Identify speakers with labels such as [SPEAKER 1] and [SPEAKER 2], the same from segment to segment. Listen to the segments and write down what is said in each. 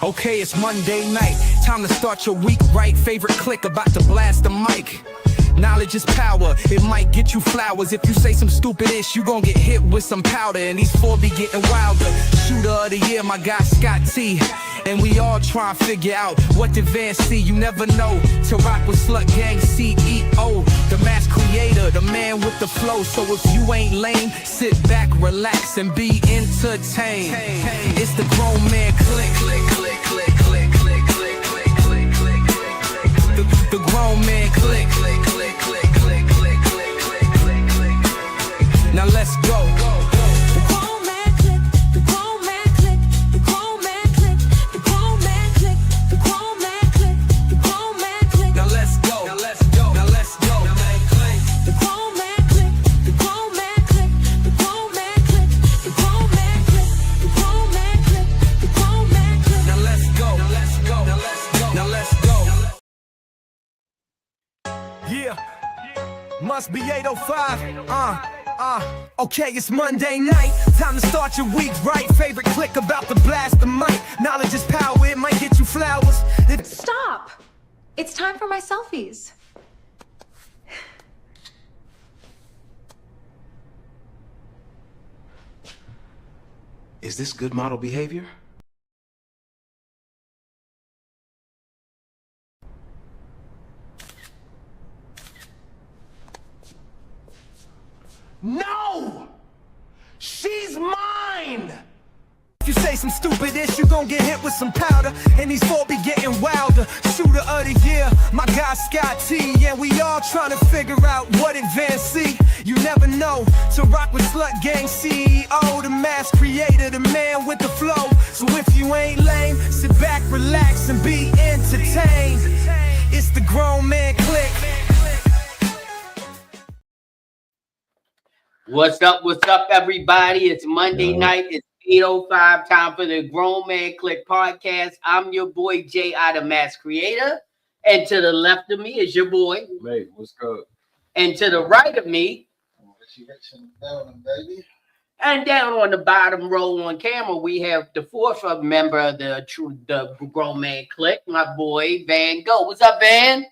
[SPEAKER 1] Okay, it's Monday night. Time to start your week right. Favorite clique about to blast the mic. Knowledge is power, it might get you flowers. If you say some stupid ish, you gon' get hit with some powder. And these four be getting wilder. Shooter of the year, my guy Scott T. And we all try and figure out what the Van see. You never know, to rock with Slut Gang CEO, the mass creator, the man with the flow. So if you ain't lame, sit back, relax, and be entertained. It's the grown man clique. The grown man clique. Now let's go.
[SPEAKER 2] The grown man clique, the grown man clique, the grown man clique, the grown man clique, the grown man clique, the grown man clique.
[SPEAKER 1] Now let's go. Now let's go. Now let's go.
[SPEAKER 2] The grown man clique, the grown man clique, the grown man clique, the grown man clique, the grown man clique, the grown man clique.
[SPEAKER 1] Now let's go. Now let's go. Now let's go. Now let's go. Yeah. Must be 8:05. Okay, it's Monday night. Time to start your week right. Favorite clique about to blast the mic. Knowledge is power, it might get you flowers.
[SPEAKER 3] Stop! It's time for my selfies.
[SPEAKER 4] Is this good model behavior?
[SPEAKER 1] No! She's mine! If you say some stupid ish, you gon' get hit with some powder. And these four be getting wilder. Shooter of the year, my guy Scott T. Yeah, we all trying to figure out what advance see. You never know, to rock with Slut Gang CEO, the mass creator, the man with the flow. So if you ain't lame, sit back, relax, and be entertained. It's the grown man clique.
[SPEAKER 5] What's up, everybody? It's Monday night. It's 8:05. Time for the Grown Man Clique podcast. I'm your boy Jay, the Mass Creator, and to the left of me is your boy.
[SPEAKER 6] Mate, what's good?
[SPEAKER 5] And to the right of me, and down on the bottom row on camera, we have the fourth member of the Grown Man Clique, my boy Van Go. What's up, Van?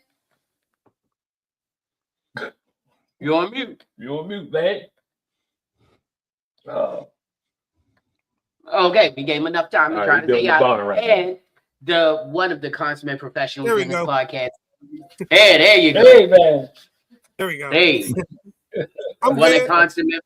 [SPEAKER 5] You on mute?
[SPEAKER 6] You on mute, man?
[SPEAKER 5] Okay, we gave him enough time to try to say out.
[SPEAKER 6] Right
[SPEAKER 5] and one of the consummate professionals in this podcast. Hey, there you go.
[SPEAKER 6] Hey, man.
[SPEAKER 7] There we go.
[SPEAKER 5] Hey, one of the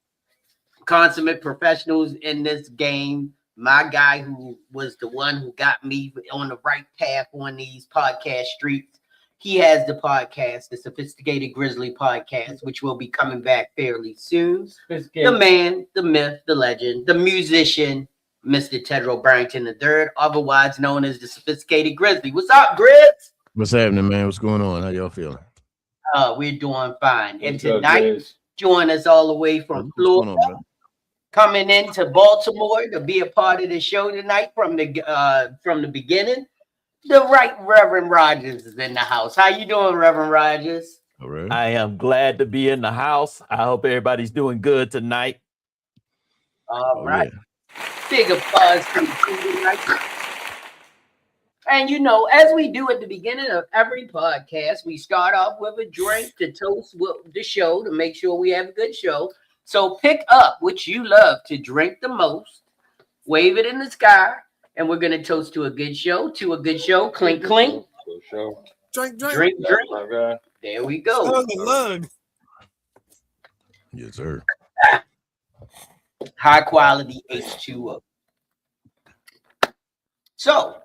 [SPEAKER 5] consummate professionals in this game. My guy who was the one who got me on the right path on these podcast streets. He has the podcast, the Sophisticated Grizzly Podcast, which will be coming back fairly soon. The man, the myth, the legend, the musician, Mr. Tedro Barrington III, otherwise known as the Sophisticated Grizzly. What's up, Grizz?
[SPEAKER 8] What's happening, man? What's going on? How y'all feeling?
[SPEAKER 5] We're doing fine. And tonight, join us all the way from Florida, coming into Baltimore to be a part of the show tonight from the beginning. The right Reverend Rogers is in the house. How you doing, Reverend Rogers?
[SPEAKER 8] All right.
[SPEAKER 9] I am glad to be in the house. I hope everybody's doing good tonight.
[SPEAKER 5] All right. Yeah. Big applause for you tonight. And you know, as we do at the beginning of every podcast, we start off with a drink to toast the show to make sure we have a good show. So pick up what you love to drink the most, wave it in the sky. And we're going to toast to a good show, Clink, clink.
[SPEAKER 7] Drink.
[SPEAKER 5] There we go.
[SPEAKER 7] Lug.
[SPEAKER 8] Yes, sir.
[SPEAKER 5] High quality H2O. So,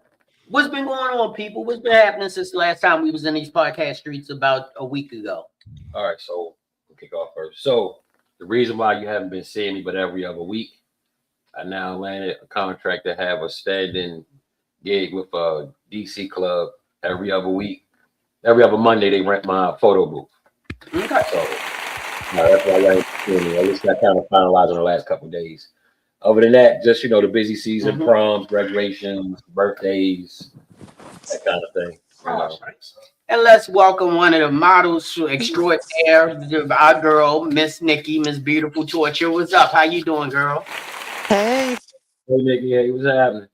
[SPEAKER 5] what's been going on, people? What's been happening since the last time we was in these podcast streets about a week ago?
[SPEAKER 6] All right, so we'll kick off first. So, the reason why you haven't been seeing me but every other week, I now landed a contract to have a standing gig with a DC club every other week. Every other Monday, they rent my photo booth.
[SPEAKER 5] Okay.
[SPEAKER 6] So that's why I ain't seeing me. At least I kind of finalized in the last couple of days. Other than that, just, the busy season, proms, graduations, birthdays, that kind of thing.
[SPEAKER 5] And let's welcome one of the models extraordinaire, our girl, Miss Nikki, Miss Beautiful Torture. What's up? How you doing, girl?
[SPEAKER 10] Hey.
[SPEAKER 6] Hey, Nikki. Hey, what's happening?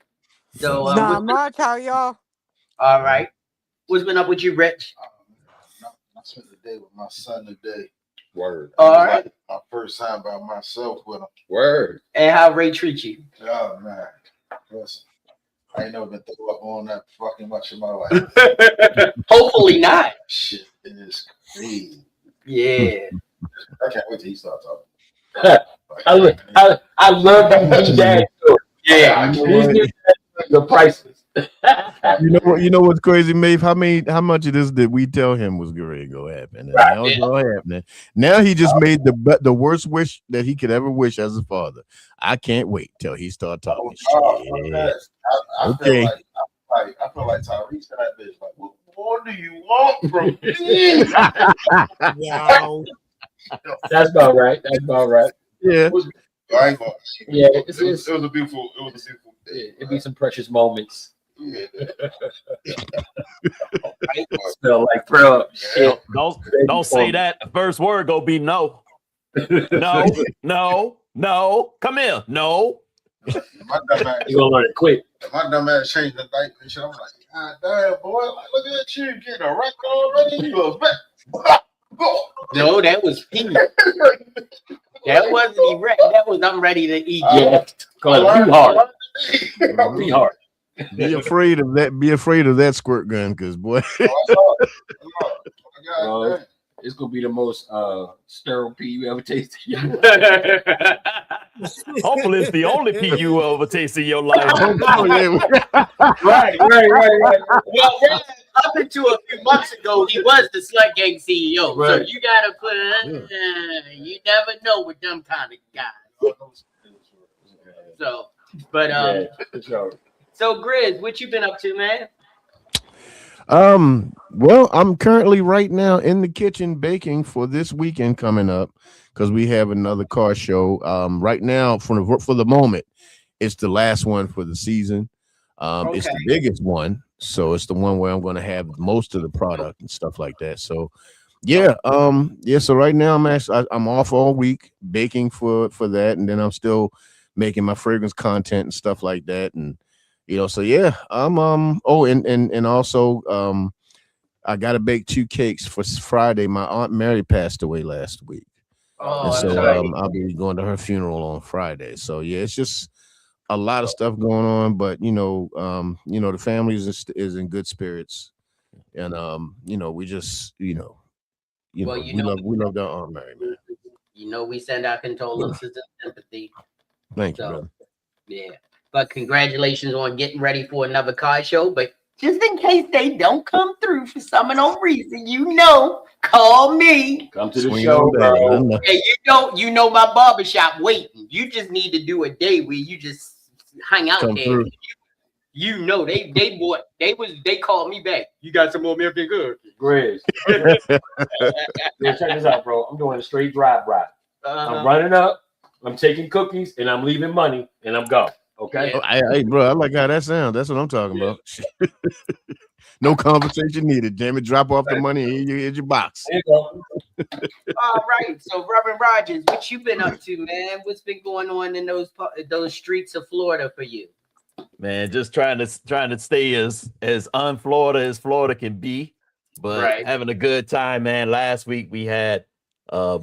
[SPEAKER 5] So,
[SPEAKER 7] Not much. How y'all?
[SPEAKER 5] all right. What's been up with you, Rich?
[SPEAKER 10] I spent the day with my son today.
[SPEAKER 6] Word.
[SPEAKER 5] All right.
[SPEAKER 10] My first time by myself with him.
[SPEAKER 6] Word.
[SPEAKER 5] And how Ray treat you?
[SPEAKER 10] Oh man, listen, I ain't never been through up on that fucking much in my life.
[SPEAKER 5] Hopefully not.
[SPEAKER 10] Shit, it is crazy.
[SPEAKER 5] Yeah.
[SPEAKER 10] I can't wait till he starts talking.
[SPEAKER 6] I love these dad stories.
[SPEAKER 5] Yeah.
[SPEAKER 6] The prices.
[SPEAKER 8] You know what's crazy, Maeve? How much of this did we tell him was going to go happen? And
[SPEAKER 6] Right,
[SPEAKER 8] now it's all happening. Now he just made the worst wish that he could ever wish as a father. I can't wait till he start talking shit.
[SPEAKER 10] I
[SPEAKER 8] Okay.
[SPEAKER 10] I feel like Tyrese in that bitch. Like, what more do you want from me?
[SPEAKER 7] Wow.
[SPEAKER 6] That's about right. That's about right.
[SPEAKER 8] Yeah.
[SPEAKER 10] I ain't gonna.
[SPEAKER 6] Yeah,
[SPEAKER 10] It was a beautiful. It was a beautiful day.
[SPEAKER 6] It'd be some precious moments.
[SPEAKER 10] Yeah.
[SPEAKER 6] Smell like throw up. Shit.
[SPEAKER 9] Don't say that. The first word go be no. No, no, no. Come here. No.
[SPEAKER 10] My dumb ass.
[SPEAKER 6] You gonna learn it quick.
[SPEAKER 10] My dumb ass changed the night and shit. I'm like, God damn, boy! Like, look at you getting a record already. You a vet?
[SPEAKER 5] No, that was P. That wasn't erect. That was I'm ready to eat.
[SPEAKER 6] Yeah. Call it be hard. Be hard.
[SPEAKER 8] Be afraid of that. Be afraid of that squirt gun, because boy.
[SPEAKER 6] It's gonna be the most sterile pee you ever tasted.
[SPEAKER 9] Hopefully, it's the only pee you ever taste in your life.
[SPEAKER 6] Right.
[SPEAKER 5] Well, up until a few months ago, he was the Slut Gang CEO.
[SPEAKER 6] Right.
[SPEAKER 5] So you gotta put. You never know with them kind of guys. So, but
[SPEAKER 6] Yeah, for sure.
[SPEAKER 5] so Grizz, what you been up to, man?
[SPEAKER 8] Well, I'm currently right now in the kitchen baking for this weekend coming up because we have another car show. Right now, for the moment, it's the last one for the season. It's the biggest one, so it's the one where I'm going to have most of the product and stuff like that. So, yeah, So right now I'm off all week baking for that, and then I'm still making my fragrance content and stuff like that, and. So yeah, I'm and also I gotta bake 2 cakes for Friday. My Aunt Mary passed away last week. And so I'll be going to her funeral on Friday. So yeah, it's just a lot of stuff going on, but the family is in good spirits. And we just we love our Aunt Mary, man.
[SPEAKER 5] We send our condolences and sympathy.
[SPEAKER 8] Thank you, brother.
[SPEAKER 5] Yeah. But congratulations on getting ready for another car show. But just in case they don't come through for some unknown reason, call me.
[SPEAKER 6] Come to the show, bro.
[SPEAKER 5] Hey, you know my barbershop waiting. You just need to do a day where you just hang out there. They called me back. You got some more American good.
[SPEAKER 6] Grizz. Check this out, bro. I'm doing a straight drive-by. I'm running up, I'm taking cookies, and I'm leaving money, and I'm gone. Okay.
[SPEAKER 8] Hey, bro, I like how that sounds. That's what I'm talking about. No conversation needed. Damn it, drop off the money and here's your box.
[SPEAKER 6] There you go.
[SPEAKER 5] All right. So, Reverend Rogers, what you been up to, man? What's been going on in those streets of Florida for you?
[SPEAKER 9] Man, just trying to stay as un-Florida as Florida can be, but having a good time, man. Last week we had our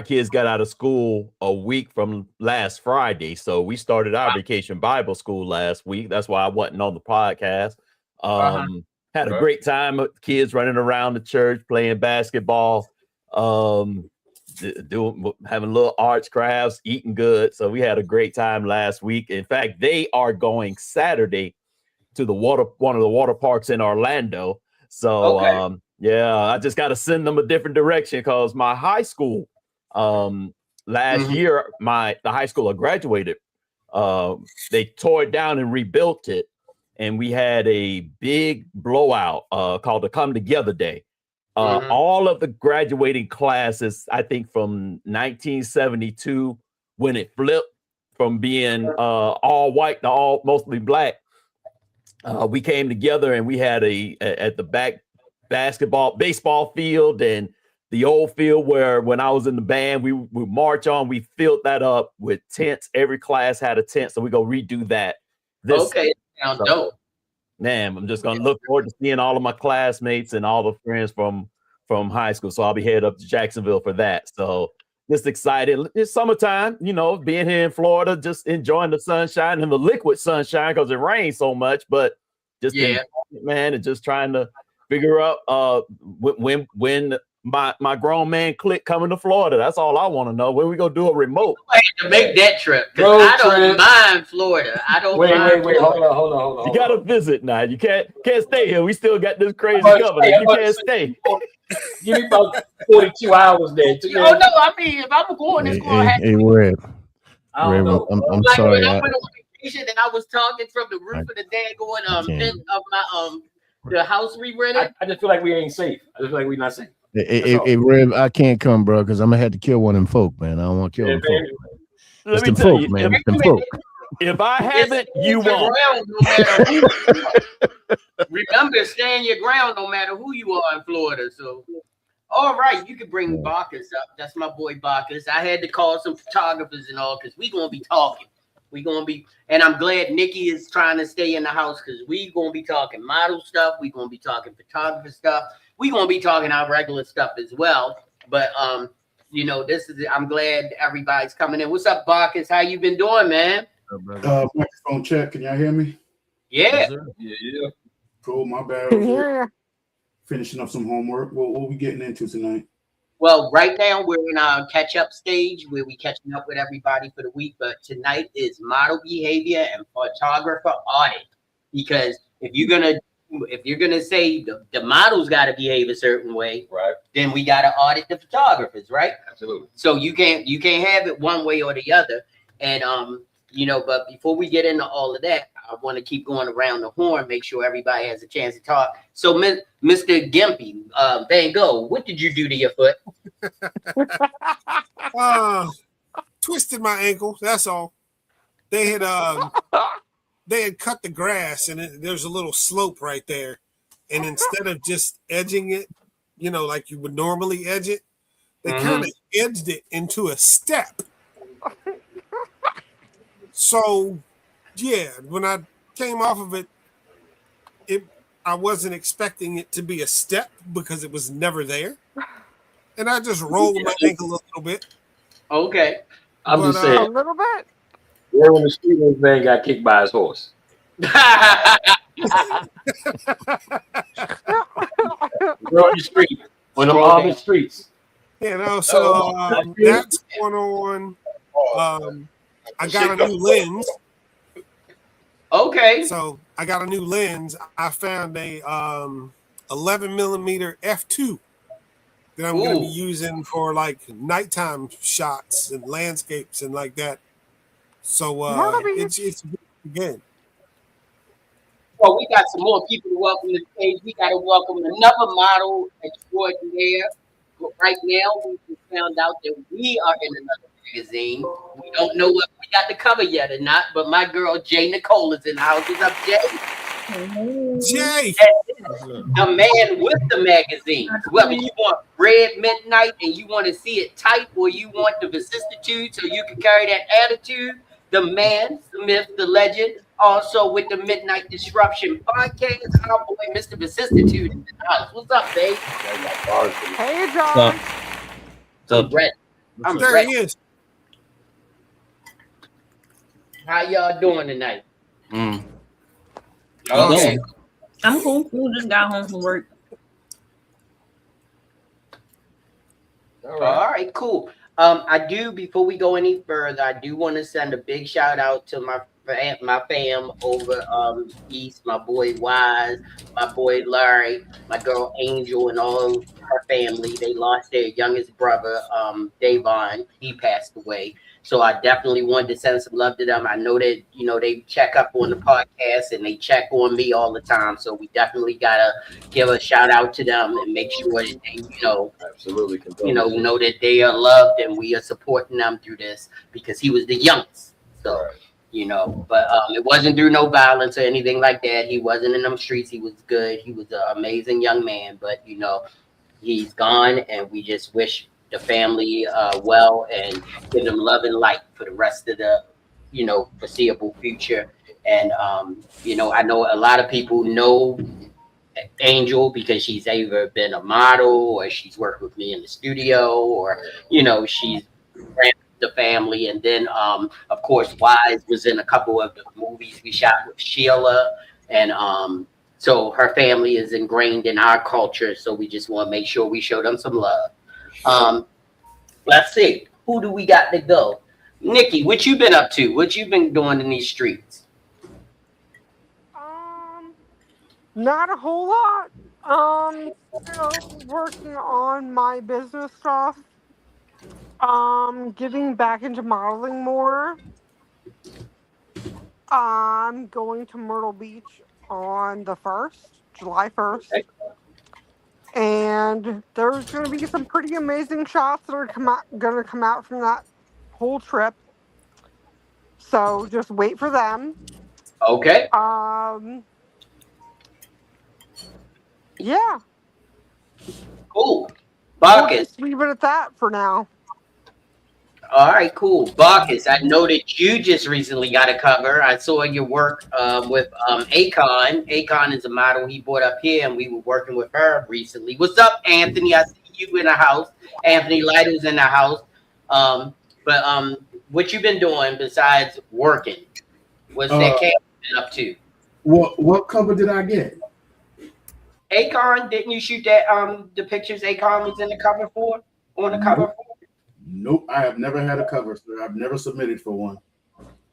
[SPEAKER 9] kids got out of school a week from last Friday. So we started our vacation Bible school last week. That's why I wasn't on the podcast. Had a great time with kids running around the church, playing basketball, having little arts crafts, eating good. So we had a great time last week. In fact, they are going Saturday to one of the water parks in Orlando. So I just got to send them a different direction because my high school last year, the high school I graduated, they tore it down and rebuilt it. And we had a big blowout called the Come Together Day. All of the graduating classes, I think from 1972, when it flipped from being all white to all mostly black, we came together and we had at the back baseball field and the old field where when I was in the band, we march on. We filled that up with tents. Every class had a tent, so we go redo that.
[SPEAKER 5] Okay, sounds dope.
[SPEAKER 9] Man, I'm just gonna look forward to seeing all of my classmates and all the friends from high school. So I'll be headed up to Jacksonville for that. So just excited. It's summertime, being here in Florida, just enjoying the sunshine and the liquid sunshine because it rains so much. But just man, and just trying to figure out when my grown man Clique coming to Florida. That's all I want to know. When we gonna do a remote?
[SPEAKER 5] I had to make that trip because I don't mind Florida. I don't mind.
[SPEAKER 6] Wait. Hold on.
[SPEAKER 9] You gotta visit now. You can't stay here. We still got this crazy governor. You can't stay.
[SPEAKER 6] Give me about 42 hours there.
[SPEAKER 5] Oh no, I mean if I'm going, it's going to happen.
[SPEAKER 8] Hey, Reb.
[SPEAKER 6] Reb,
[SPEAKER 8] I'm
[SPEAKER 5] like
[SPEAKER 8] sorry.
[SPEAKER 5] When I went on vacation and I was talking from the roof of the daggone tent of my the house we rented.
[SPEAKER 6] I just feel like we ain't safe. I just feel like we're not safe.
[SPEAKER 8] Hey, Reb, I can't come, bro, because I'm gonna have to kill one of them folk, man. I don't want to kill them folk.
[SPEAKER 9] Let
[SPEAKER 8] It's
[SPEAKER 9] me
[SPEAKER 8] them
[SPEAKER 9] tell
[SPEAKER 8] folk,
[SPEAKER 9] you,
[SPEAKER 8] man. It's them folk.
[SPEAKER 9] If I haven't, you won't.
[SPEAKER 5] Remember, stand your ground no matter who you are in Florida. So, all right, you can bring Bacchus up. That's my boy Bacchus. I had to call some photographers and all because we're gonna be talking. And I'm glad Nikki is trying to stay in the house because we're gonna be talking model stuff. We're gonna be talking photographer stuff. We're gonna be talking our regular stuff as well. But I'm glad everybody's coming in. What's up, Bacchus? How you been doing, man?
[SPEAKER 10] Microphone check. Can y'all hear me?
[SPEAKER 5] Yeah.
[SPEAKER 6] Yeah.
[SPEAKER 10] Cool. My bad. Finishing up some homework. What we getting into tonight?
[SPEAKER 5] Well, right now we're in our catch-up stage where we catching up with everybody for the week. But tonight is model behavior and photographer audit. Because if you're gonna say the model's got to behave a certain way,
[SPEAKER 6] right?
[SPEAKER 5] Then we got to audit the photographers, right?
[SPEAKER 6] Absolutely.
[SPEAKER 5] So you can't have it one way or the other. And but before we get into all of that, I want to keep going around the horn, make sure everybody has a chance to talk. So, Mr. Gimpy, Van Gogh, what did you do to your foot?
[SPEAKER 11] Twisted my ankle. That's all. They had cut the grass, and there's a little slope right there. And instead of just edging it, like you would normally edge it, they kind of edged it into a step. So, yeah, when I came off of it, I wasn't expecting it to be a step because it was never there. And I just rolled my ankle a little bit.
[SPEAKER 5] Okay.
[SPEAKER 6] I'm just saying.
[SPEAKER 7] A little bit.
[SPEAKER 6] When the street man got kicked by his horse. You're on the street. On the urban streets.
[SPEAKER 11] So that's going on. I got a new lens.
[SPEAKER 5] Okay.
[SPEAKER 11] So I got a new lens. I found a 11 millimeter f2 that I'm going to be using for like nighttime shots and landscapes and like that. So it's good.
[SPEAKER 5] Well, we got some more people to welcome to the stage. We got to welcome another model extraordinaire. But right now, we just found out that we are in another magazine. We don't know what we got the cover yet or not, but my girl Jay Nicole is in the house. What's up, Jay?
[SPEAKER 11] Jay,
[SPEAKER 5] the man with the magazines. Whether you want red midnight and you want to see it tight, or you want the vicissitude so you can carry that attitude, the man, the myth, the legend, also with the Midnight Disruption podcast, our boy Mr. Vicissitude in the house. What's up, babe?
[SPEAKER 7] Hey, John.
[SPEAKER 5] I'm ready. I'm
[SPEAKER 11] there
[SPEAKER 5] ready.
[SPEAKER 11] he is.
[SPEAKER 5] How y'all doing tonight?
[SPEAKER 11] Okay.
[SPEAKER 12] I'm cool. Just got home from work.
[SPEAKER 5] All right, cool. Before we go any further, I do want to send a big shout out to my fam over east, my boy Wise, my boy Larry, my girl Angel, and all her family. They lost their youngest brother, Davon. He passed away. So I definitely wanted to send some love to them. I know that, they check up on the podcast and they check on me all the time. So we definitely got to give a shout out to them and make sure that they,
[SPEAKER 6] absolutely,
[SPEAKER 5] know that they are loved and we are supporting them through this because he was the youngest. So, but it wasn't through no violence or anything like that. He wasn't in them streets. He was good. He was an amazing young man, but, he's gone and we just wish the family well and give them love and light for the rest of the foreseeable future. And you know, I know a lot of people know Angel because she's either been a model or she's worked with me in the studio, or you know, she's ran the family. And then of course Wise was in a couple of the movies we shot with Sheila. And so her family is ingrained in our culture, so we just want to make sure we show them some love. Let's see, who do we got to go? Nikki, what you been up to? What you been doing in these streets?
[SPEAKER 7] Not a whole lot. Still working on my business stuff. Getting back into modeling more. I'm going to Myrtle Beach on the 1st, July 1st. And there's going to be some pretty amazing shots that are going to come out from that whole trip. So just wait for them.
[SPEAKER 5] Okay.
[SPEAKER 7] Yeah.
[SPEAKER 5] Cool.
[SPEAKER 7] We'll
[SPEAKER 5] Bacchus.
[SPEAKER 7] just leave it at that for now.
[SPEAKER 5] All right, cool. Bacchus, I know that you just recently got a cover. I saw your work with Akon. Akon is a model he brought up here, and we were working with her recently. What's up, Anthony? I see you in the house. Anthony Lytle's in the house. But what you been doing besides working? What's that camp been up to?
[SPEAKER 10] What cover did I get?
[SPEAKER 5] Akon, didn't you shoot that the pictures Akon was in the cover for? On the cover for?
[SPEAKER 10] Nope, I have never had a cover, sir. I've never submitted for one.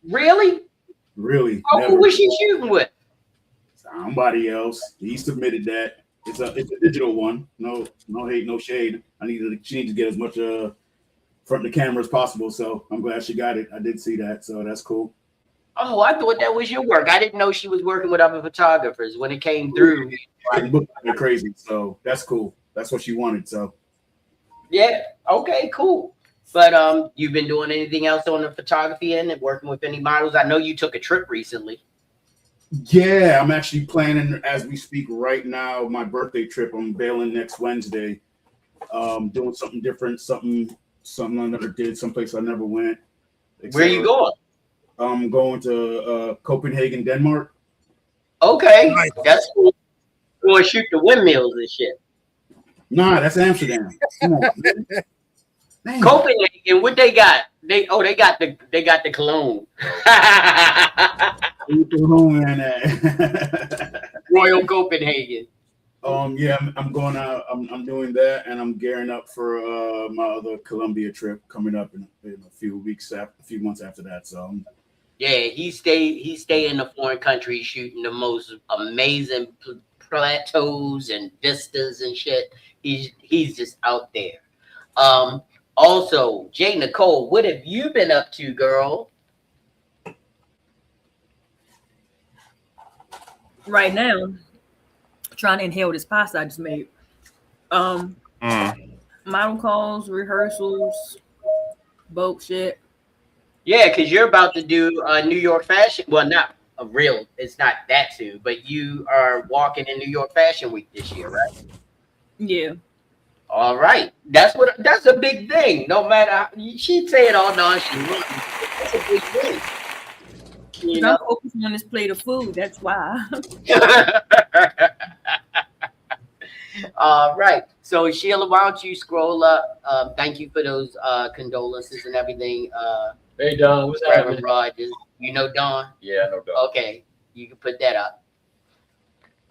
[SPEAKER 5] Really?
[SPEAKER 10] Really?
[SPEAKER 5] Oh, who was she shooting with?
[SPEAKER 10] Somebody else. He submitted that. It's a digital one. No hate, no shade. She needs to get as much front of the camera as possible. So I'm glad she got it. I did see that, so that's cool.
[SPEAKER 5] Oh, I thought that was your work. I didn't know she was working with other photographers when it came through.
[SPEAKER 10] They're crazy, so that's cool. That's what she wanted. So
[SPEAKER 5] yeah, okay, cool. But you've been doing anything else on the photography end and working with any models? I know you took a trip recently.
[SPEAKER 10] yeah, I'm actually planning as we speak right now my birthday trip. I'm bailing next Wednesday. Doing something different, something I never did, someplace I never went.
[SPEAKER 5] Where are you going?
[SPEAKER 10] I'm going to Copenhagen, Denmark.
[SPEAKER 5] Okay, that's cool. You want to shoot the windmills and shit?
[SPEAKER 10] Nah, that's Amsterdam. Come on, man.
[SPEAKER 5] Copenhagen, what they got? They got the cologne. Royal Copenhagen.
[SPEAKER 10] Yeah, I'm going out. I'm doing that, and I'm gearing up for my other Colombia trip coming up in a few months after that. So
[SPEAKER 5] yeah, he stay in the foreign country shooting the most amazing plateaus and vistas and shit. He's just out there. Also, Jay Nicole, what have you been up to, girl?
[SPEAKER 12] Right now, trying to inhale this pasta I just made. Model calls, rehearsals, boat shit.
[SPEAKER 5] Yeah, because you're about to do New York Fashion. Well, not a real. It's not that soon, but you are walking in New York Fashion Week this year, right?
[SPEAKER 12] Yeah.
[SPEAKER 5] All right, that's a big thing. No matter she'd say it all nonchalant. That's a big thing. You know,
[SPEAKER 12] I'm focusing on this plate of food. That's why.
[SPEAKER 5] All right. So Sheila, why don't you scroll up? Thank you for those condolences and everything.
[SPEAKER 6] Hey Don, what's happening?
[SPEAKER 5] Rogers, you know Don?
[SPEAKER 6] Yeah, I know Don.
[SPEAKER 5] Okay, you can put that up.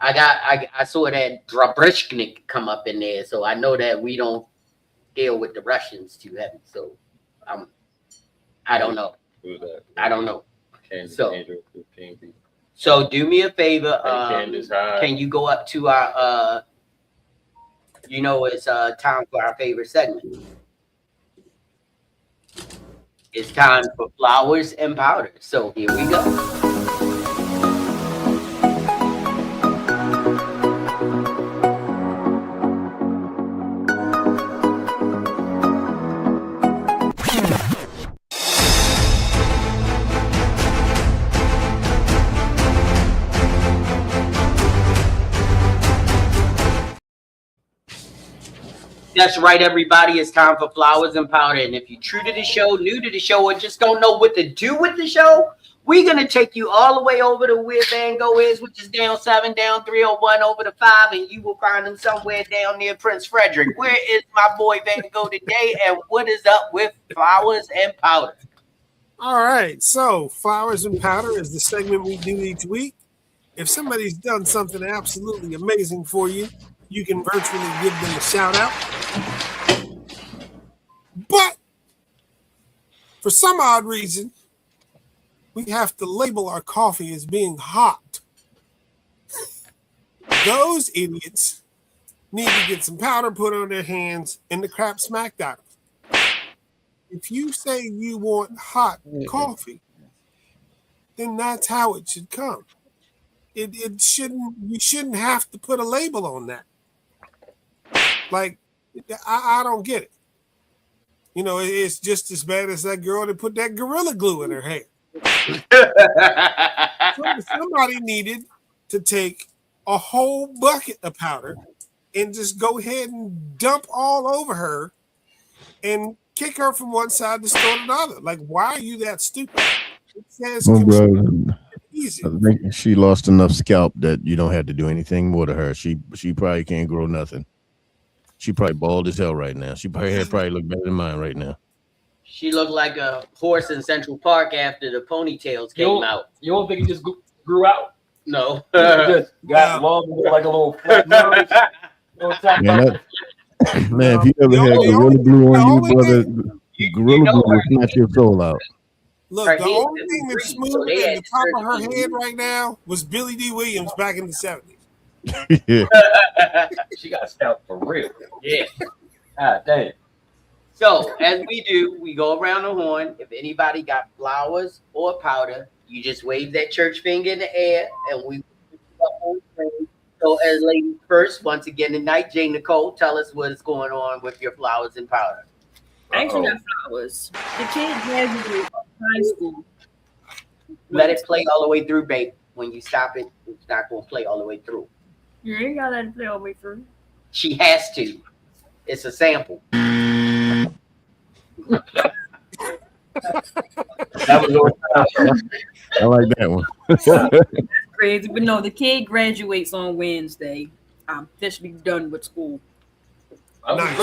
[SPEAKER 5] I saw that Drabrishnik come up in there, so I know that we don't deal with the Russians too heavy. So I don't know.
[SPEAKER 6] Who's that?
[SPEAKER 5] I don't know.
[SPEAKER 6] Candy.
[SPEAKER 5] So do me a favor. Can you go up to our it's time for our favorite segment. It's time for flowers and powder. So here we go. That's right, everybody. It's time for flowers and powder. And if you're true to the show, new to the show, or just don't know what to do with the show, We're gonna take you all the way over to where Van Gogh is, which is down 7, down 301 over to 5, and you will find him somewhere down near Prince Frederick. Where is my boy Van Gogh today, and what is up with flowers and powder?
[SPEAKER 11] All right, so flowers and powder is the segment we do each week. If somebody's done something absolutely amazing for you, you can virtually give them a shout out. But for some odd reason, we have to label our coffee as being hot. Those idiots need to get some powder put on their hands and the crap smacked out of them. If you say you want hot coffee, then that's how it should come. It shouldn't. You shouldn't have to put a label on that. Like, I don't get it. You know, it's just as bad as that girl that put that Gorilla Glue in her hair. Somebody needed to take a whole bucket of powder and just go ahead and dump all over her and kick her from one side of the store to another. Like, why are you that stupid? It says easy.
[SPEAKER 8] I think she lost enough scalp that you don't have to do anything more to her. She probably can't grow nothing. She probably bald as hell right now. Her hair probably look better than mine right now.
[SPEAKER 5] She looked like a horse in Central Park after the ponytails came out.
[SPEAKER 6] You don't think he just grew out?
[SPEAKER 5] No.
[SPEAKER 6] Just got long like a little flat nose.
[SPEAKER 8] Man, if you ever had Gorilla Glue on you, brother, Gorilla Glue will snatch your soul out.
[SPEAKER 11] Look, the only thing that's smooth at the top of her head right now was Billy D. Williams back in the 70s.
[SPEAKER 8] Yeah.
[SPEAKER 6] She got scalp for real.
[SPEAKER 5] Yeah.
[SPEAKER 6] God damn.
[SPEAKER 5] So, as we do, we go around the horn. If anybody got flowers or powder, you just wave that church finger in the air, and we. So, as ladies first, once again tonight, Jane Nicole, tell us what's going on with your flowers and powder.
[SPEAKER 12] I actually got flowers. The kid graduated from high school.
[SPEAKER 5] Let it play all the way through, babe. When you stop it, it's not going to play all the way through.
[SPEAKER 12] You ain't got to let it play all the way through.
[SPEAKER 5] She has to. It's a sample.
[SPEAKER 8] I like that one.
[SPEAKER 12] Crazy, but no, the kid graduates on Wednesday. I'm officially done with school.
[SPEAKER 11] Nice.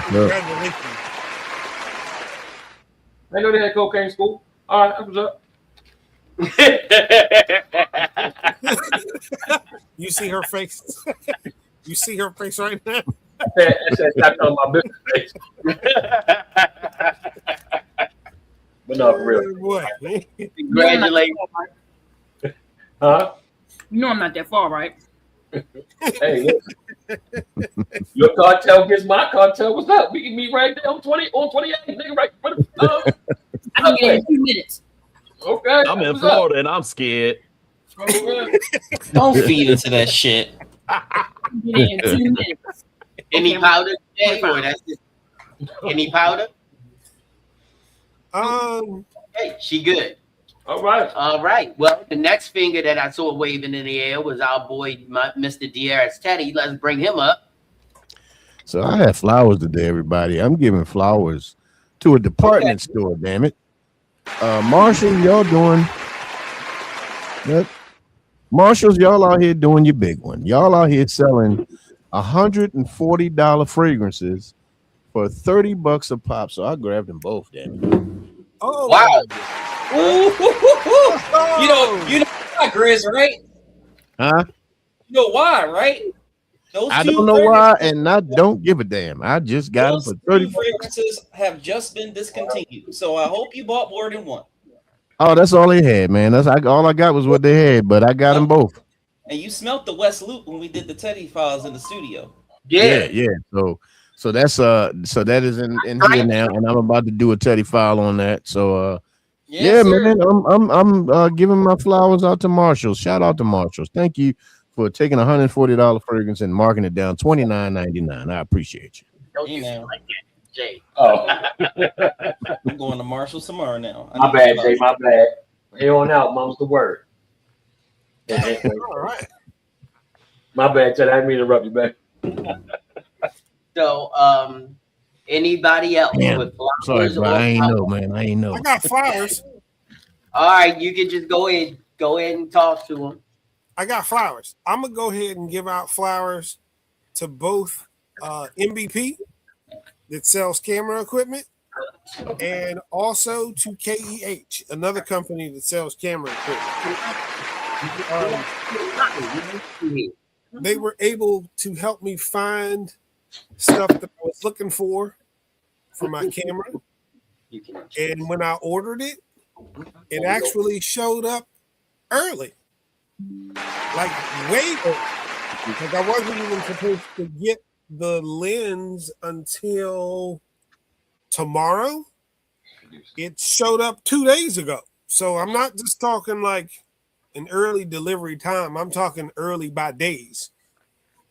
[SPEAKER 6] Congratulations. I know they had cocaine school. All right, what's up?
[SPEAKER 11] You see her face? You see her face right now?
[SPEAKER 6] That's not on my business face. But no, for real.
[SPEAKER 11] Boy.
[SPEAKER 5] Congratulations.
[SPEAKER 6] Huh?
[SPEAKER 12] You know I'm not that far, right?
[SPEAKER 6] Hey, your cartel gets my cartel. What's up? We can meet right there on 28, nigga, right?
[SPEAKER 12] I can get in 2 minutes.
[SPEAKER 6] Okay.
[SPEAKER 9] I'm in Florida and I'm scared.
[SPEAKER 13] Don't feed into that shit.
[SPEAKER 12] Get in 2 minutes.
[SPEAKER 5] Any powder today, or that's just any powder? Hey, she good.
[SPEAKER 6] All right.
[SPEAKER 5] All right. Well, the next finger that I saw waving in the air was our boy, Mr. Diaz Teddy. Let's bring him up.
[SPEAKER 8] So I had flowers today, everybody. I'm giving flowers to a department store, damn it. Marshall, y'all doing that? Marshalls, y'all out here doing your big one. Y'all out here selling $140 fragrances for $30 a pop. So I grabbed them both, damn it.
[SPEAKER 11] Oh
[SPEAKER 5] wow.
[SPEAKER 13] You know why, Grizz, right?
[SPEAKER 8] Huh?
[SPEAKER 13] You know why, right? Those
[SPEAKER 8] I
[SPEAKER 13] two
[SPEAKER 8] don't know why, and I don't give a damn. I just got them for 30
[SPEAKER 13] fragrances have just been discontinued. So I hope you bought more than one.
[SPEAKER 8] Oh, that's all they had, man. That's all I got was what they had, but I got them both.
[SPEAKER 13] And you smelt the West Loop when we did the Teddy Files in the studio.
[SPEAKER 8] Yeah. So that's so that is in here now, and I'm about to do a Teddy file on that. So
[SPEAKER 13] Yes, sir.
[SPEAKER 8] man, I'm giving my flowers out to Marshalls. Shout out to Marshalls. Thank you for taking $140 fragrance and marking it down $29.99. I appreciate you.
[SPEAKER 5] Don't you feel like that, Jay?
[SPEAKER 6] Oh.
[SPEAKER 13] I'm going to Marshall's tomorrow now.
[SPEAKER 6] My bad, Jay. My bad. Here on out, mom's the word.
[SPEAKER 11] All right.
[SPEAKER 6] My bad, Ted. I didn't mean to interrupt you, man.
[SPEAKER 5] So, anybody else
[SPEAKER 8] Man,
[SPEAKER 5] with flowers?
[SPEAKER 8] sorry, bro. I ain't know, man. I ain't know.
[SPEAKER 11] I got flowers.
[SPEAKER 5] All right, you can just go ahead and talk to him.
[SPEAKER 11] I got flowers. I'm gonna go ahead and give out flowers to both MVP that sells camera equipment, and also to KEH, another company that sells camera equipment. They were able to help me find stuff that I was looking for my camera. And when I ordered it, it actually showed up early. Like way early. Like I wasn't even supposed to get the lens until tomorrow. It showed up 2 days ago. So I'm not just talking like an early delivery time. I'm talking early by days.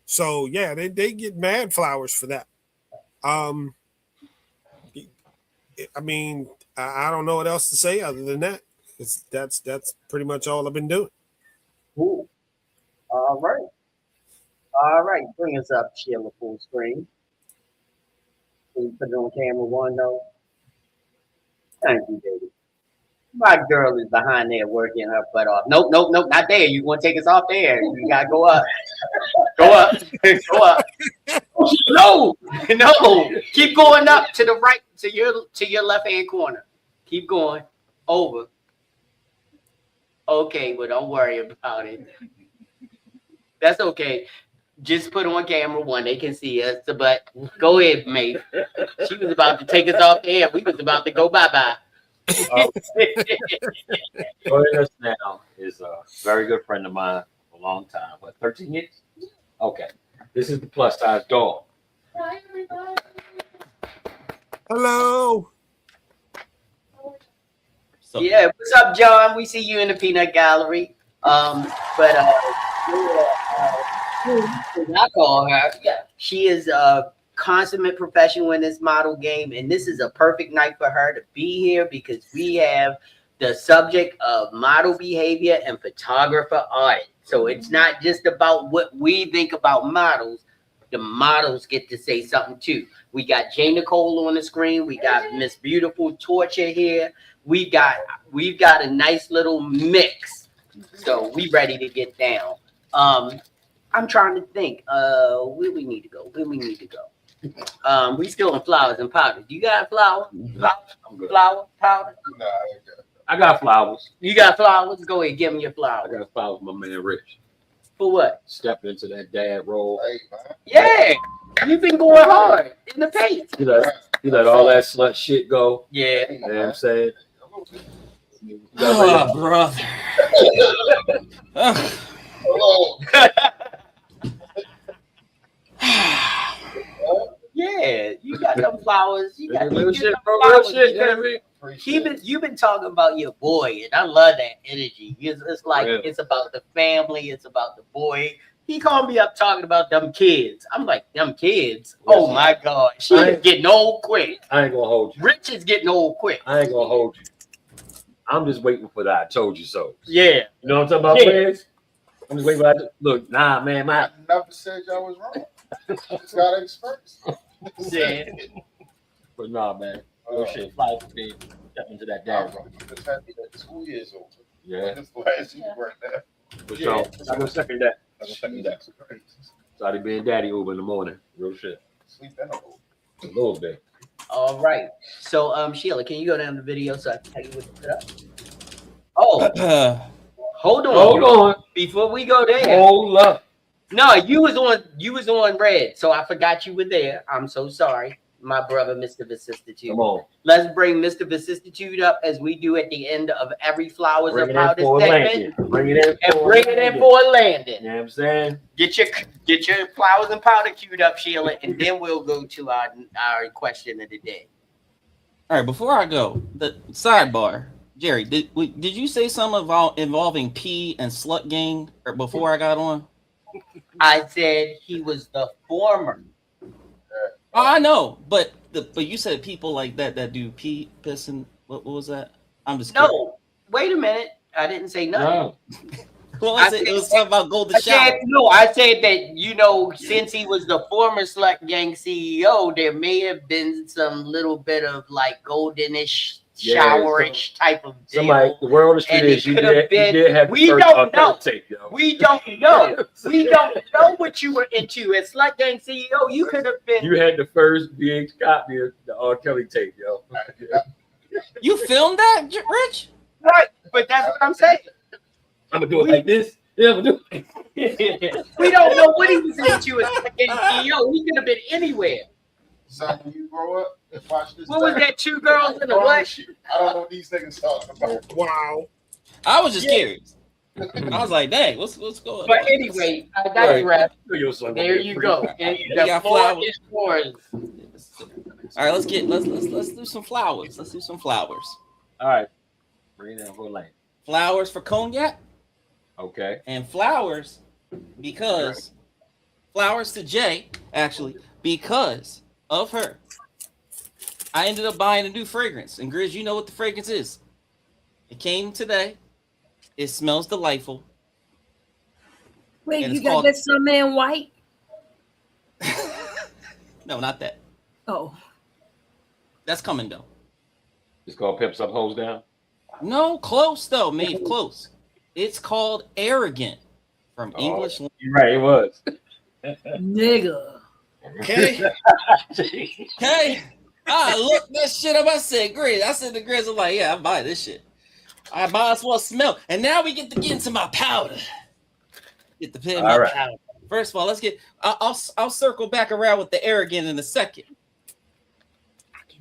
[SPEAKER 11] So yeah, they get mad flowers for that. I mean, I don't know what else to say other than that. That's pretty much all I've been doing.
[SPEAKER 5] Cool. All right. Bring us up, Sheila, full screen. Can you put it on camera one, though? Thank you, baby. My girl is behind there working her butt off. Nope, not there. You want to take us off there? You gotta go up. Go up. No. Keep going up to the right, to your left hand corner. Keep going over. Okay, but don't worry about it. That's okay. Just put on camera one. They can see us. But go ahead, mate. She was about to take us off the air. We was about to go bye-bye.
[SPEAKER 6] Joining us now is a very good friend of mine for a long time. What, 13 years? Okay. This is the plus size dog.
[SPEAKER 11] Hi, everybody. Hello.
[SPEAKER 5] Yeah, what's up, John? We see you in the peanut gallery. I call her. Yeah, she is a consummate professional in this model game, and this is a perfect night for her to be here because we have the subject of model behavior and photographer art. So it's not just about what we think about models. The models get to say something too. We got J. Nicole on the screen. We got Miss Beautiful Torture here. We've got a nice little mix. So we ready to get down. I'm trying to think. Where we need to go? We still in flowers and powder. You got flower? Flower, powder?
[SPEAKER 14] Nah,
[SPEAKER 6] I got flowers.
[SPEAKER 5] You got flowers? Go ahead, give me your flowers.
[SPEAKER 6] I got flowers for my man Rich.
[SPEAKER 5] For what?
[SPEAKER 6] Stepping into that dad role.
[SPEAKER 14] hey, man.
[SPEAKER 5] Yeah, you've been going hard in the paint.
[SPEAKER 6] You let all that slut shit go.
[SPEAKER 5] Yeah.
[SPEAKER 6] You know what I'm saying?
[SPEAKER 13] Oh, brother.
[SPEAKER 14] Hello.
[SPEAKER 5] Yeah, you got them flowers. You got
[SPEAKER 6] real
[SPEAKER 5] you
[SPEAKER 6] shit,
[SPEAKER 5] them
[SPEAKER 6] bro.
[SPEAKER 5] flowers.
[SPEAKER 6] Real shit, yeah,
[SPEAKER 5] You've been talking about your boy, and I love that energy. It's like it's about the family, it's about the boy. He called me up talking about them kids. I'm like, them kids? Oh my God, she is getting old quick.
[SPEAKER 6] I ain't gonna hold you.
[SPEAKER 5] Rich is getting old quick.
[SPEAKER 6] I ain't gonna hold you. I'm just waiting for that. I told you so.
[SPEAKER 5] Yeah.
[SPEAKER 6] You know what I'm talking about, Feds? I'm just waiting for that. Look, nah, man,
[SPEAKER 14] I never said y'all was wrong. Just got experts.
[SPEAKER 5] Yeah.
[SPEAKER 6] But nah, man. Oh shit, fly for me. Step into that dad role.
[SPEAKER 14] I'm just happy that 2 years old.
[SPEAKER 6] Yeah.
[SPEAKER 14] This last year right now.
[SPEAKER 6] For sure. I'm gonna second that. Started being daddy over in the morning. Real shit.
[SPEAKER 14] Sleep in a
[SPEAKER 6] little bit.
[SPEAKER 5] All right. So, Sheila, can you go down the video so I can tell you what to put up? Oh, hold on. Before we go there.
[SPEAKER 6] Hold up.
[SPEAKER 5] No, you was on red, so I forgot you were there. I'm so sorry, my brother, Mr. Vicissitude.
[SPEAKER 6] Come on.
[SPEAKER 5] Let's bring Mr. Vicissitude up as we do at the end of every Flowers
[SPEAKER 6] Bring
[SPEAKER 5] or
[SPEAKER 6] it in
[SPEAKER 5] Powder
[SPEAKER 6] for a
[SPEAKER 5] segment.
[SPEAKER 6] landing. Bring it in
[SPEAKER 5] for a landing.
[SPEAKER 6] You know what I'm saying?
[SPEAKER 5] Get your flowers and powder queued up, Sheila, and then we'll go to our question of the day.
[SPEAKER 13] All right, before I go, the sidebar, Jerry, did you say something about involving P and Slut Gang or before I got on?
[SPEAKER 5] I said he was the former.
[SPEAKER 13] Oh, I know, but you said people like that do pee, piss, and what was that? I'm just kidding.
[SPEAKER 5] No. Wait a minute, I didn't say nothing.
[SPEAKER 13] Well, I said it was something about golden shower.
[SPEAKER 5] I said that, since he was the former Slut Gang CEO, there may have been some little bit of like goldenish showerish type of deal.
[SPEAKER 6] Somebody, the word on the street
[SPEAKER 5] And
[SPEAKER 6] is
[SPEAKER 5] it
[SPEAKER 6] you
[SPEAKER 5] could have
[SPEAKER 6] did
[SPEAKER 5] been.
[SPEAKER 6] have
[SPEAKER 5] We
[SPEAKER 6] the first
[SPEAKER 5] don't know.
[SPEAKER 6] tape, yo.
[SPEAKER 5] We don't know. We don't know what you were into. As Slut Gang CEO, you could have been.
[SPEAKER 6] You had the first big copy of the R. Kelly tape, yo.
[SPEAKER 13] You filmed that, Rich?
[SPEAKER 5] Right, but that's what I'm saying.
[SPEAKER 6] I'm gonna do it like this. Yeah, I'm gonna do it.
[SPEAKER 5] We don't know what he was into as Slut Gang CEO. He could have been anywhere.
[SPEAKER 14] So when you grow up and watch this,
[SPEAKER 5] What was that? 2 girls in a what?
[SPEAKER 14] I don't know what these niggas talking about.
[SPEAKER 11] Wow.
[SPEAKER 13] I was just curious. I was like, dang, what's going on?
[SPEAKER 5] But anyway, I digress.
[SPEAKER 6] Right.
[SPEAKER 5] There you go. And
[SPEAKER 13] You
[SPEAKER 5] the
[SPEAKER 13] got
[SPEAKER 5] floor
[SPEAKER 13] flowers.
[SPEAKER 5] is yours.
[SPEAKER 13] All right, let's do some flowers. Let's do some flowers.
[SPEAKER 6] All right. Bring it down for lane.
[SPEAKER 13] Flowers for Cognac
[SPEAKER 6] Okay.
[SPEAKER 13] and flowers because flowers to Jay, actually, because of her. I ended up buying a new fragrance. And Grizz, you know what the fragrance is. It came today. It smells delightful.
[SPEAKER 12] Wait,
[SPEAKER 13] And
[SPEAKER 12] you
[SPEAKER 13] it's
[SPEAKER 12] got
[SPEAKER 13] called-
[SPEAKER 12] that some man white?
[SPEAKER 13] No, not that.
[SPEAKER 12] Oh.
[SPEAKER 13] That's coming though.
[SPEAKER 6] It's called Pimp Some Hoes Down.
[SPEAKER 13] No, close though, Maeve, close. It's called Arrogant from English.
[SPEAKER 6] You're right, it was.
[SPEAKER 12] Nigga.
[SPEAKER 13] Okay. Okay. I looked that shit up. I said, Grizz. I said to Grizz, I'm like, yeah, I buy this shit. I might as well smell. And now we get to get into my powder. Get the pin my
[SPEAKER 6] right.
[SPEAKER 13] powder. First of all, let's get. I'll circle back around with the Arrogant in a second.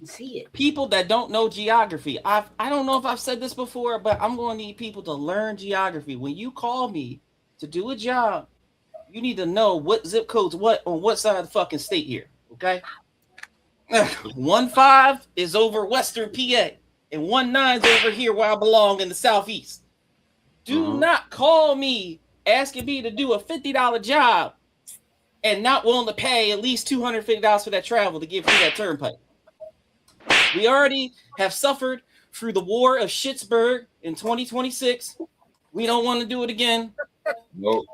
[SPEAKER 5] See it.
[SPEAKER 13] People that don't know geography. I don't know if I've said this before, but I'm going to need people to learn geography. When you call me to do a job, you need to know what zip codes what on what side of the fucking state here. Okay. 15 is over Western PA, and 19 is over here where I belong in the Southeast. Do not call me asking me to do a $50 job and not willing to pay at least $250 for that travel to get through that turnpike. We already have suffered through the war of Schittsburg in 2026. We don't want to do it again.
[SPEAKER 6] Nope.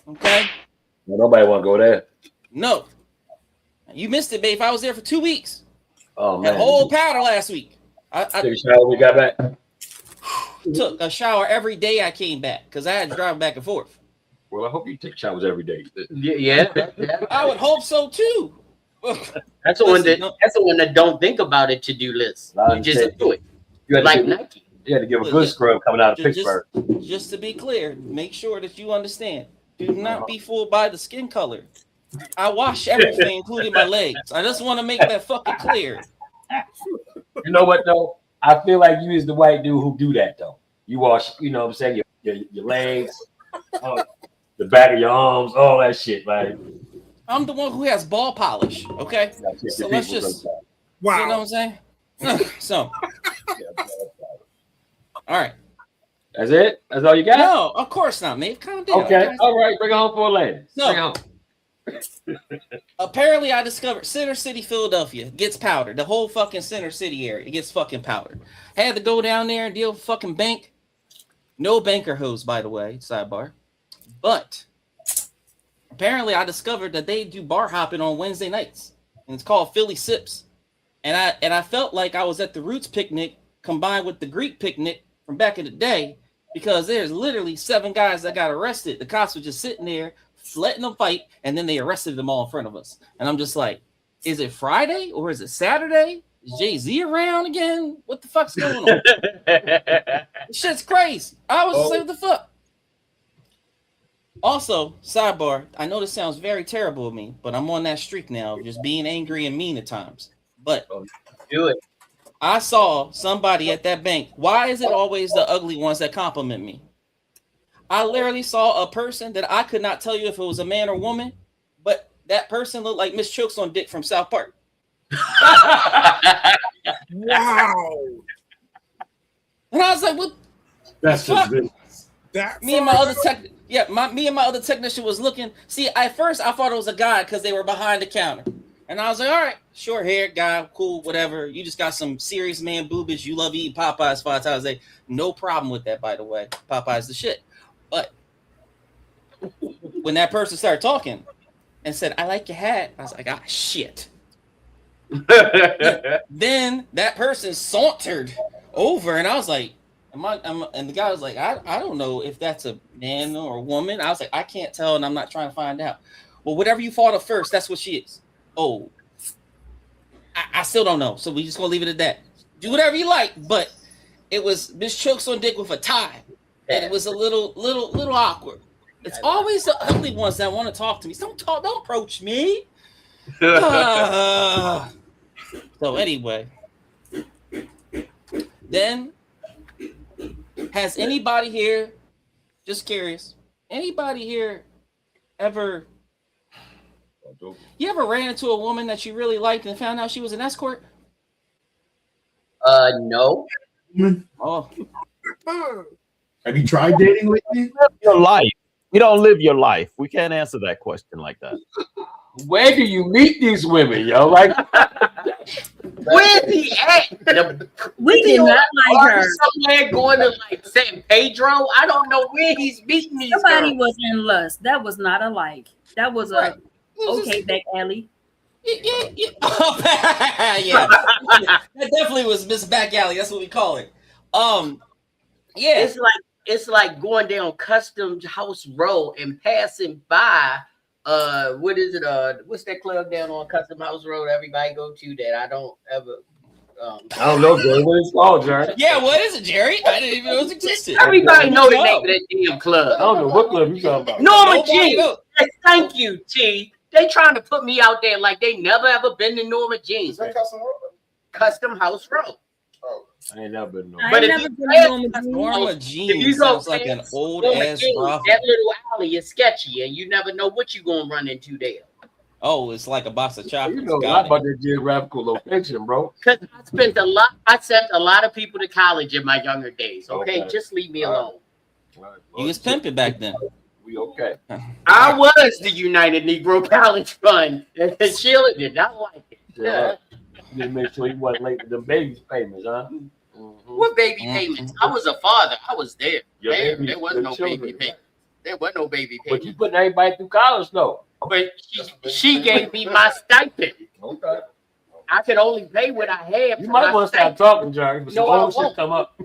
[SPEAKER 13] Okay.
[SPEAKER 6] Well, nobody want to go there.
[SPEAKER 13] No. You missed it, babe. I was there for 2 weeks.
[SPEAKER 6] Oh
[SPEAKER 13] Had
[SPEAKER 6] man.
[SPEAKER 13] whole powder last week. I
[SPEAKER 6] Took a shower when we got back.
[SPEAKER 13] took a shower every day I came back because I had to drive back and forth.
[SPEAKER 6] Well, I hope you take showers every day.
[SPEAKER 5] Yeah.
[SPEAKER 13] I would hope so too.
[SPEAKER 5] That's the one
[SPEAKER 13] Listen,
[SPEAKER 5] that. That's the one that don't think about it to-do list.
[SPEAKER 6] I
[SPEAKER 5] You just
[SPEAKER 6] understand.
[SPEAKER 5] do it.
[SPEAKER 6] You had to
[SPEAKER 5] Like
[SPEAKER 6] give,
[SPEAKER 5] Nike.
[SPEAKER 6] you had to give a
[SPEAKER 13] Look,
[SPEAKER 6] good
[SPEAKER 13] just-
[SPEAKER 6] scrub coming out of
[SPEAKER 13] just-
[SPEAKER 6] Pittsburgh.
[SPEAKER 13] Just to be clear, make sure that you understand. Do not be fooled by the skin color. I wash everything, including my legs. I just want to make that fucking clear.
[SPEAKER 6] You know what though? I feel like you is the white dude who do that though. You wash, you know what I'm saying, your legs, the back of your arms, all that shit, like.
[SPEAKER 13] I'm the one who has ball polish. Okay, so let's just.
[SPEAKER 11] Wow.
[SPEAKER 13] You know what I'm saying? So. All right.
[SPEAKER 6] That's it? That's all you got?
[SPEAKER 13] No, of course not, mate. Calm down.
[SPEAKER 6] Okay. All right. Bring it home for a lady.
[SPEAKER 13] No.
[SPEAKER 6] Bring it home.
[SPEAKER 13] Apparently, I discovered Center City, Philadelphia gets powdered. The whole fucking Center City area gets fucking powdered. Had to go down there and deal with fucking bank. No banker hose, by the way, sidebar. But apparently, I discovered that they do bar hopping on Wednesday nights, and it's called Philly Sips. And I felt like I was at the Roots picnic combined with the Greek picnic from back in the day, because there's literally 7 guys that got arrested. The cops were just sitting there letting them fight, and then they arrested them all in front of us. And I'm just like, is it Friday or is it Saturday? Is Jay-Z around again? What the fuck's going on? This shit's crazy. I was just like, what the fuck? Also, sidebar, I know this sounds very terrible of me, but I'm on that streak now of just being angry and mean at times. But
[SPEAKER 5] do it.
[SPEAKER 13] I saw somebody at that bank. Why is it always the ugly ones that compliment me? I literally saw a person that I could not tell you if it was a man or woman, but that person looked like Miss Chokes on Dick from South Park.
[SPEAKER 11] Wow.
[SPEAKER 13] And I was like, what?
[SPEAKER 10] That's just good.
[SPEAKER 13] Me and my other technician was looking. See, at first I thought it was a guy because they were behind the counter. And I was like, all right, short hair guy, cool, whatever. You just got some serious man boobies. You love eating Popeyes 5 times a day. No problem with that, by the way. Popeyes the shit. But when that person started talking and said, I like your hat, I was like, ah, shit. Then that person sauntered over, and I was like, and the guy was like, I don't know if that's a man or a woman. I was like, I can't tell, and I'm not trying to find out. Well, whatever you thought of first, that's what she is. Oh, I still don't know. So we just gonna leave it at that. Do whatever you like, but it was Miss Chokes on Dick with a tie, and it was a little awkward. It's always the ugly ones that want to talk to me. Don't approach me. So anyway, then has anybody here, just curious, anybody here ever ran into a woman that you really liked and found out she was an escort?
[SPEAKER 5] No.
[SPEAKER 13] Oh.
[SPEAKER 10] Have you tried dating lately?
[SPEAKER 9] Live your life. You don't live your life. We can't answer that question like that.
[SPEAKER 6] Where do you meet these women, yo? Like,
[SPEAKER 5] where's he at?
[SPEAKER 12] We did not like her.
[SPEAKER 5] Somewhere going to like San Pedro. I don't know where he's meeting these.
[SPEAKER 12] Somebody
[SPEAKER 5] girls.
[SPEAKER 12] was in lust. That was not a like. That was a okay back alley.
[SPEAKER 13] Yeah. Yeah. That definitely was Miss Back Alley. That's what we call it. Yeah.
[SPEAKER 5] It's like going down Customs House Road and passing by what is it? What's that club down on Custom House Road everybody go to that I don't ever
[SPEAKER 6] I don't know, Jerry. What is it called, Jerry?
[SPEAKER 13] Yeah, what is it, Jerry? I didn't even know it existed.
[SPEAKER 5] Everybody know the name of that damn club.
[SPEAKER 6] I don't know what club you talking about.
[SPEAKER 5] Norma Jeans. Thank you, T. They trying to put me out there like they never ever been to Norma Jeans. Custom House Road.
[SPEAKER 14] Oh.
[SPEAKER 6] I ain't never been.
[SPEAKER 5] But if
[SPEAKER 13] Norma Jeans
[SPEAKER 5] you go
[SPEAKER 13] sounds like an old ass brothel.
[SPEAKER 5] that little alley is sketchy, and you never know what you're gonna run into there.
[SPEAKER 13] Oh, it's like a box of chocolates.
[SPEAKER 6] You know a lot about that geographical location, bro.
[SPEAKER 5] Because I sent a lot of people to college in my younger days. Okay, just leave me alone.
[SPEAKER 6] Right.
[SPEAKER 13] You was pimping back then.
[SPEAKER 6] We okay.
[SPEAKER 5] I was the United Negro College Fund, and Sheila did not like it.
[SPEAKER 6] Yeah. You didn't make sure you wasn't late for the baby's payments, huh? Mm-hmm.
[SPEAKER 5] What baby payments? I was a father. I was there.
[SPEAKER 6] There
[SPEAKER 5] was no baby payments. There was no baby payments.
[SPEAKER 6] But you putting everybody through college, though.
[SPEAKER 5] But she gave me my stipend.
[SPEAKER 6] Okay.
[SPEAKER 5] I could only pay what I had.
[SPEAKER 6] You might want to stop talking, Jerry. But some old shit come up.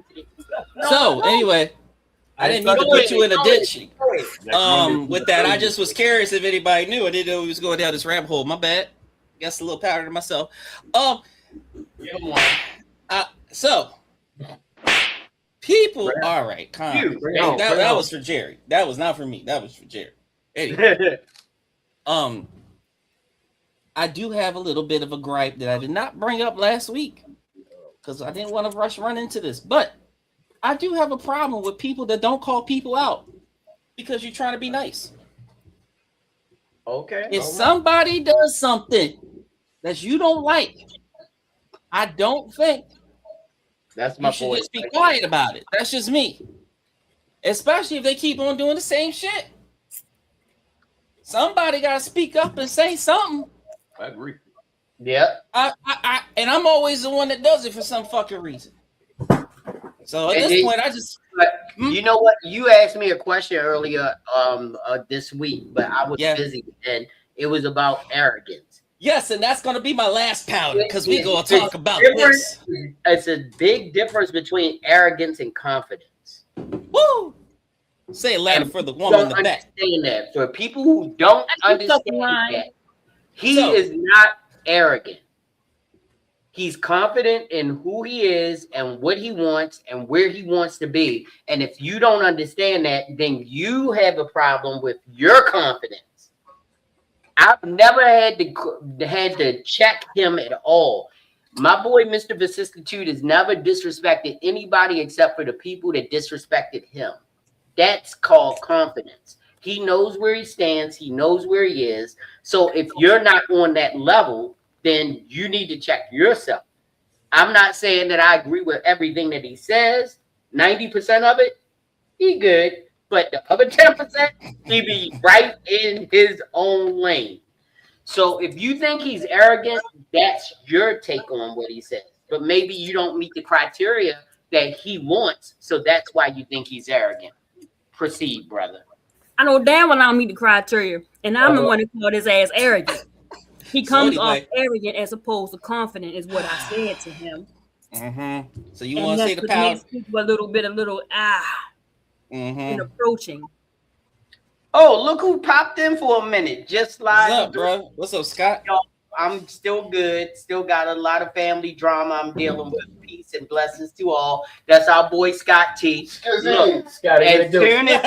[SPEAKER 13] So anyway, I didn't mean to put you in a ditch. With that, I just was curious if anybody knew. I didn't know we was going down this rabbit hole. My bad. Guess a little powder to myself. So people, all right, calm. That was for Jerry. That was not for me. That was for Jerry. Anyway, I do have a little bit of a gripe that I did not bring up last week because I didn't want to run into this, but I do have a problem with people that don't call people out because you're trying to be nice.
[SPEAKER 5] Okay.
[SPEAKER 13] If somebody does something that you don't like, I don't think
[SPEAKER 5] that's my
[SPEAKER 13] you should
[SPEAKER 5] boy.
[SPEAKER 13] just be quiet about it. That's just me. Especially if they keep on doing the same shit. Somebody gotta speak up and say something.
[SPEAKER 6] I agree.
[SPEAKER 5] Yeah.
[SPEAKER 13] And I'm always the one that does it for some fucking reason. So at this point, I just.
[SPEAKER 5] You know what? You asked me a question earlier this week, but I was busy, and it was about arrogance.
[SPEAKER 13] Yes, and that's gonna be my last powder because we're gonna talk about this.
[SPEAKER 5] It's a big difference between arrogance and confidence.
[SPEAKER 13] Woo! Say it louder for the woman in the back.
[SPEAKER 5] Understand that. For people who don't understand that, he is not arrogant. He's confident in who he is and what he wants and where he wants to be. And if you don't understand that, then you have a problem with your confidence. I've never had to check him at all. My boy, Mr. Vicissitude, has never disrespected anybody except for the people that disrespected him. That's called confidence. He knows where he stands. He knows where he is. So if you're not on that level, then you need to check yourself. I'm not saying that I agree with everything that he says. 90% of it, he good. But the other 10%, he be right in his own lane. So if you think he's arrogant, that's your take on what he says. But maybe you don't meet the criteria that he wants. So that's why you think he's arrogant. Proceed, brother.
[SPEAKER 12] I know damn well I don't meet the criteria, and I'm the one who called his ass arrogant. He comes off arrogant as opposed to confident, is what I said to him.
[SPEAKER 13] So you want to say the power?
[SPEAKER 12] A little in approaching.
[SPEAKER 5] Oh, look who popped in for a minute. Just like
[SPEAKER 13] what's up, bro? What's up, Scott?
[SPEAKER 5] I'm still good. Still got a lot of family drama I'm dealing with. Peace and blessings to all. That's our boy Scott T. Look, Scott, as soon as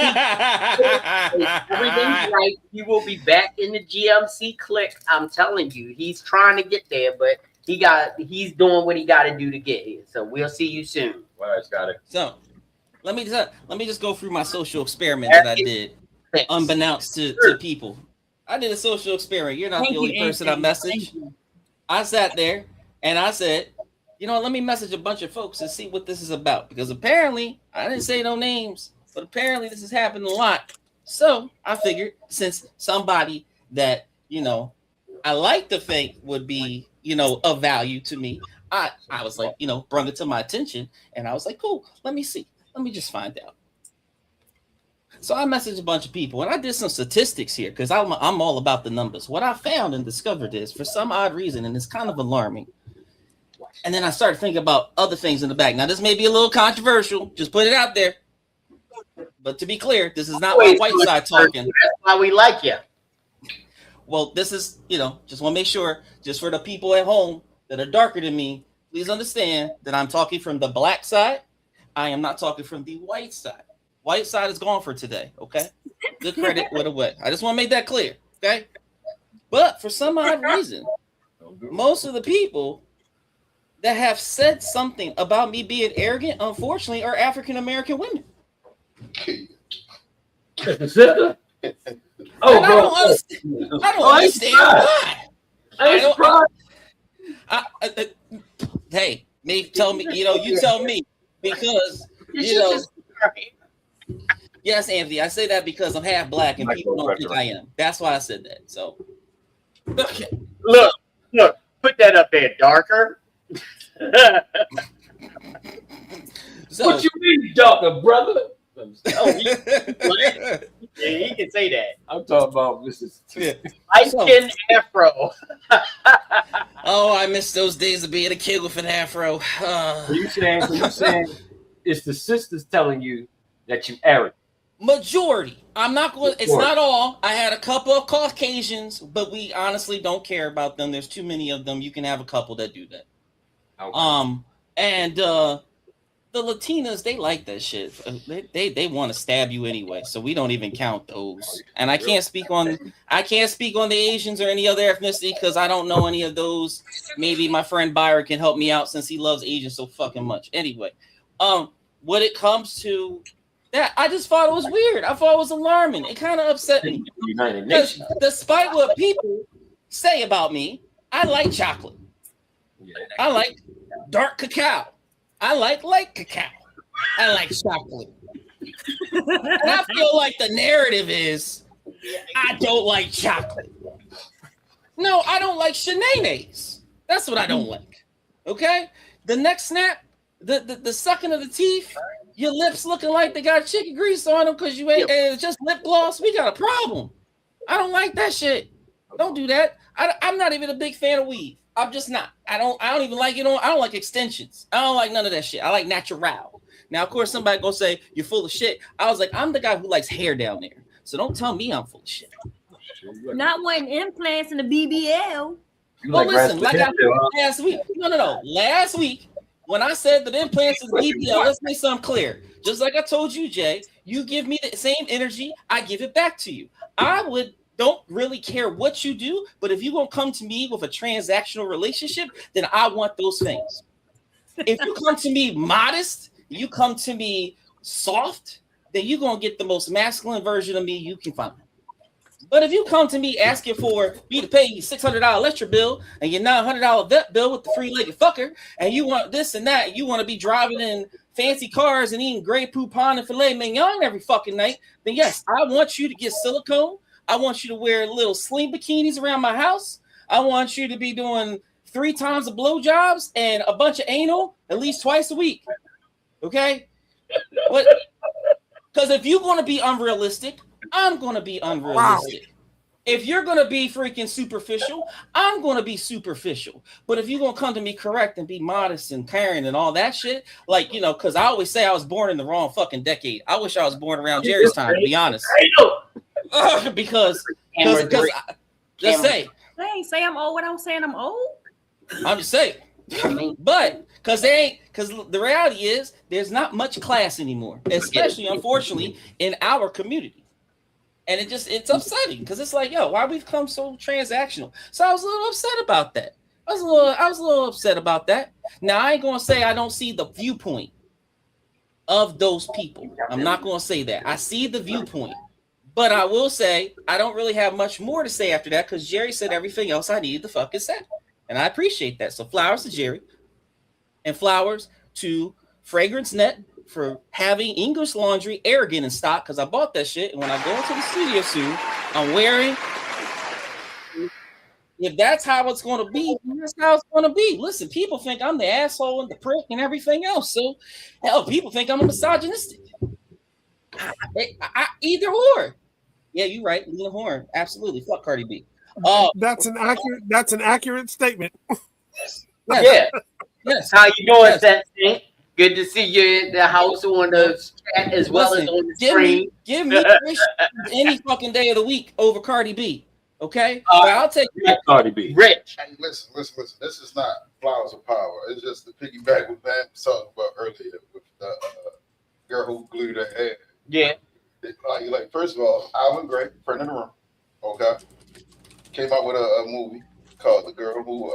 [SPEAKER 5] everything's right, he will be back in the GMC clique. I'm telling you, he's trying to get there, but he's doing what he got to do to get here. So we'll see you soon.
[SPEAKER 6] All right, Scotty.
[SPEAKER 13] So let me just go through my social experiment that I did, unbeknownst to people. I did a social experiment. You're not the only person I messaged. I sat there and I said, you know, let me message a bunch of folks and see what this is about. Because apparently, I didn't say no names, but apparently this has happened a lot. So I figured since somebody that, you know, I like to think would be, you know, of value to me, I was like, you know, brought it to my attention. And I was like, cool, let me see. Let me just find out. So I messaged a bunch of people, and I did some statistics here because I'm all about the numbers. What I found and discovered is, for some odd reason, and it's kind of alarming, and then I started thinking about other things in the back. Now, this may be a little controversial. Just put it out there. But to be clear, this is not my white side talking.
[SPEAKER 5] That's why we like you.
[SPEAKER 13] Well, this is, you know, just want to make sure, just for the people at home that are darker than me, please understand that I'm talking from the black side. I am not talking from the white side. White side is gone for today, okay? Good credit with a wet. I just want to make that clear, okay? But for some odd reason, most of the people that have said something about me being arrogant, unfortunately, are African-American women.
[SPEAKER 6] Sister?
[SPEAKER 13] Oh, bro. I don't understand why. Hey, tell me, you know, you tell me, because, you know. Yes, Anthony, I say that because I'm half black and people don't think I am. That's why I said that. So, okay.
[SPEAKER 5] Look, put that up there, darker.
[SPEAKER 13] So,
[SPEAKER 6] what you mean, darker, brother?
[SPEAKER 5] Oh, he can say that.
[SPEAKER 6] I'm talking about Mrs.
[SPEAKER 5] Light skin afro.
[SPEAKER 13] Oh, I miss those days of being a kid with an afro.
[SPEAKER 6] So you saying it's the sisters telling you that you arrogant?
[SPEAKER 13] Majority. I'm not going. It's not all. I had a couple of Caucasians, but we honestly don't care about them. There's too many of them. You can have a couple that do that. Okay. And the Latinas, they like that shit. They want to stab you anyway, so we don't even count those. And I can't speak on the Asians or any other ethnicity because I don't know any of those. Maybe my friend Byron can help me out since he loves Asians so fucking much. Anyway, when it comes to that, I just thought it was weird. I thought it was alarming. It kind of upset me. Despite what people say about me, I like chocolate. I like dark cacao. I like light cacao. I like chocolate. And I feel like the narrative is, I don't like chocolate. No, I don't like shenanes. That's what I don't like. Okay? The neck snap, the sucking of the teeth, your lips looking like they got chicken grease on them because you ain't it's just lip gloss. We got a problem. I don't like that shit. Don't do that. I'm not even a big fan of weave. I'm just not. I don't even like it on. I don't like extensions. I don't like none of that shit. I like natural. Now, of course, somebody gonna say you're full of shit. I was like, I'm the guy who likes hair down there. So don't tell me I'm full of shit.
[SPEAKER 12] Not wanting implants in the BBL.
[SPEAKER 13] Well, listen, like I said last week. No. Last week, when I said that implants in the BBL, let's make something clear. Just like I told you, Jay, you give me the same energy, I give it back to you. Don't really care what you do, but if you're gonna come to me with a transactional relationship, then I want those things. If you come to me modest, you come to me soft, then you're gonna get the most masculine version of me you can find. But if you come to me asking for me to pay you $600 electric bill and your $900 vet bill with the free-legged fucker, and you want this and that, you want to be driving in fancy cars and eating Grey Poupon and filet mignon every fucking night, then yes, I want you to get silicone. I want you to wear little sling bikinis around my house. I want you to be doing 3 times the blowjobs and a bunch of anal at least twice a week. Okay? Because if you're going to be unrealistic, I'm going to be unrealistic. If you're gonna be freaking superficial, I'm gonna be superficial. But if you're gonna come to me correct and be modest and caring and all that shit, like, you know, because I always say I was born in the wrong fucking decade. I wish I was born around Jerry's time, to be honest. Because just say,
[SPEAKER 12] I ain't say I'm old without saying I'm old.
[SPEAKER 13] I'm just saying. But because the reality is there's not much class anymore, especially unfortunately in our community. And it's upsetting because it's like, yo, why we've become so transactional? So I was a little upset about that. I was a little upset about that. Now I ain't gonna say I don't see the viewpoint of those people. I'm not gonna say that. I see the viewpoint, but I will say I don't really have much more to say after that because Jerry said everything else I needed to fucking say. And I appreciate that. So flowers to Jerry and flowers to Fragrance Net for having English Laundry Arrogant in stock because I bought that shit. And when I go into the studio soon, I'm wearing. If that's how it's going to be, that's how it's going to be. Listen, people think I'm the asshole and the prick and everything else. So, hell, people think I'm a misogynistic. Either or. Yeah, you're right. Lena Horne. Absolutely. Fuck Cardi B.
[SPEAKER 11] That's an accurate statement.
[SPEAKER 13] Yes.
[SPEAKER 5] Yeah.
[SPEAKER 13] Yes.
[SPEAKER 5] How you doing, Sensei? Good to see you in the house on the chat as well as on the screen.
[SPEAKER 13] Give me any fucking day of the week over Cardi B. Okay? I'll take
[SPEAKER 6] Cardi B.
[SPEAKER 5] Rich.
[SPEAKER 14] Hey, listen. This is not flowers of power. It's just to piggyback with Matt was talking about earlier with the girl who glued her hair.
[SPEAKER 5] Yeah.
[SPEAKER 14] Like first of all, Alvin Gray, friend of the room, okay, came out with a movie called The Girl Who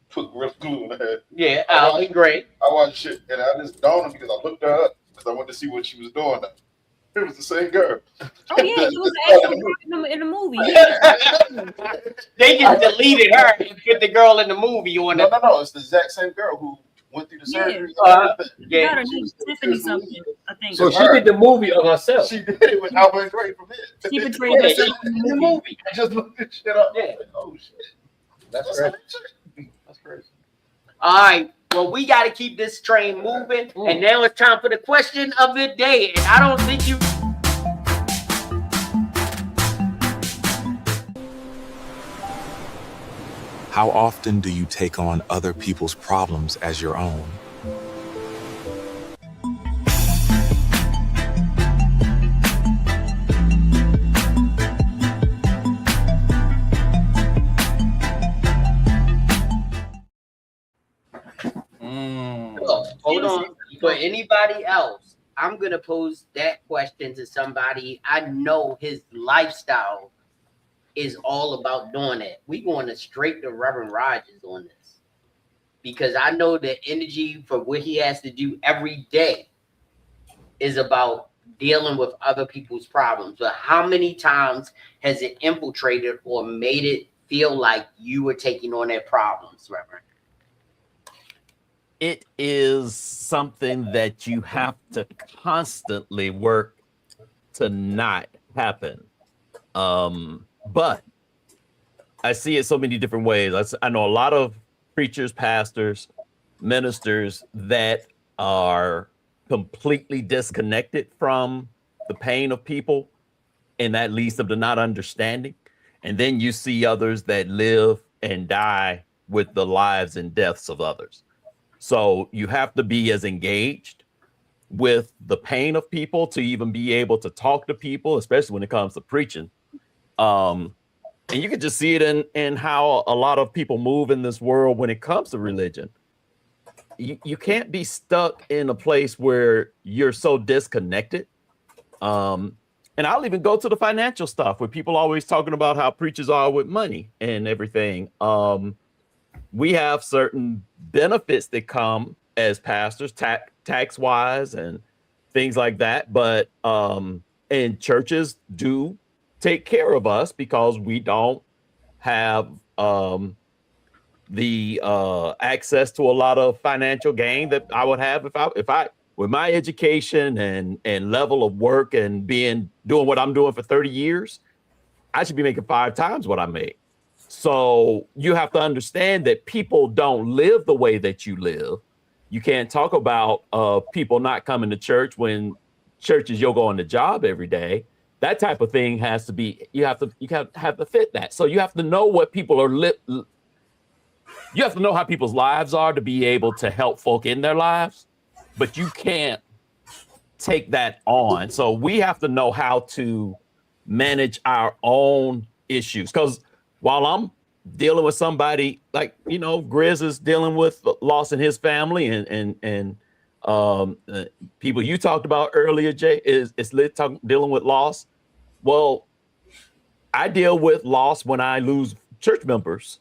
[SPEAKER 14] Put Glue in Her Head.
[SPEAKER 5] Yeah, Alvin Gray.
[SPEAKER 14] I watched it and I just dawned on me because I looked her up because I wanted to see what she was doing now. It was the same girl.
[SPEAKER 12] Oh yeah, you was actually in the movie.
[SPEAKER 5] They just deleted her and put the girl in the movie on it.
[SPEAKER 14] No. It's the exact same girl who went through the surgery.
[SPEAKER 12] Yeah, her name Tiffany something, I think.
[SPEAKER 6] So she did the movie of herself.
[SPEAKER 14] She did it with Alvin Gray from it.
[SPEAKER 12] She betrayed herself
[SPEAKER 5] in the movie.
[SPEAKER 14] I just looked this shit up.
[SPEAKER 5] Yeah.
[SPEAKER 14] Oh shit.
[SPEAKER 6] That's crazy.
[SPEAKER 14] That's crazy.
[SPEAKER 5] All right. Well, we got to keep this train moving. And now it's time for the question of the day. And I don't think you.
[SPEAKER 15] How often do you take on other people's problems as your own?
[SPEAKER 5] Hold on. For anybody else, I'm going to pose that question to somebody. I know his lifestyle is all about doing that. We going to straight to Reverend Rogers on this because I know the energy for what he has to do every day is about dealing with other people's problems. But how many times has it infiltrated or made it feel like you were taking on their problems, Reverend?
[SPEAKER 9] It is something that you have to constantly work to not happen. But I see it so many different ways. I know a lot of preachers, pastors, ministers that are completely disconnected from the pain of people, and that leads them to not understanding. And then you see others that live and die with the lives and deaths of others. So you have to be as engaged with the pain of people to even be able to talk to people, especially when it comes to preaching. And you can just see it in how a lot of people move in this world when it comes to religion. You can't be stuck in a place where you're so disconnected. And I'll even go to the financial stuff where people are always talking about how preachers are with money and everything. We have certain benefits that come as pastors, tax wise and things like that. But and churches do take care of us because we don't have the access to a lot of financial gain that I would have if I with my education and level of work and doing what I'm doing for 30 years, I should be making 5 times what I make. So you have to understand that people don't live the way that you live. You can't talk about people not coming to church when church is your going to job every day. that type of thing has to be, you have to fit that. So you have to know what people are you have to know how people's lives are to be able to help folk in their lives, but you can't take that on. So we have to know how to manage our own issues. Because while I'm dealing with somebody like, Grizz is dealing with loss in his family, and people you talked about earlier, Jay, is dealing with loss. Well, I deal with loss when I lose church members,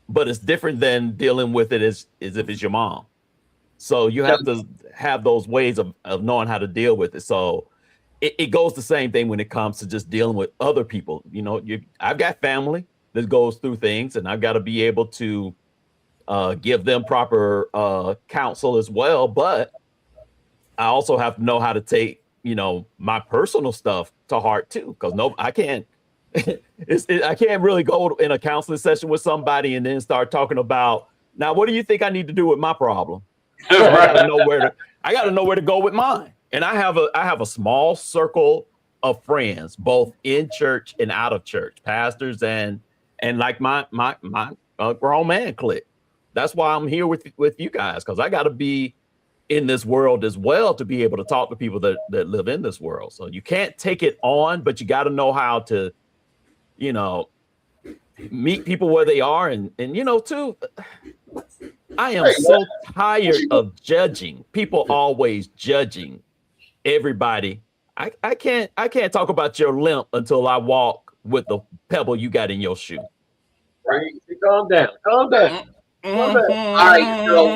[SPEAKER 9] but it's different than dealing with it as if it's your mom. So you have to have those ways of knowing how to deal with it. So it goes the same thing when it comes to just dealing with other people. I've got family that goes through things, and I've got to be able to give them proper counsel as well. But I also have to know how to take, my personal stuff to heart too, because I can't. I can't really go in a counseling session with somebody and then start talking about, now, what do you think I need to do with my problem? I gotta know where to go with mine. And I have a small circle of friends, both in church and out of church, pastors and like my grown man clique. That's why I'm here with you guys, because I got to be in this world as well to be able to talk to people that live in this world. So you can't take it on, but you got to know how to, meet people where they are, and too. I am so tired of judging. People always judging everybody. I can't talk about your limp until I walk with the pebble you got in your shoe.
[SPEAKER 6] Right? Calm down. Calm down.
[SPEAKER 5] All right, so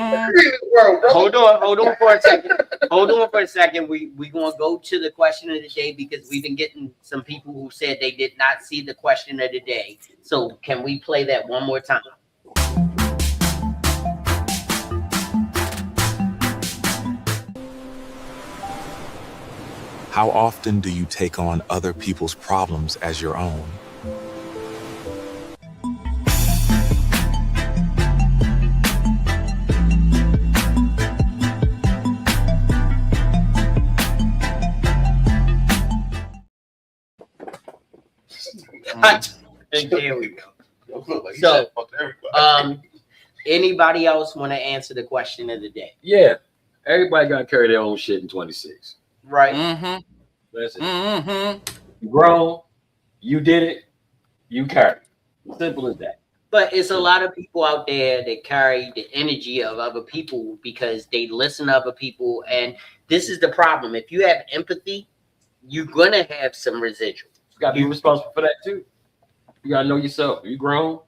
[SPEAKER 5] hold on for a second. Hold on for a second. We gonna go to the question of the day, because we've been getting some people who said they did not see the question of the day. So can we play that one more time?
[SPEAKER 15] How often do you take on other people's problems as your own?
[SPEAKER 5] There we go. So, anybody else want to answer the question of the day?
[SPEAKER 6] Yeah, everybody got to carry their own shit in 26.
[SPEAKER 5] Right.
[SPEAKER 6] That's it. You grown, you did it, you carry. Simple as that.
[SPEAKER 5] But it's a lot of people out there that carry the energy of other people because they listen to other people, and this is the problem. If you have empathy, you're gonna have some residual.
[SPEAKER 6] You gotta be responsible for that too. You gotta know yourself. You grown,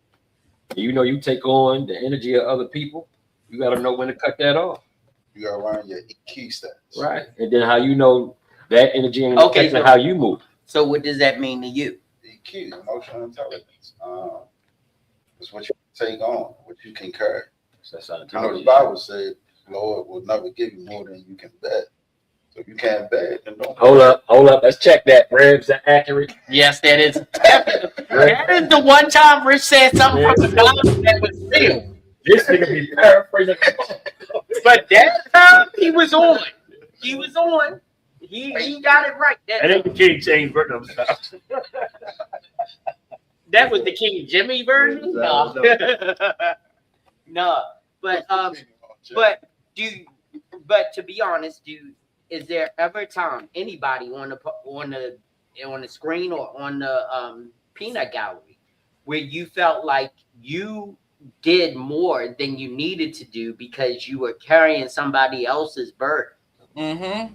[SPEAKER 6] and you take on the energy of other people. You gotta know when to cut that off.
[SPEAKER 14] You gotta learn your key stats.
[SPEAKER 6] Right. And then how you know that energy ain't affecting how you move.
[SPEAKER 5] So what does that mean to you?
[SPEAKER 14] EQ, emotional intelligence. It's what you take on, what you can carry.
[SPEAKER 6] That's
[SPEAKER 14] the Bible said, Lord will never give you more than you can bear. So if you can't bear it, then don't.
[SPEAKER 6] Hold up. Let's check that. Reb, is that accurate?
[SPEAKER 5] Yes, that is. That is the one time Rich said something from the Bible that was real.
[SPEAKER 6] This nigga be paraphrasing.
[SPEAKER 5] But that time he was on. He was on. He got it right.
[SPEAKER 6] That ain't the King James version.
[SPEAKER 5] That was the King Jimmy version? No. No. But to be honest, is there ever a time anybody on the screen or on the peanut gallery where you felt like you did more than you needed to do because you were carrying somebody else's burden?
[SPEAKER 10] Yeah,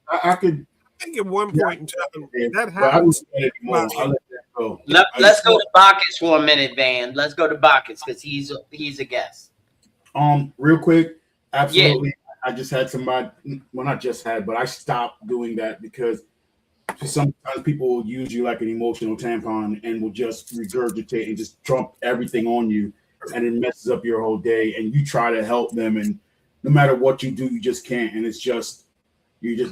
[SPEAKER 10] I could.
[SPEAKER 11] I think at one point in time that happens.
[SPEAKER 5] Let's go to Bacchus for a minute, Van. Let's go to Bacchus because he's a guest.
[SPEAKER 10] Real quick, absolutely. Yeah. I just had somebody. Well, not just had, but I stopped doing that because sometimes people will use you like an emotional tampon and will just regurgitate and just dump everything on you, and it messes up your whole day. And you try to help them, and no matter what you do, you just can't. And it's just you're just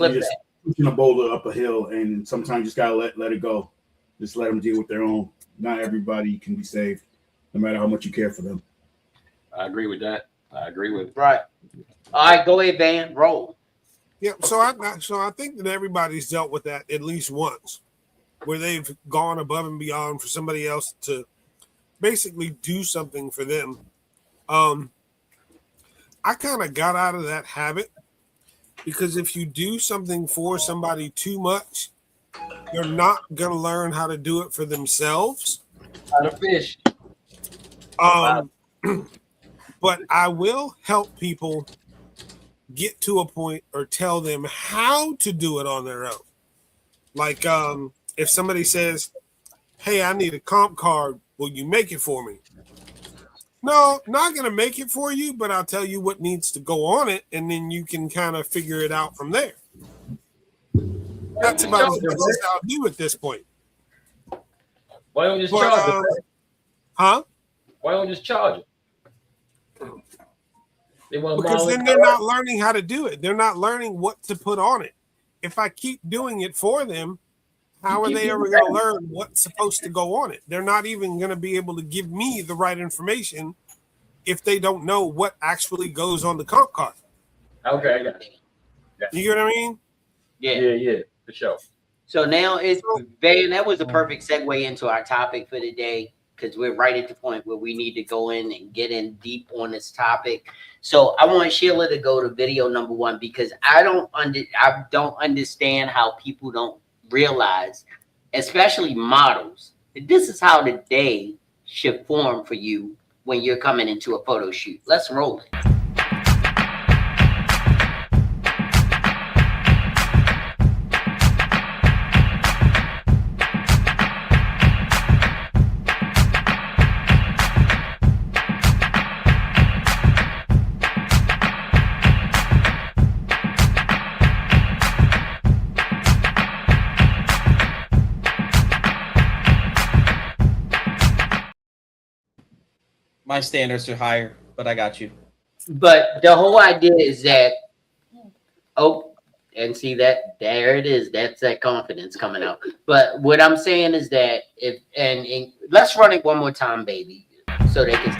[SPEAKER 10] pushing a boulder up a hill, and sometimes you just gotta let it go. Just let them deal with their own. Not everybody can be saved, no matter how much you care for them.
[SPEAKER 6] I agree with that. I agree with it.
[SPEAKER 5] Right. All right, go ahead, Van. Roll.
[SPEAKER 11] Yeah, so I think that everybody's dealt with that at least once, where they've gone above and beyond for somebody else to basically do something for them. Um, I kind of got out of that habit because if you do something for somebody too much, they're not gonna learn how to do it for themselves.
[SPEAKER 6] How to fish.
[SPEAKER 11] But I will help people get to a point or tell them how to do it on their own. Like if somebody says, "Hey, I need a comp card. Will you make it for me?" No, not gonna make it for you, but I'll tell you what needs to go on it, and then you can kind of figure it out from there. That's about as much as I'll do at this point.
[SPEAKER 6] Why don't you just charge it?
[SPEAKER 11] Huh?
[SPEAKER 6] Why don't you just charge it?
[SPEAKER 11] Because then they're not learning how to do it. They're not learning what to put on it. If I keep doing it for them, how are they ever going to learn what's supposed to go on it? They're not even going to be able to give me the right information if they don't know what actually goes on the comp card.
[SPEAKER 6] Okay, I got it.
[SPEAKER 11] You get what I mean?
[SPEAKER 6] Yeah, for sure.
[SPEAKER 5] So now it's Van, that was a perfect segue into our topic for today, because we're right at the point where we need to go in and get in deep on this topic. So I want Sheila to go to video number 1, because I don't understand how people don't realize, especially models, that this is how the day should form for you when you're coming into a photo shoot. Let's roll it.
[SPEAKER 13] My standards are higher, but I got you.
[SPEAKER 5] But the whole idea is that, and see that there it is. That's that confidence coming out. But what I'm saying is that if and let's run it one more time, baby, so they can.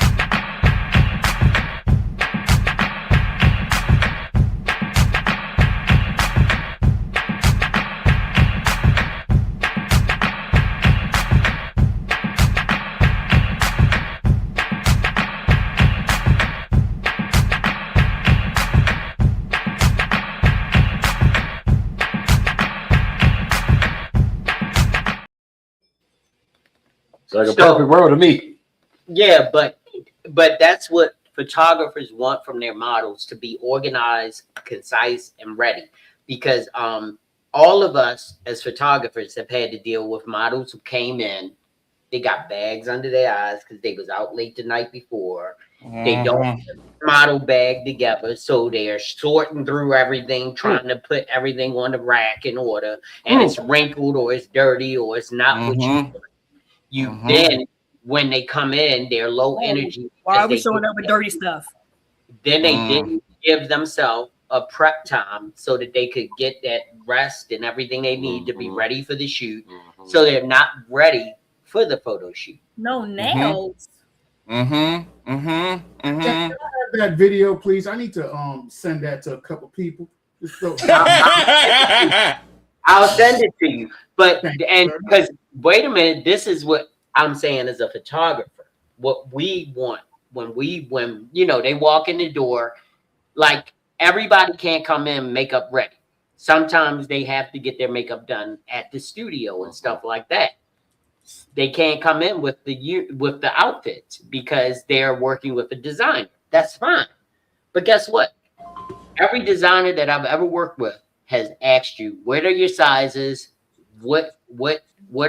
[SPEAKER 6] Like a perfect world to me.
[SPEAKER 5] Yeah, but that's what photographers want from their models, to be organized, concise, and ready. Because all of us as photographers have had to deal with models who came in, they got bags under their eyes because they was out late the night before. They don't have the model bag together, so they're sorting through everything, trying to put everything on the rack in order, and it's wrinkled or it's dirty or it's not what you want. Then when they come in, they're low energy.
[SPEAKER 12] Why are we showing up with dirty stuff?
[SPEAKER 5] Then they didn't give themselves a prep time so that they could get that rest and everything they need to be ready for the shoot. So they're not ready for the photo shoot.
[SPEAKER 12] No nails.
[SPEAKER 16] Can I have that video, please? I need to send that to a couple people. Just so
[SPEAKER 5] I'll send it to you. But because wait a minute, this is what I'm saying as a photographer. What we want when you know they walk in the door, like everybody can't come in makeup ready. Sometimes they have to get their makeup done at the studio and stuff like that. They can't come in with the outfits because they're working with a designer. That's fine. But guess what? Every designer that I've ever worked with has asked you, what are your sizes? What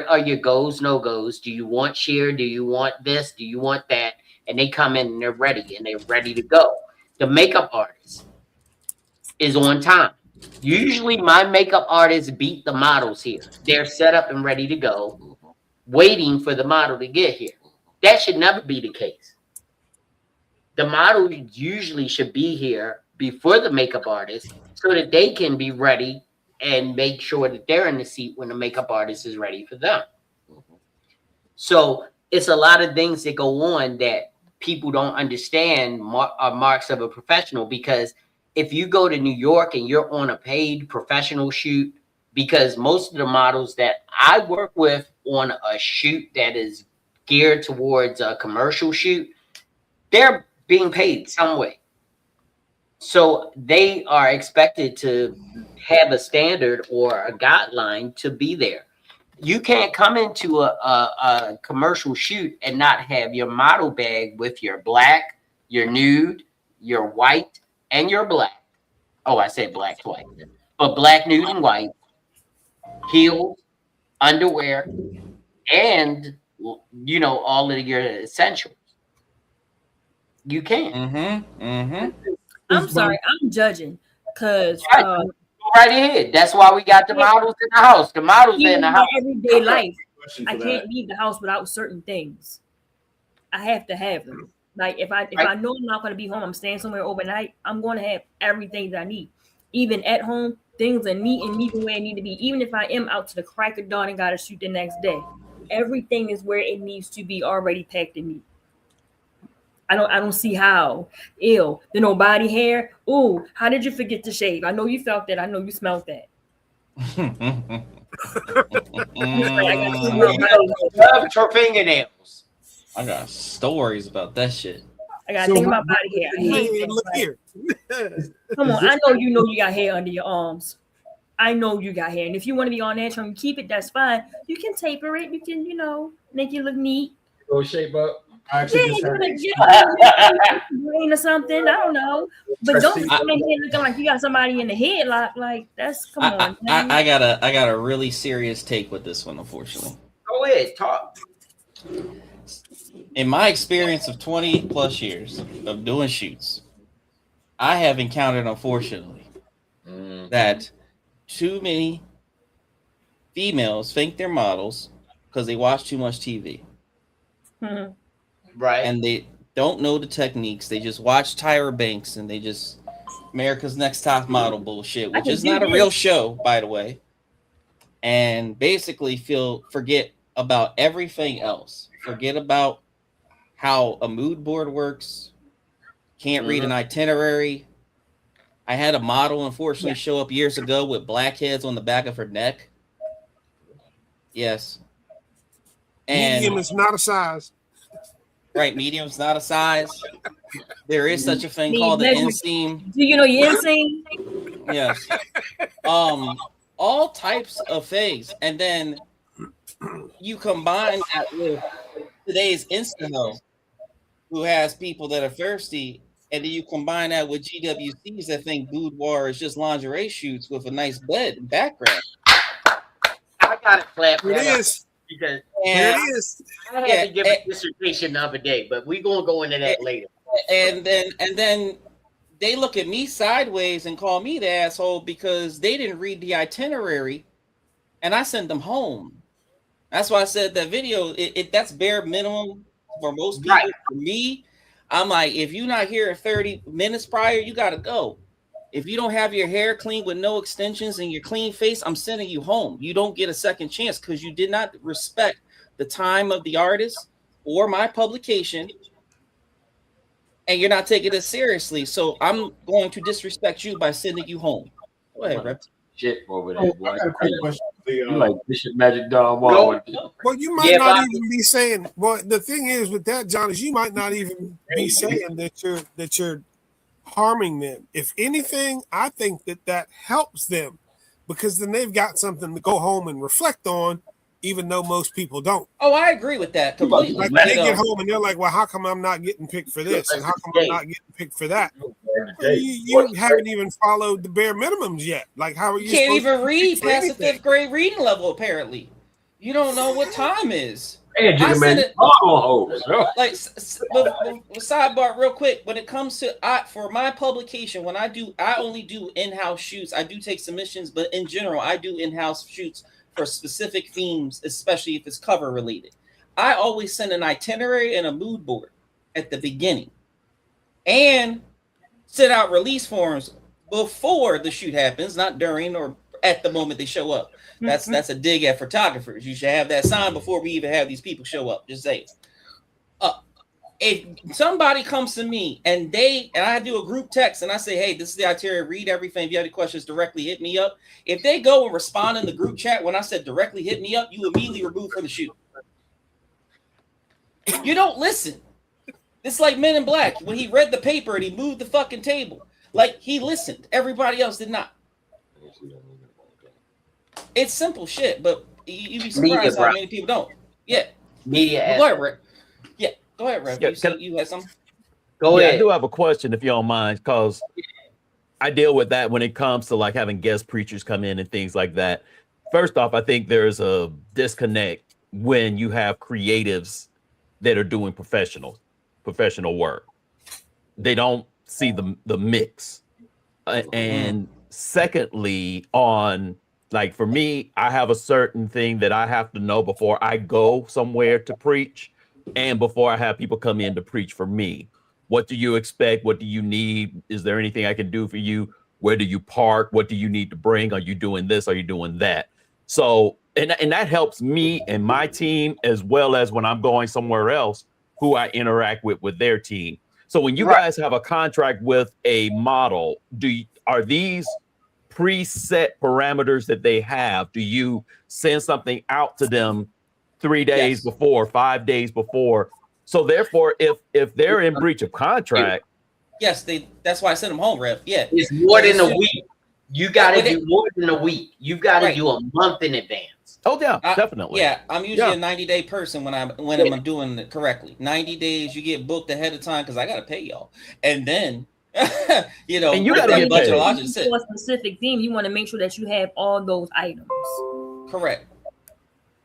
[SPEAKER 5] are your goes, no goes? Do you want sheer? Do you want this? Do you want that? And they come in and they're ready to go. The makeup artist is on time. Usually my makeup artists beat the models here. They're set up and ready to go, waiting for the model to get here. That should never be the case. The model usually should be here before the makeup artist so that they can be ready and make sure that they're in the seat when the makeup artist is ready for them. So it's a lot of things that go on that people don't understand are marks of a professional, because if you go to New York and you're on a paid professional shoot, because most of the models that I work with on a shoot that is geared towards a commercial shoot, they're being paid some way. So they are expected to have a standard or a guideline to be there. You can't come into a commercial shoot and not have your model bag with your black, your nude, your white, and your black. Oh, I said black twice. But black, nude, and white, heels, underwear, and all of your essentials. You can't.
[SPEAKER 12] I'm sorry, I'm judging because
[SPEAKER 5] Right ahead. That's why we got the models in the house. The models in the house.
[SPEAKER 12] Everyday life, I can't leave the house without certain things. I have to have them. Like if I know I'm not going to be home, I'm staying somewhere overnight, I'm going to have everything that I need. Even at home, things are neat and neat the way I need to be. Even if I am out to the crack of dawn and got to shoot the next day, everything is where it needs to be already packed and neat. I don't see how. Ew, the no body hair. Ooh, how did you forget to shave? I know you felt that. I know you smelled that.
[SPEAKER 5] Love her fingernails.
[SPEAKER 13] I got stories about that shit.
[SPEAKER 12] I gotta think about body hair. I hate that.
[SPEAKER 11] Look here.
[SPEAKER 12] Come on, I know you got hair under your arms. I know you got hair, and if you want to be on that and keep it, that's fine. You can taper it. You can, make it look neat.
[SPEAKER 6] Go shape up.
[SPEAKER 12] Brain or something. I don't know, but don't be coming here looking like you got somebody in the headlock. Like that's come on.
[SPEAKER 13] I got a really serious take with this one, unfortunately.
[SPEAKER 5] Go ahead, talk.
[SPEAKER 13] In my experience of 20 plus years of doing shoots, I have encountered, unfortunately, that too many females think they're models because they watch too much TV.
[SPEAKER 5] Right.
[SPEAKER 13] And they don't know the techniques. They just watch Tyra Banks and they just America's Next Top Model bullshit, which is not a real show, by the way. And basically forget about everything else. Forget about how a mood board works. Can't read an itinerary. I had a model, unfortunately, show up years ago with blackheads on the back of her neck. Yes. And
[SPEAKER 11] medium is not a size.
[SPEAKER 13] Right, medium's not a size. There is such a thing called the inseam.
[SPEAKER 12] Do you know your inseam?
[SPEAKER 13] Yes. All types of things, and then you combine that with today's Insta who has people that are thirsty, and then you combine that with GWCs that think boudoir is just lingerie shoots with a nice bed and background.
[SPEAKER 5] I got it clap.
[SPEAKER 11] It is.
[SPEAKER 5] Because
[SPEAKER 11] it is.
[SPEAKER 5] I had to give a dissertation the other day, but we're gonna go into that later.
[SPEAKER 13] And then they look at me sideways and call me the asshole because they didn't read the itinerary, and I sent them home. That's why I said that video. That's bare minimum for most people. Right. For me, I'm like, if you're not here in 30 minutes prior, you gotta go. If you don't have your hair clean with no extensions and your clean face, I'm sending you home. You don't get a second chance because you did not respect the time of the artist or my publication, and you're not taking it seriously. So I'm going to disrespect you by sending you home. Go ahead, Rep.
[SPEAKER 6] Shit over there, boy.
[SPEAKER 16] I got a quick question.
[SPEAKER 6] You like Bishop Magic Don Wall.
[SPEAKER 11] Well, you might not even be saying. Well, the thing is with that, John, is you might not even be saying that you're harming them. If anything, I think that helps them because then they've got something to go home and reflect on, even though most people don't.
[SPEAKER 13] Oh, I agree with that completely.
[SPEAKER 11] Like they get home and they're like, well, how come I'm not getting picked for this? And how come I'm not getting picked for that? Well, you haven't even followed the bare minimums yet. Like, how are you
[SPEAKER 13] can't even read past the 5th grade reading level, apparently. You don't know what time is.
[SPEAKER 6] Like,
[SPEAKER 13] sidebar real quick. When it comes to for my publication, I only do in-house shoots. I do take submissions, but in general, I do in-house shoots for specific themes, especially if it's cover related. I always send an itinerary and a mood board at the beginning, and send out release forms before the shoot happens, not during or at the moment they show up. That's a dig at photographers. You should have that signed before we even have these people show up. Just say it. if somebody comes to me and I do a group text and I say, hey, this is the itinerary, read everything. If you have any questions, directly hit me up. If they go and respond in the group chat when I said directly hit me up, you immediately remove from the shoot. You don't listen. It's like Men in Black when he read the paper and he moved the fucking table. Like he listened. Everybody else did not. It's simple shit, but you'd be surprised how many people don't. Yeah.
[SPEAKER 5] Media.
[SPEAKER 13] Go ahead, Rick. Yeah. Go ahead, Rev. You had something?
[SPEAKER 9] Go ahead. I do have a question if you don't mind, because I deal with that when it comes to like having guest preachers come in and things like that. First off, I think there's a disconnect when you have creatives that are doing professional work. They don't see the mix. And secondly, on like for me, I have a certain thing that I have to know before I go somewhere to preach and before I have people come in to preach for me. What do you expect? What do you need? Is there anything I can do for you? Where do you park? What do you need to bring? Are you doing this? Are you doing that? So, and that helps me and my team, as well as when I'm going somewhere else, who I interact with their team. So when you guys have a contract with a model, are these preset parameters that they have? Do you send something out to them 3 days before, 5 days before? So therefore, if they're in breach of contract,
[SPEAKER 13] that's why I sent them home, Rev. Yeah,
[SPEAKER 5] it's more than a week. You got to do more than a week. You got to do a month in advance.
[SPEAKER 9] Oh yeah, definitely.
[SPEAKER 13] Yeah, I'm usually a 90-day person when I'm doing it correctly. 90 days, you get booked ahead of time because I got to pay y'all, and then you know, and
[SPEAKER 9] you got to get paid.
[SPEAKER 12] For a specific theme, you want to make sure that you have all those items.
[SPEAKER 13] Correct.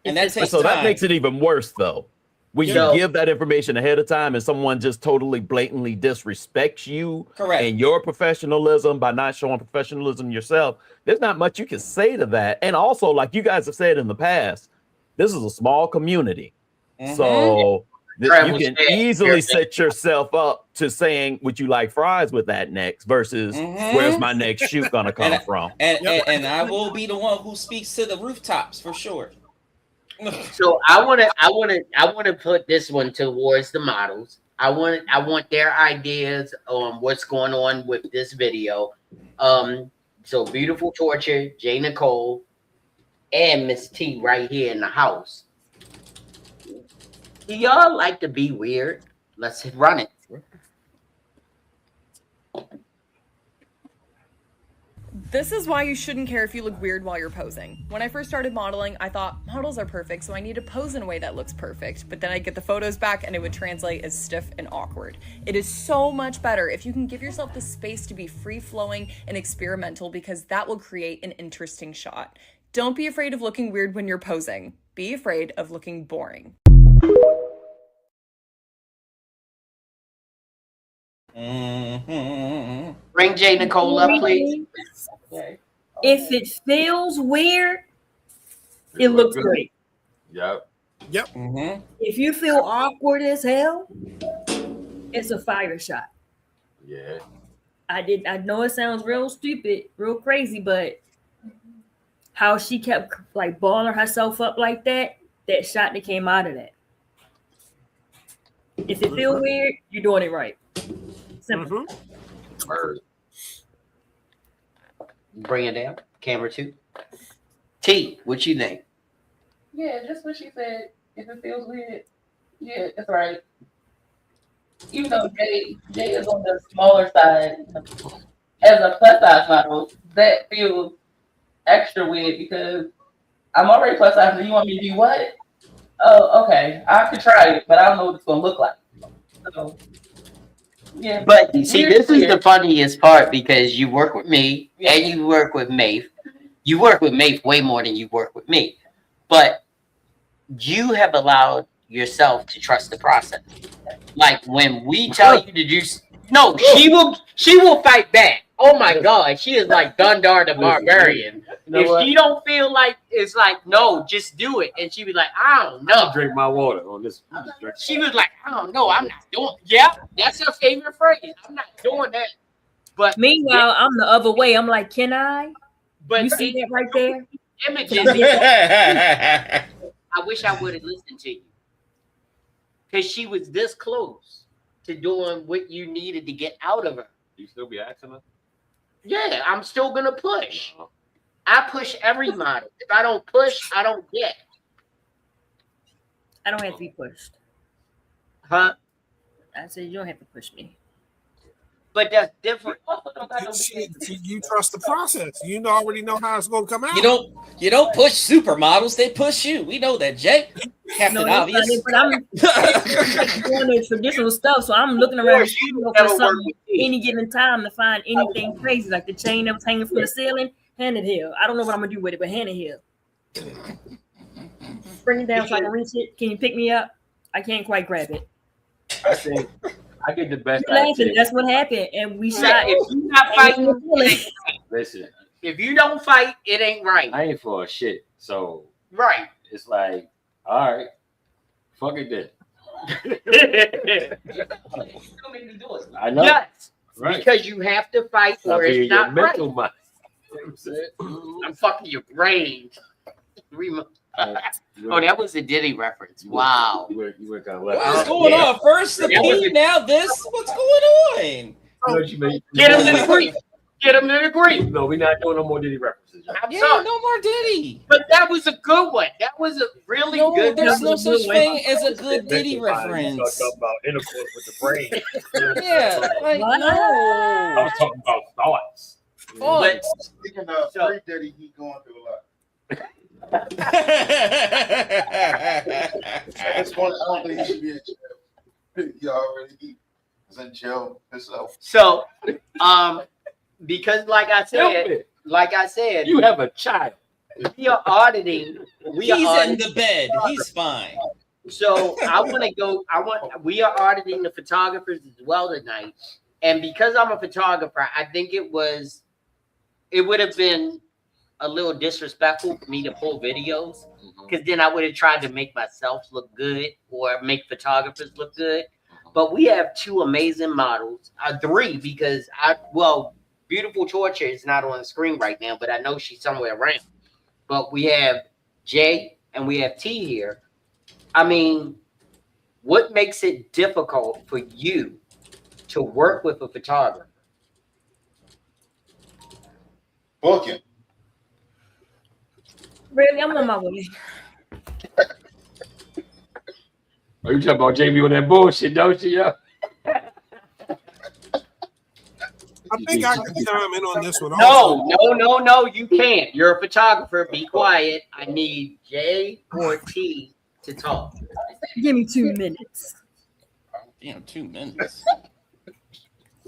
[SPEAKER 13] And that takes
[SPEAKER 9] so
[SPEAKER 13] time.
[SPEAKER 9] That makes it even worse, though. When you give that information ahead of time and someone just totally blatantly disrespects you and your professionalism by not showing professionalism yourself, there's not much you can say to that. And also, like you guys have said in the past, this is a small community. So you can easily set yourself up to saying, would you like fries with that next versus where's my next shoot going to come from?
[SPEAKER 13] And I will be the one who speaks to the rooftops for sure.
[SPEAKER 5] So I want to put this one towards the models. I want their ideas on what's going on with this video. So Beautiful Torture, J. Nicole, and Miss T right here in the house. Do y'all like to be weird? Let's run it.
[SPEAKER 17] This is why you shouldn't care if you look weird while you're posing. When I first started modeling, I thought models are perfect, so I need to pose in a way that looks perfect. But then I'd get the photos back and it would translate as stiff and awkward. It is so much better if you can give yourself the space to be free-flowing and experimental, because that will create an interesting shot. Don't be afraid of looking weird when you're posing. Be afraid of looking boring.
[SPEAKER 5] Bring J. Nicole up, please.
[SPEAKER 12] If it feels weird, it looks great.
[SPEAKER 6] Yep.
[SPEAKER 12] If you feel awkward as hell, it's a fire shot.
[SPEAKER 6] Yeah.
[SPEAKER 12] I know it sounds real stupid, real crazy, but how she kept like balling herself up like that shot that came out of that. If it feels weird, you're doing it right. Simple.
[SPEAKER 5] Bring it down. Camera 2. T, what you think?
[SPEAKER 18] Yeah, just what she said. If it feels weird, yeah, that's right. Even though Jay is on the smaller side, as a plus size model, that feels extra weird because I'm already plus size. And you want me to do what? Oh, okay. I could try it, but I don't know what it's gonna look like. So, yeah.
[SPEAKER 5] But you see, this is the funniest part because you work with me and you work with Maeve. You work with Maeve way more than you work with me. But you have allowed yourself to trust the process. Like when we tell you to do, no, she will fight back. Oh my God, she is like Dundar the Barbarian. If she don't feel like it's like, no, just do it, and she be like, I don't know.
[SPEAKER 6] I'll drink my water on this.
[SPEAKER 5] She was like, I don't know, I'm not doing. Yeah, that's her favorite phrase. I'm not doing that. But
[SPEAKER 12] meanwhile, I'm the other way. I'm like, can I?
[SPEAKER 5] But
[SPEAKER 12] you see that right there?
[SPEAKER 5] Images. I wish I would have listened to you. because she was this close to doing what you needed to get out of her.
[SPEAKER 6] You still be asking her?
[SPEAKER 5] Yeah, I'm still gonna push. I push every model. If I don't push, I don't get.
[SPEAKER 12] I don't have to be pushed.
[SPEAKER 5] Huh?
[SPEAKER 12] I said you don't have to push me.
[SPEAKER 5] But that's different.
[SPEAKER 11] You trust the process. You already know how it's gonna come out.
[SPEAKER 13] You don't push supermodels, they push you. We know that, Jay. Captain Obvious.
[SPEAKER 12] But I'm doing the traditional stuff, so I'm looking around for something any given time to find anything crazy, like the chain that was hanging from the ceiling. Hand it here. I don't know what I'm gonna do with it, but hand it here. Bring it down so I can reach it. Can you pick me up? I can't quite grab it.
[SPEAKER 6] I think I get the best.
[SPEAKER 12] Laughing. That's what happened, and we shot.
[SPEAKER 5] If you're not fighting,
[SPEAKER 6] listen.
[SPEAKER 5] If you don't fight, it ain't right.
[SPEAKER 6] I ain't for a shit. So
[SPEAKER 5] right.
[SPEAKER 6] It's like, all right, fuck it then. I know.
[SPEAKER 5] Yes.
[SPEAKER 6] Right.
[SPEAKER 5] Because you have to fight or it's not right.
[SPEAKER 6] Mental mind.
[SPEAKER 5] I'm fucking your brain. Oh, that was a Diddy reference. Wow.
[SPEAKER 6] You were kind of
[SPEAKER 13] What's going on? First the P, now this. What's going on?
[SPEAKER 5] Get him to the grief. Get him to the grief.
[SPEAKER 6] No, we're not doing no more Diddy references.
[SPEAKER 5] I'm sorry.
[SPEAKER 13] No more Diddy.
[SPEAKER 5] But that was a good one. That was a really good.
[SPEAKER 13] There's no such thing as a good Diddy reference.
[SPEAKER 6] Talking about intercourse with the brain.
[SPEAKER 13] Yeah, like no.
[SPEAKER 6] I was talking about thoughts.
[SPEAKER 14] But speaking of free Diddy, he going through a lot. It's one. I don't think he should be in jail. He already is in jail himself.
[SPEAKER 5] So, because like I said,
[SPEAKER 6] you have a child.
[SPEAKER 5] We are auditing.
[SPEAKER 13] He's in the bed. He's fine.
[SPEAKER 5] So we are auditing the photographers as well tonight. And because I'm a photographer, I think it would have been a little disrespectful for me to pull videos, because then I would have tried to make myself look good or make photographers look good. But we have two amazing models, three, because Beautiful Torture is not on the screen right now, but I know she's somewhere around. But we have Jay and we have T here. I mean, what makes it difficult for you to work with a photographer?
[SPEAKER 14] Booking.
[SPEAKER 12] Really, I'm on my way.
[SPEAKER 6] Are you talking about JB on that bullshit, don't you? Yeah.
[SPEAKER 11] I think I can chime in on this one.
[SPEAKER 5] No, you can't. You're a photographer. Be quiet. I need Jay or T to talk.
[SPEAKER 12] Give me 2 minutes.
[SPEAKER 13] Damn, 2 minutes.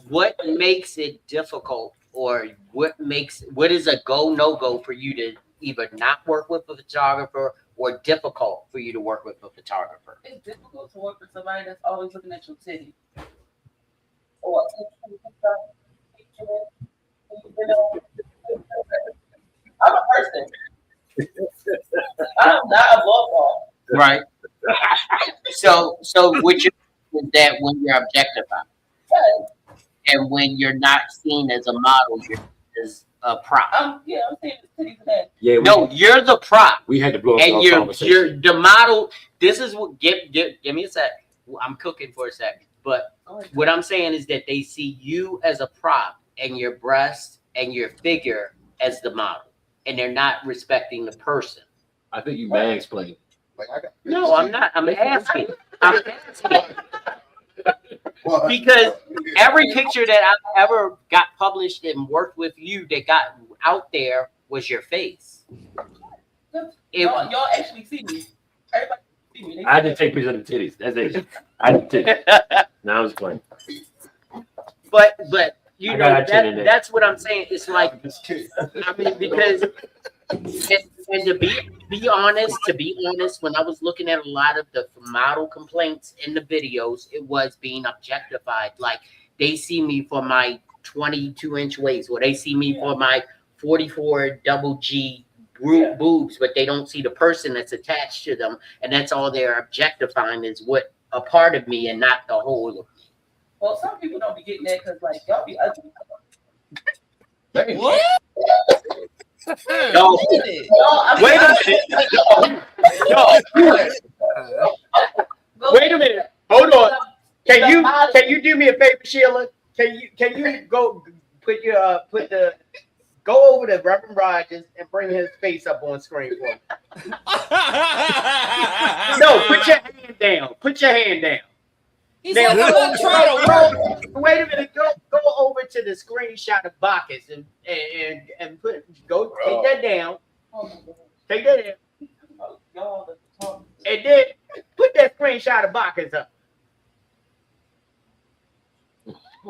[SPEAKER 5] What makes it difficult, or what is a go no go for you to either not work with a photographer or difficult for you to work with a photographer?
[SPEAKER 18] It's difficult to work with somebody that's always looking at your titty. Or I'm a person. I'm not a ball.
[SPEAKER 5] Right. So what you is that when you're objectified, and when you're not seen as a model, you're as a prop.
[SPEAKER 18] I'm saying the titties and that.
[SPEAKER 6] Yeah.
[SPEAKER 5] You're the prop.
[SPEAKER 6] We had to blow up
[SPEAKER 5] and
[SPEAKER 6] our
[SPEAKER 5] you're
[SPEAKER 6] conversation.
[SPEAKER 5] the model. This is what give me a sec. I'm cooking for a second. But what I'm saying is that they see you as a prop and your breast and your figure as the model, and they're not respecting the person.
[SPEAKER 6] I think you mansplained.
[SPEAKER 5] No, I'm not. I'm asking. Because every picture that I've ever got published and worked with you that got out there was your face.
[SPEAKER 18] Y'all actually see me. Everybody see me.
[SPEAKER 6] I didn't take pictures of the titties. That's it. I didn't take. Now I was playing.
[SPEAKER 5] But you know that's what I'm saying. It's like, I mean, because and to be honest, when I was looking at a lot of the model complaints in the videos, it was being objectified. Like, they see me for my 22-inch waist, or they see me for my 44 double G boobs, but they don't see the person that's attached to them, and that's all they're objectifying is what a part of me and not the whole of me.
[SPEAKER 18] Well, some people don't be getting that because, like, y'all be ugly.
[SPEAKER 13] What?
[SPEAKER 5] No. Wait a minute. No. Wait a minute. Can you do me a favor, Sheila? Can you go go over to Reverend Rogers and bring his face up on screen for me? No, put your hand down. Put your hand down.
[SPEAKER 13] He's like, I'm not trying to work.
[SPEAKER 5] Wait a minute. Go over to the screenshot of Bacchus and take that down. Take that down. And then put that screenshot of Bacchus up.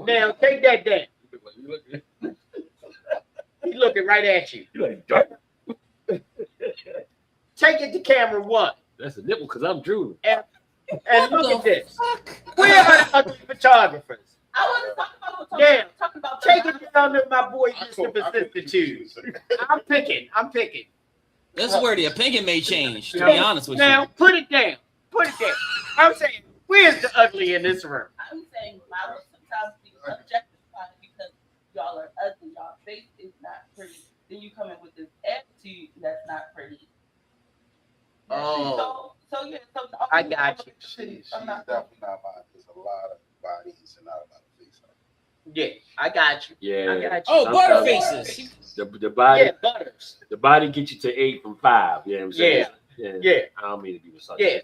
[SPEAKER 5] Now take that down. He's looking right at you. Take it to camera 1.
[SPEAKER 6] That's a nipple because I'm drooling.
[SPEAKER 5] And look at this. Where are the ugly photographers?
[SPEAKER 18] I wasn't talking about
[SPEAKER 5] take it down to my boy Mr. Vicissitude. I'm picking.
[SPEAKER 13] This is where the opinion may change, to be honest with you.
[SPEAKER 5] Now put it down. I'm saying, where's the ugly in this room?
[SPEAKER 18] I'm saying models sometimes be objectified because y'all are ugly. Y'all face is not pretty. Then you come in with this attitude that's not pretty.
[SPEAKER 5] Oh.
[SPEAKER 18] So yeah. So
[SPEAKER 5] I got you.
[SPEAKER 14] She's definitely not mine. There's a lot of bodies and not a lot of faces.
[SPEAKER 5] Yeah, I got you.
[SPEAKER 6] Yeah.
[SPEAKER 5] I got you.
[SPEAKER 13] Oh, Butterfaces.
[SPEAKER 6] The body.
[SPEAKER 5] Yeah, Butters.
[SPEAKER 6] The body gets you to 8 from 5. You know what I'm saying?
[SPEAKER 5] Yeah.
[SPEAKER 6] I don't mean to be with
[SPEAKER 5] Yeah.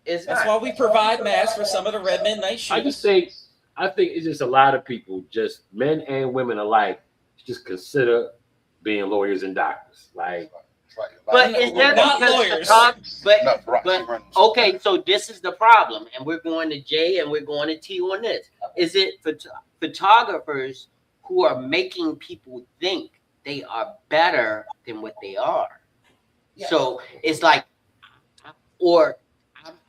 [SPEAKER 5] It's
[SPEAKER 13] That's
[SPEAKER 5] not.
[SPEAKER 13] why we provide masks for some of the Red Midnight shooters.
[SPEAKER 6] I think it's just a lot of people, just men and women alike, just consider being lawyers and doctors. Like,
[SPEAKER 5] but is that
[SPEAKER 13] not
[SPEAKER 5] because
[SPEAKER 13] lawyers?
[SPEAKER 5] But okay, so this is the problem, and we're going to J and we're going to T on this. Is it photographers who are making people think they are better than what they are? Yes. So it's like, or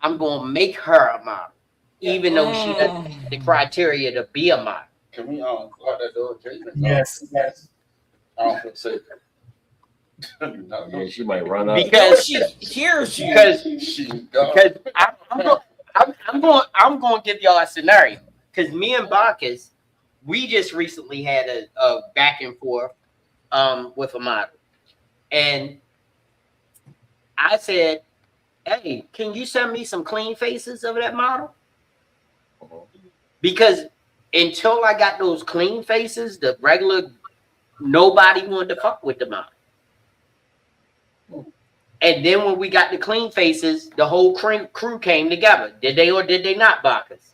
[SPEAKER 5] I'm going to make her a model, even though she doesn't have the criteria to be a model.
[SPEAKER 14] Can we go out that door, Jay?
[SPEAKER 5] Yes.
[SPEAKER 14] I don't feel safe.
[SPEAKER 6] Yeah, she might run up
[SPEAKER 5] because
[SPEAKER 13] she hears you.
[SPEAKER 5] Because I'm going to give y'all a scenario. Because me and Bacchus, we just recently had a back and forth with a model, and I said, "Hey, can you send me some clean faces of that model?" Because until I got those clean faces, the regular nobody wanted to fuck with the model. And then when we got the clean faces, the whole crew came together. Did they or did they not, Bacchus?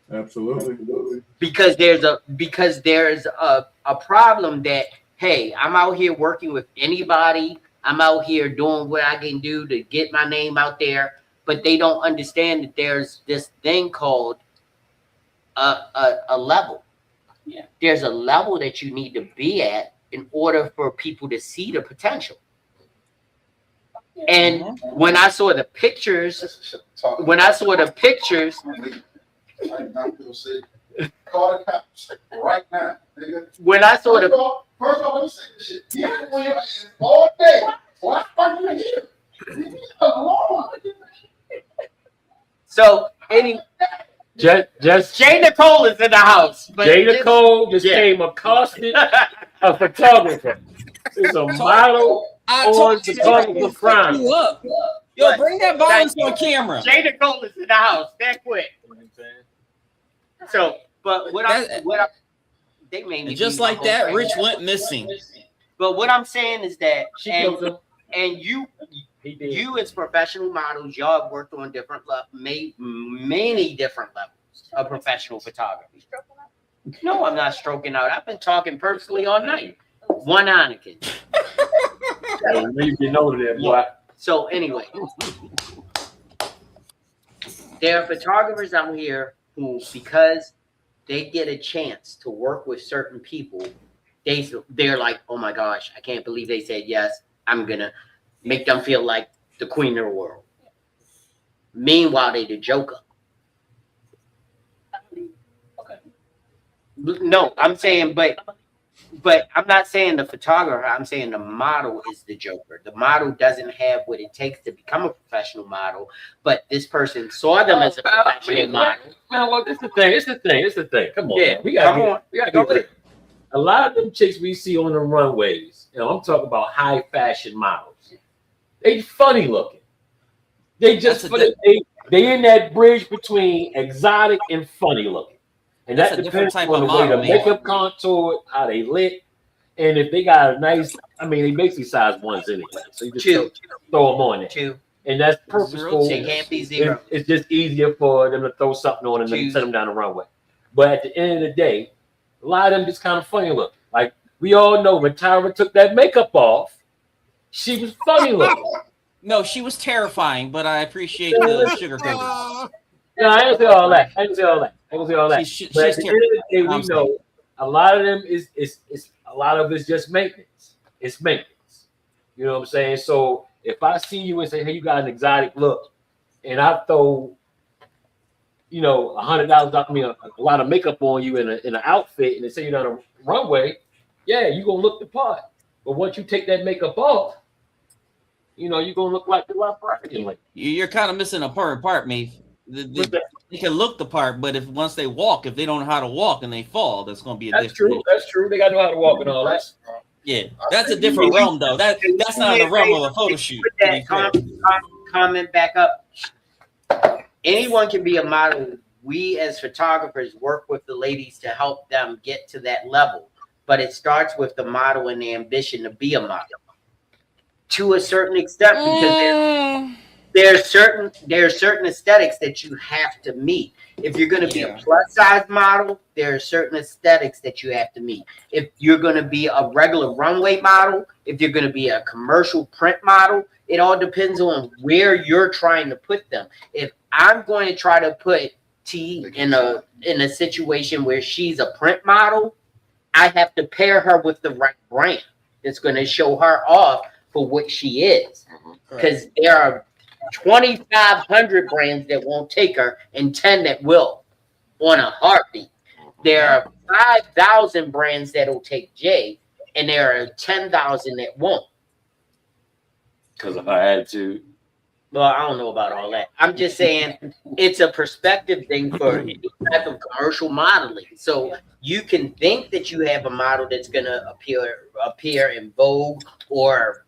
[SPEAKER 10] Absolutely.
[SPEAKER 5] Because there's a problem that, hey, I'm out here working with anybody. I'm out here doing what I can do to get my name out there. But they don't understand that there's this thing called a level. Yeah. There's a level that you need to be at in order for people to see the potential. And when I saw the pictures,
[SPEAKER 14] Call the cops right now, nigga.
[SPEAKER 5] When I saw the
[SPEAKER 14] First of all, let me say this shit. You have to your ass all day. Why are you here? Leave me alone.
[SPEAKER 5] So any
[SPEAKER 6] just
[SPEAKER 5] Jay Nicole is in the house. But
[SPEAKER 6] Jay Nicole just came accosted a photographer. It's a model on photographer crime.
[SPEAKER 13] Yo, bring that violence on camera.
[SPEAKER 5] Jay Nicole is in the house. That quick. So, but they made me
[SPEAKER 13] just like that, Rich went missing.
[SPEAKER 5] But what I'm saying is that
[SPEAKER 6] and
[SPEAKER 5] you as professional models, y'all have worked on different many different levels of professional photography. No, I'm not stroking out. I've been talking purposely all night. One Anakin.
[SPEAKER 6] You know that, boy.
[SPEAKER 5] So anyway, there are photographers out here who, because they get a chance to work with certain people, they're like, oh my gosh, I can't believe they said yes. I'm gonna make them feel like the queen of the world. Meanwhile, they the joker.
[SPEAKER 18] Okay.
[SPEAKER 5] No, I'm saying, but I'm not saying the photographer. I'm saying the model is the joker. The model doesn't have what it takes to become a professional model, but this person saw them as a professional model.
[SPEAKER 6] Man, well, it's the thing. Come on,
[SPEAKER 5] Yeah,
[SPEAKER 6] we gotta get a lot of them chicks we see on the runways. You know, I'm talking about high fashion models. They funny looking. They just they in that bridge between exotic and funny looking, and
[SPEAKER 13] That's
[SPEAKER 6] that
[SPEAKER 13] a different
[SPEAKER 6] depends
[SPEAKER 13] type
[SPEAKER 6] on
[SPEAKER 13] of
[SPEAKER 6] the way the
[SPEAKER 13] model,
[SPEAKER 6] makeup contoured, how they lit, and if they got a nice. I mean, they basically size ones anyway, so you just throw them on there. And that's purposeful.
[SPEAKER 5] It can't be zero.
[SPEAKER 6] It's just easier for them to throw something on and then send them down the runway. But at the end of the day, a lot of them just kind of funny looking. Like we all know when Tyra took that makeup off, she was funny looking.
[SPEAKER 13] No, she was terrifying, but I appreciate the sugar coating.
[SPEAKER 6] No, I ain't say all that. I ain't say all that.
[SPEAKER 13] She's
[SPEAKER 6] But at the end of the day, we
[SPEAKER 13] I'm
[SPEAKER 6] know a lot of them is a lot of it's just maintenance. It's maintenance. You know what I'm saying? So if I see you and say, hey, you got an exotic look, and I throw, $100, I mean, a lot of makeup on you in an outfit, and they say you're on a runway, yeah, you're gonna look the part. But once you take that makeup off, you're gonna look like the librarian. Like
[SPEAKER 13] You're kind of missing a part, Maeve. They can look the part, but once they walk, if they don't know how to walk and they fall, that's gonna be a different.
[SPEAKER 6] That's true. They gotta know how to walk and all that.
[SPEAKER 13] Yeah, that's a different realm, though. That's not in the realm of a photo shoot.
[SPEAKER 5] Comment back up. Anyone can be a model. We as photographers work with the ladies to help them get to that level. But it starts with the model and the ambition to be a model to a certain extent, because there are certain aesthetics that you have to meet. If you're going to be a plus size model, there are certain aesthetics that you have to meet. If you're going to be a regular runway model, if you're going to be a commercial print model, it all depends on where you're trying to put them. If I'm going to try to put T in a situation where she's a print model, I have to pair her with the right brand that's going to show her off for what she is. Because there are 2,500 brands that won't take her and 10 that will on a heartbeat. There are 5,000 brands that'll take Jay, and there are 10,000 that won't.
[SPEAKER 6] Because of her attitude.
[SPEAKER 5] Well, I don't know about all that. I'm just saying it's a perspective thing for any type of commercial modeling. So you can think that you have a model that's going to appear in Vogue or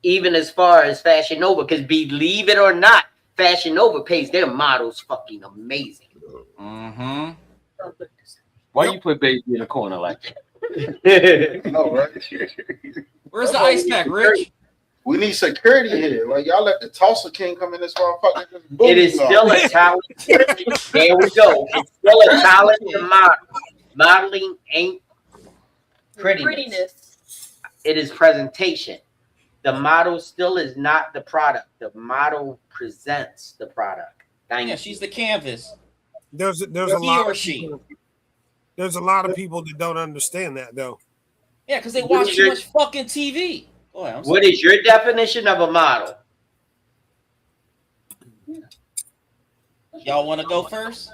[SPEAKER 5] even as far as Fashion Nova, because believe it or not, Fashion Nova pays their models fucking amazing.
[SPEAKER 13] Mm-hmm.
[SPEAKER 6] Why you put baby in the corner like that?
[SPEAKER 14] Oh, right.
[SPEAKER 13] Where's the ice pack, Rich?
[SPEAKER 14] We need security here. Like y'all let the Tulsa King come in this motherfucker.
[SPEAKER 5] It is still a talent. There we go. It's still a talent to model. Modeling ain't prettiness. It is presentation. The model still is not the product. The model presents the product.
[SPEAKER 13] Yeah, she's the canvas.
[SPEAKER 11] There's a lot of people. There's a lot of people that don't understand that though.
[SPEAKER 13] Yeah, because they watch too much fucking TV. Boy,
[SPEAKER 5] what is your definition of a model?
[SPEAKER 13] Y'all want to go first?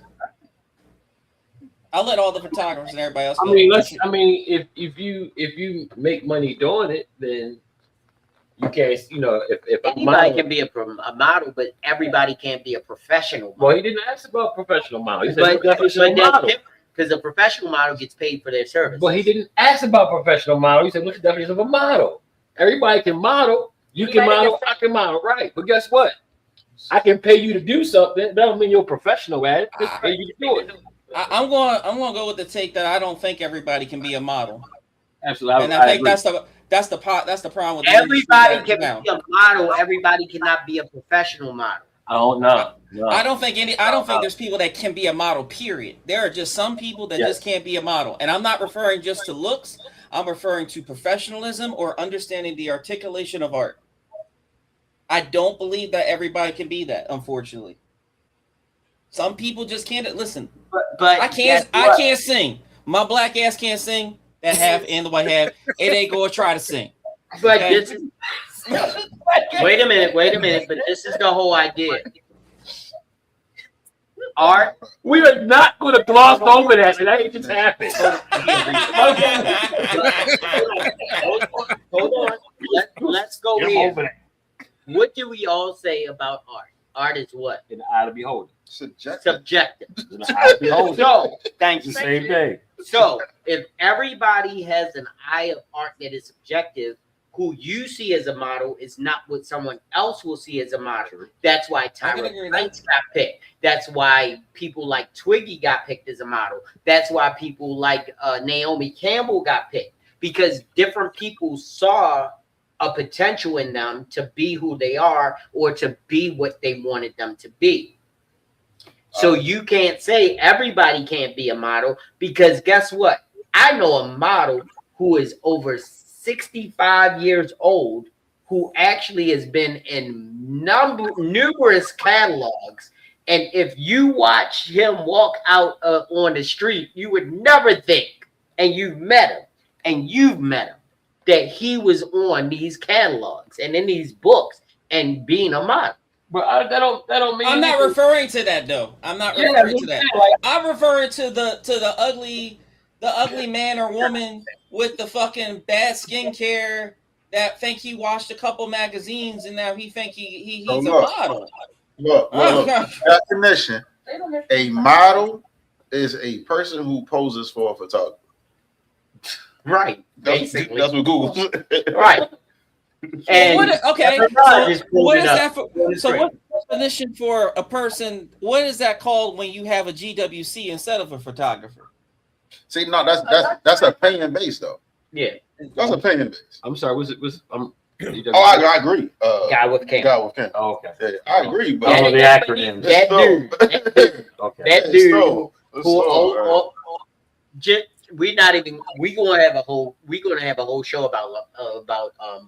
[SPEAKER 13] I'll let all the photographers and everybody else go.
[SPEAKER 6] If you make money doing it, then you can't. If
[SPEAKER 5] anybody can be a model, but everybody can't be a professional model.
[SPEAKER 6] Well, he didn't ask about professional model. He said model.
[SPEAKER 5] Because a professional model gets paid for their service.
[SPEAKER 6] But he didn't ask about professional model. He said, "What's the definition of a model?" Everybody can model. You can model. I can model, right? But guess what? I can pay you to do something. That don't mean you're a professional at it. Just pay you to do it.
[SPEAKER 13] I'm going to go with the take that I don't think everybody can be a model.
[SPEAKER 6] Absolutely,
[SPEAKER 13] and I think that's the problem with
[SPEAKER 5] everybody can be a model. Everybody cannot be a professional model.
[SPEAKER 6] I don't know. No.
[SPEAKER 13] I don't think there's people that can be a model. Period. There are just some people that just can't be a model, and I'm not referring just to looks. I'm referring to professionalism or understanding the articulation of art. I don't believe that everybody can be that, unfortunately. Some people just can't. Listen,
[SPEAKER 5] but
[SPEAKER 13] I can't sing. My black ass can't sing. That half and the white half. It ain't gonna try to sing.
[SPEAKER 5] But this is wait a minute. But this is the whole idea. Art.
[SPEAKER 6] We are not going to gloss over that. That ain't just happened.
[SPEAKER 5] Hold on. Let's go here. What do we all say about art? Art is what?
[SPEAKER 6] In the eye of the beholder.
[SPEAKER 5] Subjective.
[SPEAKER 6] In the eye of the beholder.
[SPEAKER 5] So, thank you.
[SPEAKER 6] The same thing.
[SPEAKER 5] So, if everybody has an eye of art that is subjective, who you see as a model is not what someone else will see as a model. That's why Tyra Banks got picked. That's why people like Twiggy got picked as a model. That's why people like Naomi Campbell got picked, because different people saw a potential in them to be who they are or to be what they wanted them to be. So you can't say everybody can't be a model, because guess what? I know a model who is over 65 years old who actually has been in numerous catalogs. And if you watch him walk out on the street, you would never think, and you've met him, that he was on these catalogs and in these books and being a model.
[SPEAKER 6] But that don't mean
[SPEAKER 13] I'm not referring to that though. I'm not referring to that. I'm referring to the ugly man or woman with the fucking bad skincare that think he watched a couple magazines and now he think he's a model.
[SPEAKER 14] Look. Definition: a model is a person who poses for a photographer.
[SPEAKER 5] Right.
[SPEAKER 14] That's what Google said.
[SPEAKER 5] Right.
[SPEAKER 13] And what is that for? So
[SPEAKER 5] great.
[SPEAKER 13] what's the definition for a person? What is that called when you have a GWC instead of a photographer?
[SPEAKER 14] See, no, that's a paying base though.
[SPEAKER 5] Yeah,
[SPEAKER 14] that's a paying base.
[SPEAKER 6] I'm sorry.
[SPEAKER 14] I agree.
[SPEAKER 5] Guy with Cam.
[SPEAKER 6] Oh, okay.
[SPEAKER 14] Yeah, I agree, but
[SPEAKER 6] the acronym.
[SPEAKER 5] That dude.
[SPEAKER 6] Okay.
[SPEAKER 5] That dude. We're gonna have a whole show about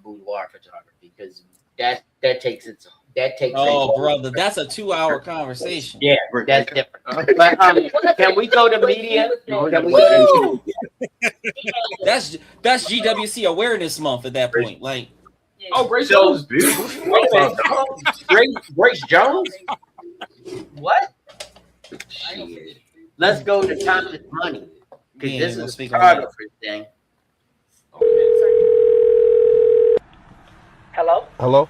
[SPEAKER 5] boudoir photography, because that takes.
[SPEAKER 13] Oh, brother, that's a 2-hour conversation.
[SPEAKER 5] Yeah, that's different. But can we go to media? Can we go to
[SPEAKER 13] That's GWC Awareness Month at that point. Like,
[SPEAKER 6] Grace Jones is beautiful.
[SPEAKER 5] Grace Jones? What? Shit. Let's go to Thomas Money, because this is a photographer thing.
[SPEAKER 19] Hello?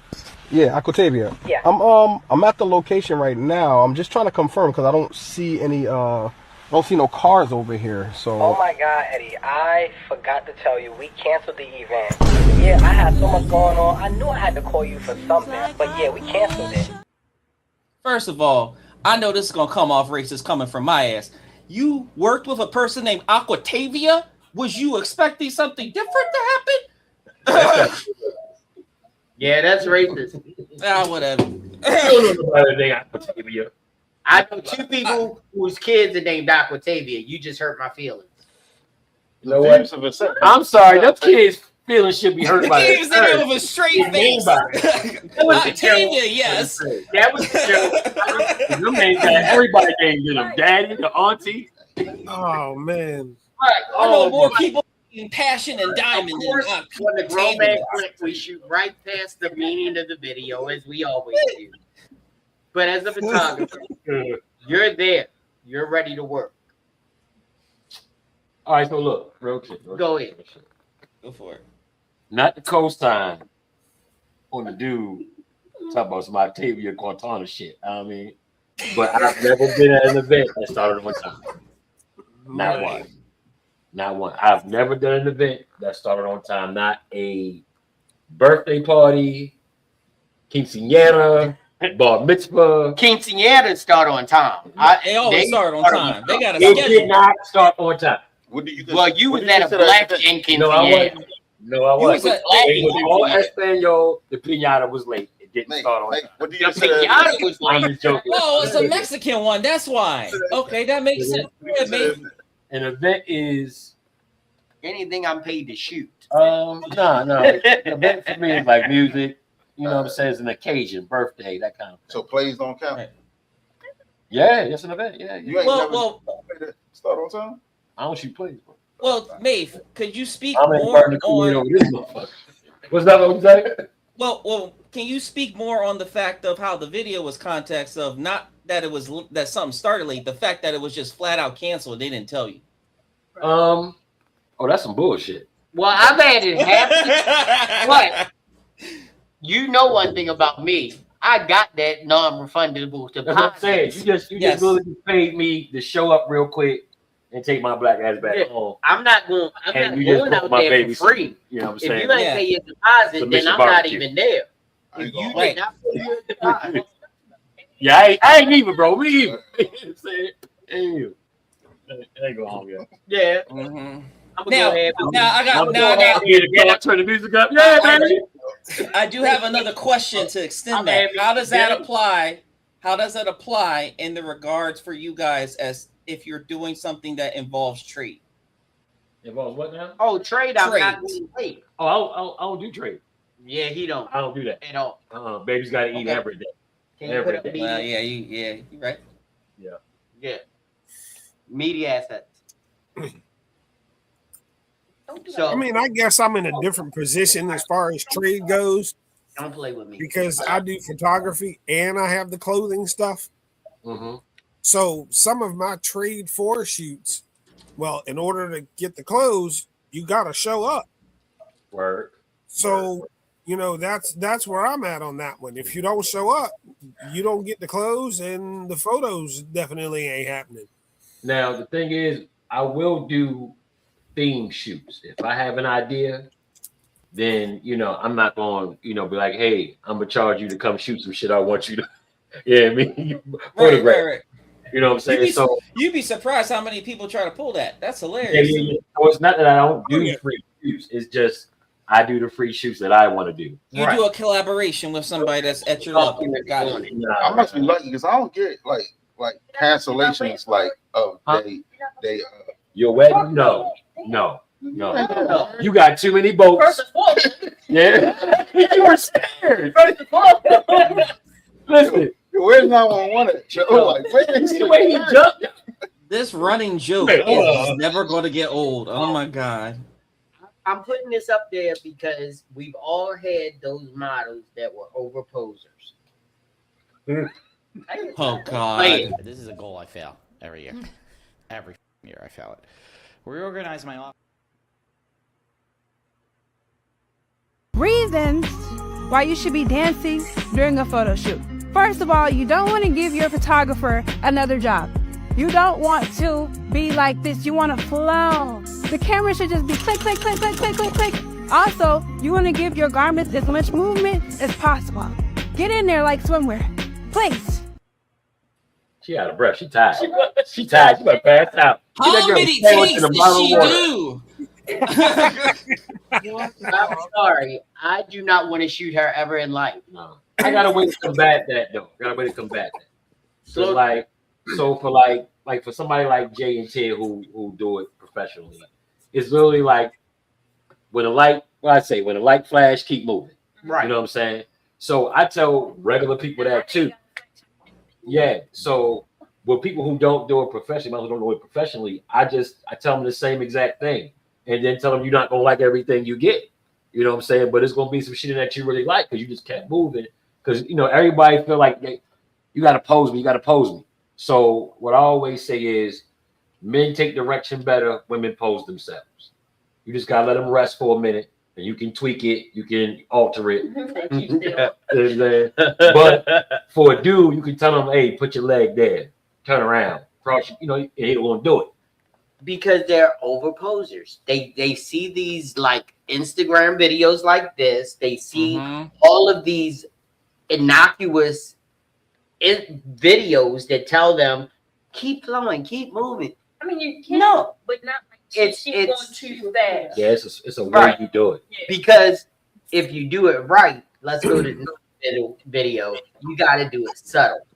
[SPEAKER 19] Yeah, Aquatavia.
[SPEAKER 20] Yeah.
[SPEAKER 19] I'm at the location right now. I'm just trying to confirm because I don't see any no cars over here. So
[SPEAKER 20] Oh my God, Eddie, I forgot to tell you, we canceled the event. Yeah, I had so much going on. I knew I had to call you for something, but yeah, we canceled it.
[SPEAKER 13] first of all, I know this is gonna come off racist coming from my ass. You worked with a person named Aquatavia? Was you expecting something different to happen?
[SPEAKER 5] Yeah, that's racist.
[SPEAKER 13] Whatever.
[SPEAKER 5] I know two people whose kids are named Aquatavia. You just hurt my feelings.
[SPEAKER 6] You know what? I'm sorry, them kids' feelings should be hurt by
[SPEAKER 13] He was in there with a straight face. Octavia, yes.
[SPEAKER 5] That was the
[SPEAKER 6] joke. Them names got everybody named them. Daddy, the auntie.
[SPEAKER 11] Oh man.
[SPEAKER 13] I know more people in Passion and Diamond than
[SPEAKER 5] when the grown man click, we shoot right past the meaning of the video, as we always do. But as a photographer, you're there. You're ready to work.
[SPEAKER 6] All right, so look, real quick.
[SPEAKER 5] Go ahead.
[SPEAKER 13] Go for it.
[SPEAKER 6] Not the cosign on the dude talking about some Octavia Cortana shit. I mean, but I've never been at an event that started on time. Not one. Not one. I've never done an event that started on time. Not a birthday party, quinceañera, bar mitzvah.
[SPEAKER 5] Quinceañeras start on time.
[SPEAKER 13] They always start on time. They got a
[SPEAKER 6] It
[SPEAKER 13] schedule.
[SPEAKER 6] did not start on time.
[SPEAKER 5] Well, you was at a black and quinceañera.
[SPEAKER 6] No, I wasn't. No, I wasn't. It was all
[SPEAKER 5] quinceañera.
[SPEAKER 6] Espanol. The piñata was late. It didn't start on time.
[SPEAKER 14] What do you
[SPEAKER 5] The piñata was
[SPEAKER 6] I'm
[SPEAKER 5] late.
[SPEAKER 6] just joking.
[SPEAKER 13] Oh, it's a Mexican one. That's why. Okay, that makes sense.
[SPEAKER 6] An event is
[SPEAKER 5] anything I'm paid to shoot.
[SPEAKER 6] no. An event for me is like music. You know what I'm saying? It's an occasion, birthday, that kind of thing.
[SPEAKER 14] So plays don't count.
[SPEAKER 13] Right.
[SPEAKER 6] Yeah, it's an event. Yeah.
[SPEAKER 14] You ain't
[SPEAKER 13] Well,
[SPEAKER 14] never start on time.
[SPEAKER 6] I don't shoot plays, bro.
[SPEAKER 13] well, Maeve, could you speak
[SPEAKER 6] I'm in
[SPEAKER 13] more
[SPEAKER 6] burning
[SPEAKER 13] on?
[SPEAKER 6] over this motherfucker. What's that? What you say?
[SPEAKER 13] Well, can you speak more on the fact of how the video was context of not that it was that something started late, the fact that it was just flat out canceled. They didn't tell you.
[SPEAKER 6] Oh, that's some bullshit.
[SPEAKER 5] Well, I've had it happen. But you know one thing about me. I got that non-refundable deposit.
[SPEAKER 6] That's what I'm saying. You just really paid me to show up real quick and take my black ass back home.
[SPEAKER 5] I'm not going out there for free.
[SPEAKER 6] You know what I'm
[SPEAKER 5] If
[SPEAKER 6] saying?
[SPEAKER 5] you ain't pay your deposit, then I'm not even there. If you did not pay your deposit.
[SPEAKER 6] Yeah, I ain't even, bro. Me either. You know what I'm saying? I ain't go home yet.
[SPEAKER 5] Yeah.
[SPEAKER 13] Now I got
[SPEAKER 6] turn the music up. Yeah, baby.
[SPEAKER 13] I do have another question to extend that. How does that apply? How does that apply in the regards for you guys as if you're doing something that involves trade?
[SPEAKER 6] Involves what now?
[SPEAKER 5] Oh, trade. I'm not doing trade.
[SPEAKER 6] Oh, I don't do trade.
[SPEAKER 5] Yeah, he don't.
[SPEAKER 6] I don't do that
[SPEAKER 5] at all.
[SPEAKER 6] Baby's got to eat every day.
[SPEAKER 5] Can you put up media?
[SPEAKER 13] Well, you're right.
[SPEAKER 5] Yeah. Media assets.
[SPEAKER 11] So I mean, I guess I'm in a different position as far as trade goes.
[SPEAKER 5] Don't play with me
[SPEAKER 11] because I do photography and I have the clothing stuff. So some of my trade for shoots, well, in order to get the clothes, you got to show up.
[SPEAKER 6] Word.
[SPEAKER 11] So you know that's where I'm at on that one. If you don't show up, you don't get the clothes, and the photos definitely ain't happening.
[SPEAKER 6] Now the thing is, I will do theme shoots if I have an idea. Then I'm not going be like, hey, I'm gonna charge you to come shoot some shit. I want you to, I mean, photograph.
[SPEAKER 13] Right.
[SPEAKER 6] You know what I'm saying?
[SPEAKER 13] You'd be surprised how many people try to pull that. That's hilarious.
[SPEAKER 6] Yeah. So it's not that I don't do free shoots. It's just I do the free shoots that I want to do.
[SPEAKER 13] You do a collaboration with somebody that's at your level. Got it.
[SPEAKER 14] I must be lucky because I don't get like cancellations like they
[SPEAKER 6] your wedding? No. You got too many boats. Yeah. You were scared. Listen.
[SPEAKER 14] Where's 911 at, Joe? Like, where's
[SPEAKER 6] the way he jumped?
[SPEAKER 13] This running joke is never going to get old. Oh my God.
[SPEAKER 5] I'm putting this up there because we've all had those models that were over posers.
[SPEAKER 13] Oh God.
[SPEAKER 21] This is a goal I fail every year. Every year I fail it. Reorganize my office.
[SPEAKER 22] Reasons why you should be dancing during a photo shoot. First of all, you don't want to give your photographer another job. You don't want to be like this. You want to flow. The camera should just be click, click, click, click, click, click, click. Also, you want to give your garments as much movement as possible. Get in there like swimwear. Please.
[SPEAKER 6] She out of breath. She tired. She tired. She better pass out.
[SPEAKER 13] How many takes did she do?
[SPEAKER 5] I'm sorry. I do not want to shoot her ever in life.
[SPEAKER 6] No. I gotta wait to combat that though. Gotta wait to combat that. So for somebody like Jay and Ted who do it professionally, it's literally like when a light flash, keep moving.
[SPEAKER 5] Right.
[SPEAKER 6] You know what I'm saying? So I tell regular people that too. Yeah. So with people who don't do it professionally, who don't do it professionally, I tell them the same exact thing, and then tell them you're not gonna like everything you get. You know what I'm saying? But it's gonna be some shit that you really like because you just kept moving. Because everybody feel like you gotta pose me, you gotta pose me. So what I always say is, men take direction better, women pose themselves. You just gotta let them rest for a minute, and you can tweak it, you can alter it. But for a dude, you can tell them, hey, put your leg there, turn around, cross. And he don't want to do it
[SPEAKER 5] because they're over posers. They see these like Instagram videos like this. They see all of these innocuous videos that tell them keep flowing, keep moving.
[SPEAKER 12] I mean, you can, but not like
[SPEAKER 5] it's
[SPEAKER 12] going too fast.
[SPEAKER 6] Yeah, it's a way you do it.
[SPEAKER 5] Because if you do it right, let's go to the video. You got to do it subtle.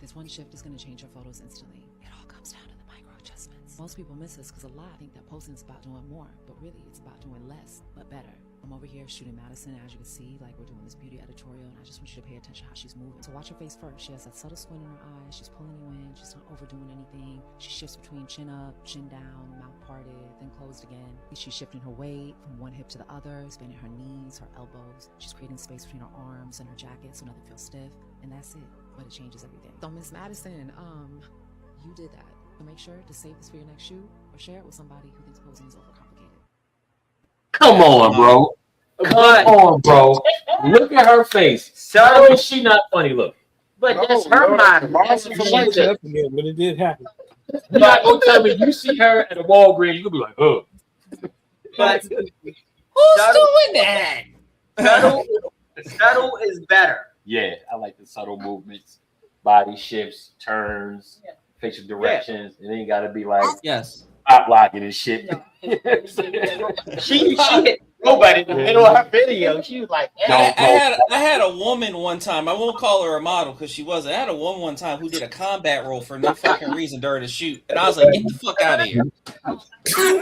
[SPEAKER 23] This one shift is going to change your photos instantly. It all comes down to the micro adjustments. Most people miss this because a lot think that posting is about doing more, but really it's about doing less, but better. I'm over here shooting Madison, as you can see, like we're doing this beauty editorial, and I just want you to pay attention how she's moving. So watch her face first. She has that subtle squint in her eyes. She's pulling you in. She's not overdoing anything. She shifts between chin up, chin down, mouth parted, then closed again. She's shifting her weight from one hip to the other, expanding her knees, her elbows. She's creating space between her arms and her jacket so nothing feels stiff. And that's it. But it changes everything. So Miss Madison, you did that. So make sure to save this for your next shoot or share it with somebody who thinks posing is overcomplicated.
[SPEAKER 6] Come on, bro. Come on, bro. Look at her face. How is she not funny looking?
[SPEAKER 5] But that's her model.
[SPEAKER 11] But it did happen.
[SPEAKER 6] You're not gonna tell me you see her at a Walgreens, you're gonna be like, oh.
[SPEAKER 5] But
[SPEAKER 13] Who's doing that?
[SPEAKER 5] Subtle is better.
[SPEAKER 6] Yeah, I like the subtle movements, body shifts, turns, facial directions. It ain't gotta be like pop locking and shit.
[SPEAKER 5] She hit nobody in the middle of her video. She was like,
[SPEAKER 13] I had a woman one time. I won't call her a model because she wasn't. I had a woman one time who did a combat role for no fucking reason during the shoot, and I was like, "Get the fuck out of here!"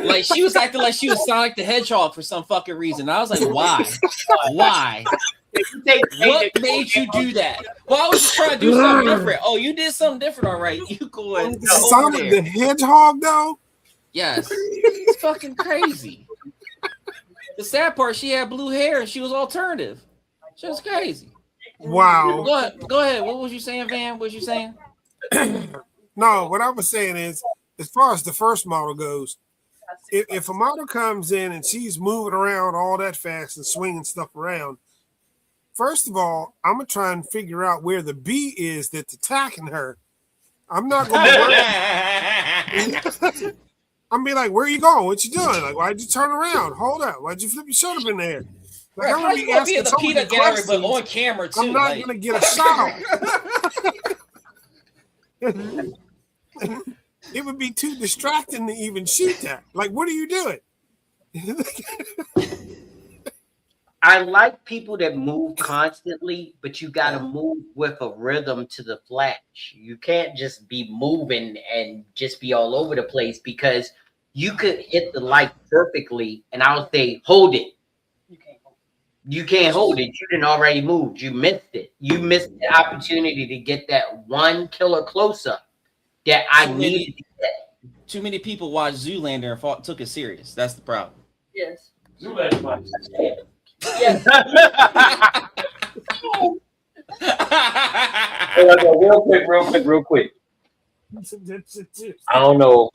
[SPEAKER 13] Like she was acting like she was Sonic the Hedgehog for some fucking reason. I was like, "Why? Why? What made you do that?" Well, I was just trying to do something different. Oh, you did something different, all right? You going
[SPEAKER 11] Sonic the Hedgehog, though?
[SPEAKER 13] Yes, it's fucking crazy. The sad part, she had blue hair and she was alternative. She was crazy.
[SPEAKER 11] Wow.
[SPEAKER 13] Go ahead. What was you saying, Van? What was you saying?
[SPEAKER 11] No, what I was saying is, as far as the first model goes, if a model comes in and she's moving around all that fast and swinging stuff around, first of all, I'm going to try and figure out where the bee is that's attacking her. I'm not going to I'm be like, where are you going? What you doing? Like, why'd you turn around? Hold up. Why'd you flip your shirt up in there? Like,
[SPEAKER 13] How you gonna be at the peanut gallery but on camera too?
[SPEAKER 11] I'm not gonna get a shot on. It would be too distracting to even shoot that. Like, what are you doing?
[SPEAKER 5] I like people that move constantly, but you got to move with a rhythm to the flash. You can't just be moving and just be all over the place, because you could hit the light perfectly and I'll say, hold it. You can't hold it. You didn't already moved. You missed it. You missed the opportunity to get that one killer close-up that I needed to get.
[SPEAKER 13] Too many people watched Zoolander and took it serious. That's the problem.
[SPEAKER 18] Yes.
[SPEAKER 6] Zoolander.
[SPEAKER 18] Yes.
[SPEAKER 6] Real quick. I don't know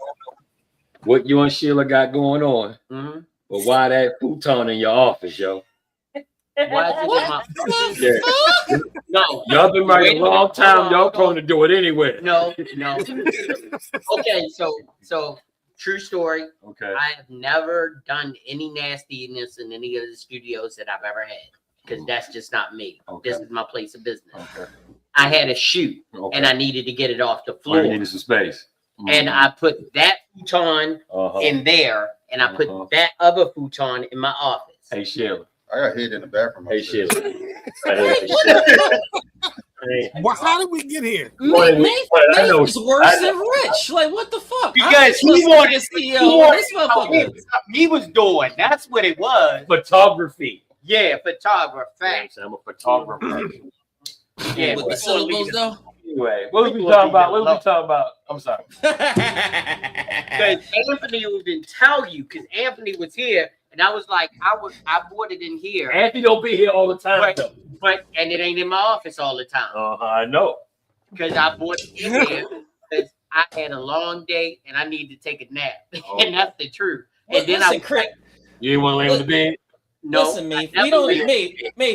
[SPEAKER 6] what you and Sheila got going on, but why that futon in your office, yo?
[SPEAKER 5] Why is it in my No,
[SPEAKER 6] y'all been married a long time. Y'all prone to do it anyway.
[SPEAKER 5] No. Okay, so true story.
[SPEAKER 6] Okay.
[SPEAKER 5] I have never done any nastiness in any of the studios that I've ever had, because that's just not me.
[SPEAKER 6] Okay.
[SPEAKER 5] This is my place of business.
[SPEAKER 6] Okay.
[SPEAKER 5] I had a shoot and I needed to get it off the floor.
[SPEAKER 6] You needed some space.
[SPEAKER 5] And I put that futon in there, and I put that other futon in my office.
[SPEAKER 6] Hey, Sheila.
[SPEAKER 14] I got hid in the bathroom.
[SPEAKER 6] Hey, Sheila.
[SPEAKER 11] Well, how did we get here?
[SPEAKER 13] Nate's worse than Rich. Like, what the fuck?
[SPEAKER 5] Because he wanted to see he was doing. That's what it was.
[SPEAKER 6] Photography.
[SPEAKER 5] Yeah, photography.
[SPEAKER 6] I'm a photographer.
[SPEAKER 5] Yeah,
[SPEAKER 13] with the syllables though.
[SPEAKER 6] Anyway, what was we talking about? I'm sorry.
[SPEAKER 5] Because Anthony didn't tell you, because Anthony was here, and I was like, I bought it in here.
[SPEAKER 6] Anthony don't be here all the time,
[SPEAKER 5] but it ain't in my office all the time.
[SPEAKER 6] I know.
[SPEAKER 5] Because I bought it in here because I had a long day and I need to take a nap, and that's the truth. And then
[SPEAKER 6] you didn't want to lay on the bed.
[SPEAKER 5] No,
[SPEAKER 13] listen, Maeve,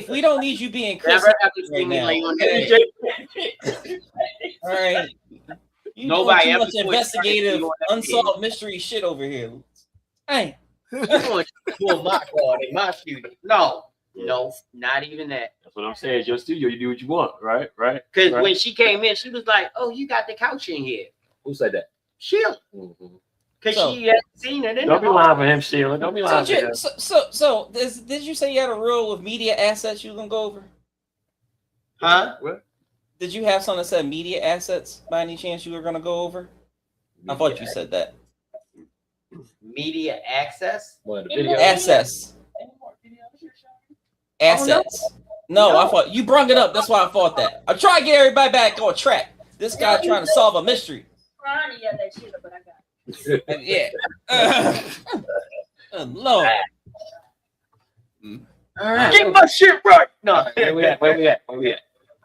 [SPEAKER 13] we don't need you being Chris
[SPEAKER 5] never ever
[SPEAKER 13] right
[SPEAKER 5] seen me
[SPEAKER 13] now.
[SPEAKER 5] lay on the bed.
[SPEAKER 13] All right. You
[SPEAKER 5] Nobody
[SPEAKER 13] doing too
[SPEAKER 5] ever
[SPEAKER 13] much
[SPEAKER 5] put
[SPEAKER 13] investigative,
[SPEAKER 5] you on that
[SPEAKER 13] unsolved mystery shit over here. Hey.
[SPEAKER 5] You want to pull my card in my studio? No, not even that.
[SPEAKER 6] That's what I'm saying. It's your studio. You do what you want, right?
[SPEAKER 5] Because when she came in, she was like, "Oh, you got the couch in here."
[SPEAKER 6] Who said that?
[SPEAKER 5] Sheila. Because she hadn't seen it.
[SPEAKER 6] Don't be lying for him, Sheila. Don't be lying for him.
[SPEAKER 13] So did you say you had a rule with media assets you were gonna go over?
[SPEAKER 5] Huh?
[SPEAKER 6] What?
[SPEAKER 13] Did you have something that said media assets by any chance you were gonna go over? I thought you said that.
[SPEAKER 5] Media access?
[SPEAKER 6] What, the video?
[SPEAKER 13] Assets. Assets. No, I thought you brought it up. That's why I thought that. I'm trying to get everybody back on track. This guy trying to solve a mystery.
[SPEAKER 18] Trying to yell that shit, but I got
[SPEAKER 13] Yeah. Lord.
[SPEAKER 5] All right. Get my shit right. No.
[SPEAKER 6] Where we at?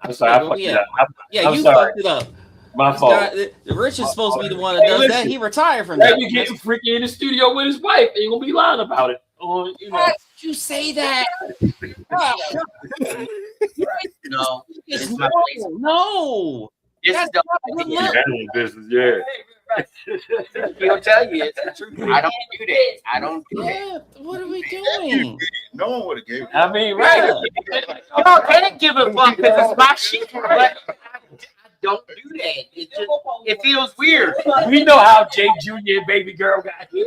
[SPEAKER 6] I'm sorry. I fucked it up. I'm
[SPEAKER 13] you
[SPEAKER 6] sorry.
[SPEAKER 13] fucked it up.
[SPEAKER 6] My fault.
[SPEAKER 13] Rich is supposed to be the one that does that. He retired from that.
[SPEAKER 6] You get freaky in the studio with his wife, and you're gonna be lying about it.
[SPEAKER 13] Why did you say that?
[SPEAKER 5] No.
[SPEAKER 13] No.
[SPEAKER 5] This is the
[SPEAKER 6] business, yeah.
[SPEAKER 5] He'll tell you it's the truth. I don't do that. I don't do that.
[SPEAKER 13] What are we doing?
[SPEAKER 14] No one would have given.
[SPEAKER 6] I mean, right?
[SPEAKER 5] Y'all can't give a fuck because it's my shit, but I don't do that. It feels weird.
[SPEAKER 6] We know how Jay Jr. and baby girl got here.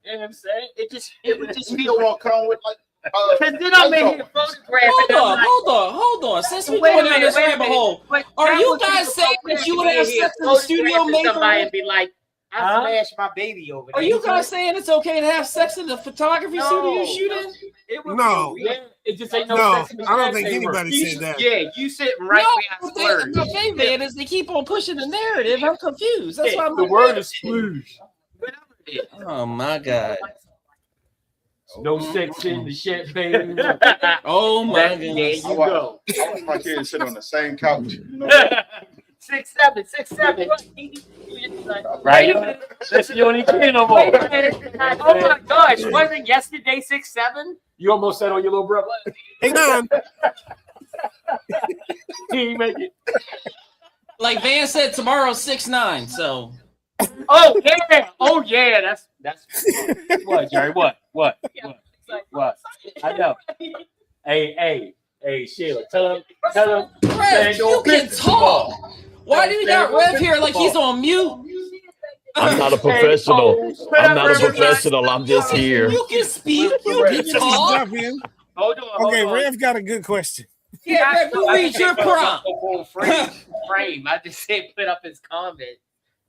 [SPEAKER 6] You know what I'm saying?
[SPEAKER 5] It would just feel
[SPEAKER 14] wrong. Come with like.
[SPEAKER 5] Because then I'm in here photographing.
[SPEAKER 13] Hold on. Since we're going down this rabbit hole, are you guys saying that you would have sex in the studio,
[SPEAKER 5] somebody and be like, I smashed my baby over there.
[SPEAKER 13] Are you guys saying it's okay to have sex in the photography studio shooting?
[SPEAKER 11] No.
[SPEAKER 6] It just ain't
[SPEAKER 11] No, I don't think anybody said that.
[SPEAKER 5] Yeah, you sitting right
[SPEAKER 13] No,
[SPEAKER 5] where I
[SPEAKER 13] the thing, man, is they keep on pushing the narrative. I'm confused. That's why I'm
[SPEAKER 6] the word is splooge.
[SPEAKER 13] Oh my God.
[SPEAKER 6] No sex in the champagne.
[SPEAKER 13] Oh my God.
[SPEAKER 5] There you go.
[SPEAKER 14] I want my kids to sit on the same couch. You know?
[SPEAKER 5] 6'7".
[SPEAKER 6] Right. Listen, you don't need kid no more.
[SPEAKER 5] Wait a minute. Oh my gosh, wasn't yesterday 6'7"?
[SPEAKER 6] You almost said on your little brother.
[SPEAKER 11] Hang on.
[SPEAKER 6] He ain't make it.
[SPEAKER 13] Like Van said, tomorrow's 6'9", so.
[SPEAKER 5] Oh yeah. That's
[SPEAKER 6] What, Jerry? What? I know. Hey, Sheila, tell him.
[SPEAKER 13] Rev, you can talk. Why do you got Rev here like he's on mute?
[SPEAKER 9] I'm not a professional. I'm just here.
[SPEAKER 13] You can speak. You can talk.
[SPEAKER 5] Hold on.
[SPEAKER 11] Okay, Rev got a good question.
[SPEAKER 13] Yeah, Rev, you read your prompt.
[SPEAKER 5] Frame. I just said put up his comment.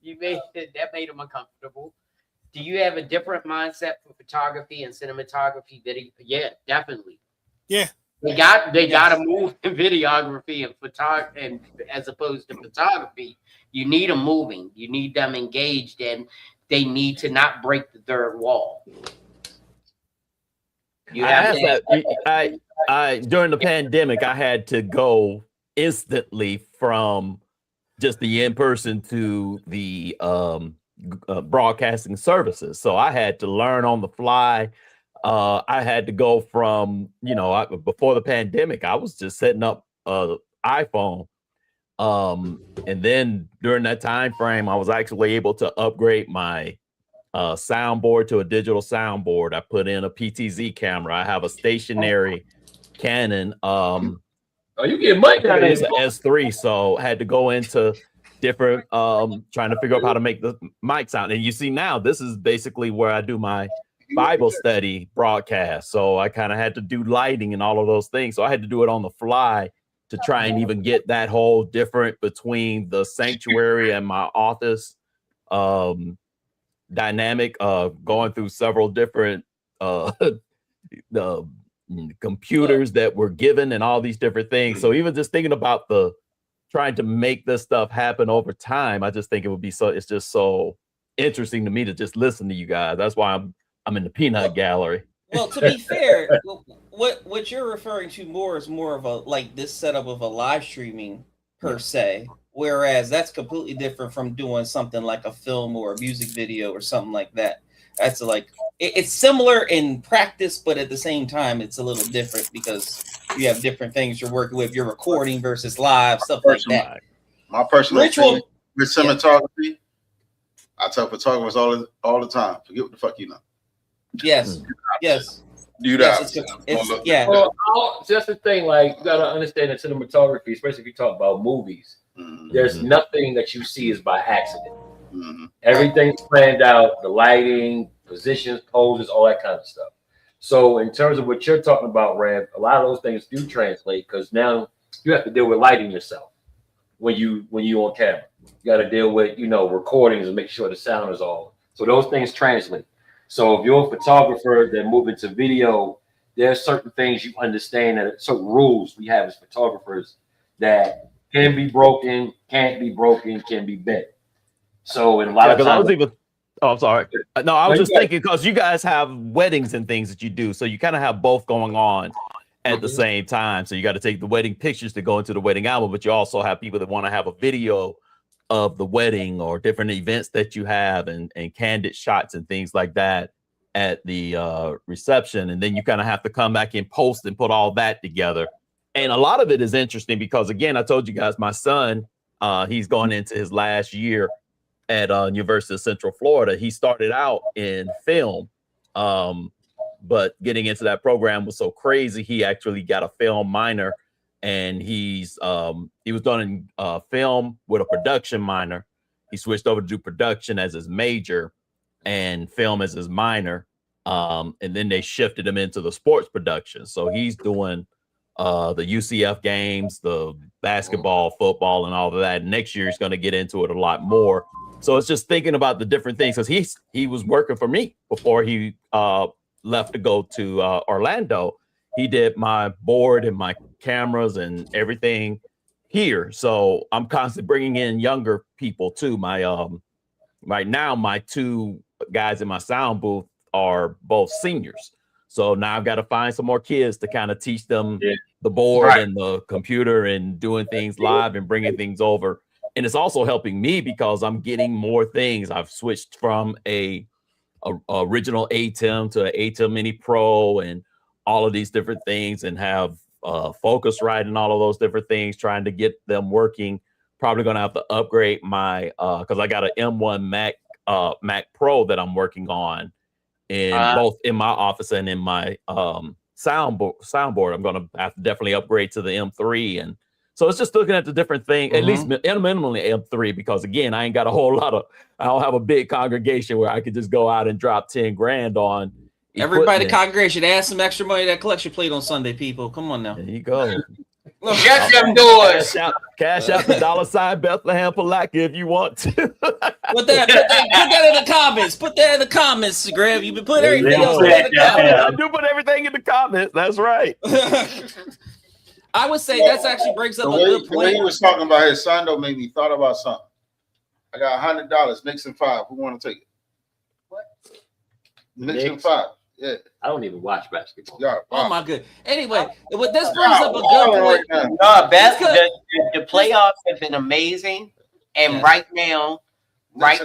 [SPEAKER 5] That made him uncomfortable. Do you have a different mindset for photography and cinematography? Video? Yeah, definitely.
[SPEAKER 11] Yeah.
[SPEAKER 5] They got to move in videography and photography, and as opposed to photography, you need them moving. You need them engaged, and they need to not break the third wall. You have
[SPEAKER 9] I during the pandemic, I had to go instantly from just the in-person to the broadcasting services. So I had to learn on the fly. I had to go from, before the pandemic, I was just setting up iPhone. And then during that time frame, I was actually able to upgrade my soundboard to a digital soundboard. I put in a PTZ camera. I have a stationary Canon.
[SPEAKER 6] You get money out of
[SPEAKER 9] it. It's an S3, so I had to go into different trying to figure out how to make the mic sound. And you see now, this is basically where I do my Bible study broadcast. So I kind of had to do lighting and all of those things. So I had to do it on the fly to try and even get that whole different between the sanctuary and my office dynamic, going through several different the computers that were given and all these different things. So even just thinking about trying to make this stuff happen over time, I just think it would be it's just so interesting to me to just listen to you guys. That's why I'm in the peanut gallery.
[SPEAKER 13] Well, to be fair, what you're referring to is more of a like this setup of a live streaming per se, whereas that's completely different from doing something like a film or a music video or something like that. That's like it's similar in practice, but at the same time, it's a little different because you have different things you're working with. You're recording versus live, stuff like that.
[SPEAKER 14] My personal opinion with cinematography, I tell photographers all the time, forget what the fuck you know.
[SPEAKER 13] Yes.
[SPEAKER 14] Do that.
[SPEAKER 13] Yeah.
[SPEAKER 6] Well, just the thing, like you gotta understand that cinematography, especially if you talk about movies, there's nothing that you see is by accident. Everything's planned out, the lighting, positions, poses, all that kind of stuff. So in terms of what you're talking about, Rev, a lot of those things do translate because now you have to deal with lighting yourself when you on camera. You got to deal with recordings and make sure the sound is all. So those things translate. So if you're a photographer that move into video, there's certain things you understand and certain rules we have as photographers that can be broken, can't be broken, can be bent. So in a lot of times,
[SPEAKER 9] I'm sorry. No, I was just thinking because you guys have weddings and things that you do, so you kind of have both going on at the same time. So you got to take the wedding pictures to go into the wedding album, but you also have people that want to have a video of the wedding or different events that you have and candid shots and things like that at the reception. And then you kind of have to come back in post and put all that together. And a lot of it is interesting because, again, I told you guys, my son, he's going into his last year at University of Central Florida. He started out in film, but getting into that program was so crazy. He actually got a film minor, and he was done in film with a production minor. He switched over to do production as his major and film as his minor. And then they shifted him into the sports production. So he's doing the UCF games, the basketball, football, and all of that. Next year he's going to get into it a lot more. So it's just thinking about the different things, because he was working for me before he left to go to Orlando. He did my board and my cameras and everything here. So I'm constantly bringing in younger people too. My right now my two guys in my sound booth are both seniors. So now I've got to find some more kids to kind of teach them the board and the computer and doing things live and bringing things over. And it's also helping me because I'm getting more things. I've switched from a original ATEM to an ATEM Mini Pro and all of these different things, and have Focusrite and all of those different things, trying to get them working. Probably going to have to upgrade my, because I got an M1 Mac Pro that I'm working on in both in my office and in my soundboard. I'm going to have to definitely upgrade to the M3. And so it's just looking at the different things, at least minimally M3, because again, I ain't got a whole lot of, I don't have a big congregation where I could just go out and drop 10 grand on
[SPEAKER 13] everybody. The congregation, add some extra money that collection plate on Sunday, people. Come on now.
[SPEAKER 9] There you go.
[SPEAKER 5] Shut them doors.
[SPEAKER 9] Cash out the $ Bethlehem Palaka if you want to.
[SPEAKER 13] Put that in the comments. Put that in the comments, Greg. You can put everything else in the comments.
[SPEAKER 9] I do put everything in the comments. That's right.
[SPEAKER 13] I would say that's actually brings up a good point.
[SPEAKER 14] The way he was talking about his son, though, made me thought about something. I got $100. Nixon 5. Who want to take it?
[SPEAKER 6] What?
[SPEAKER 14] Nixon 5. Yeah.
[SPEAKER 6] I don't even watch basketball.
[SPEAKER 14] Yeah,
[SPEAKER 13] oh my good. Anyway, what this brings up a good point.
[SPEAKER 5] The playoffs have been amazing, and right now, I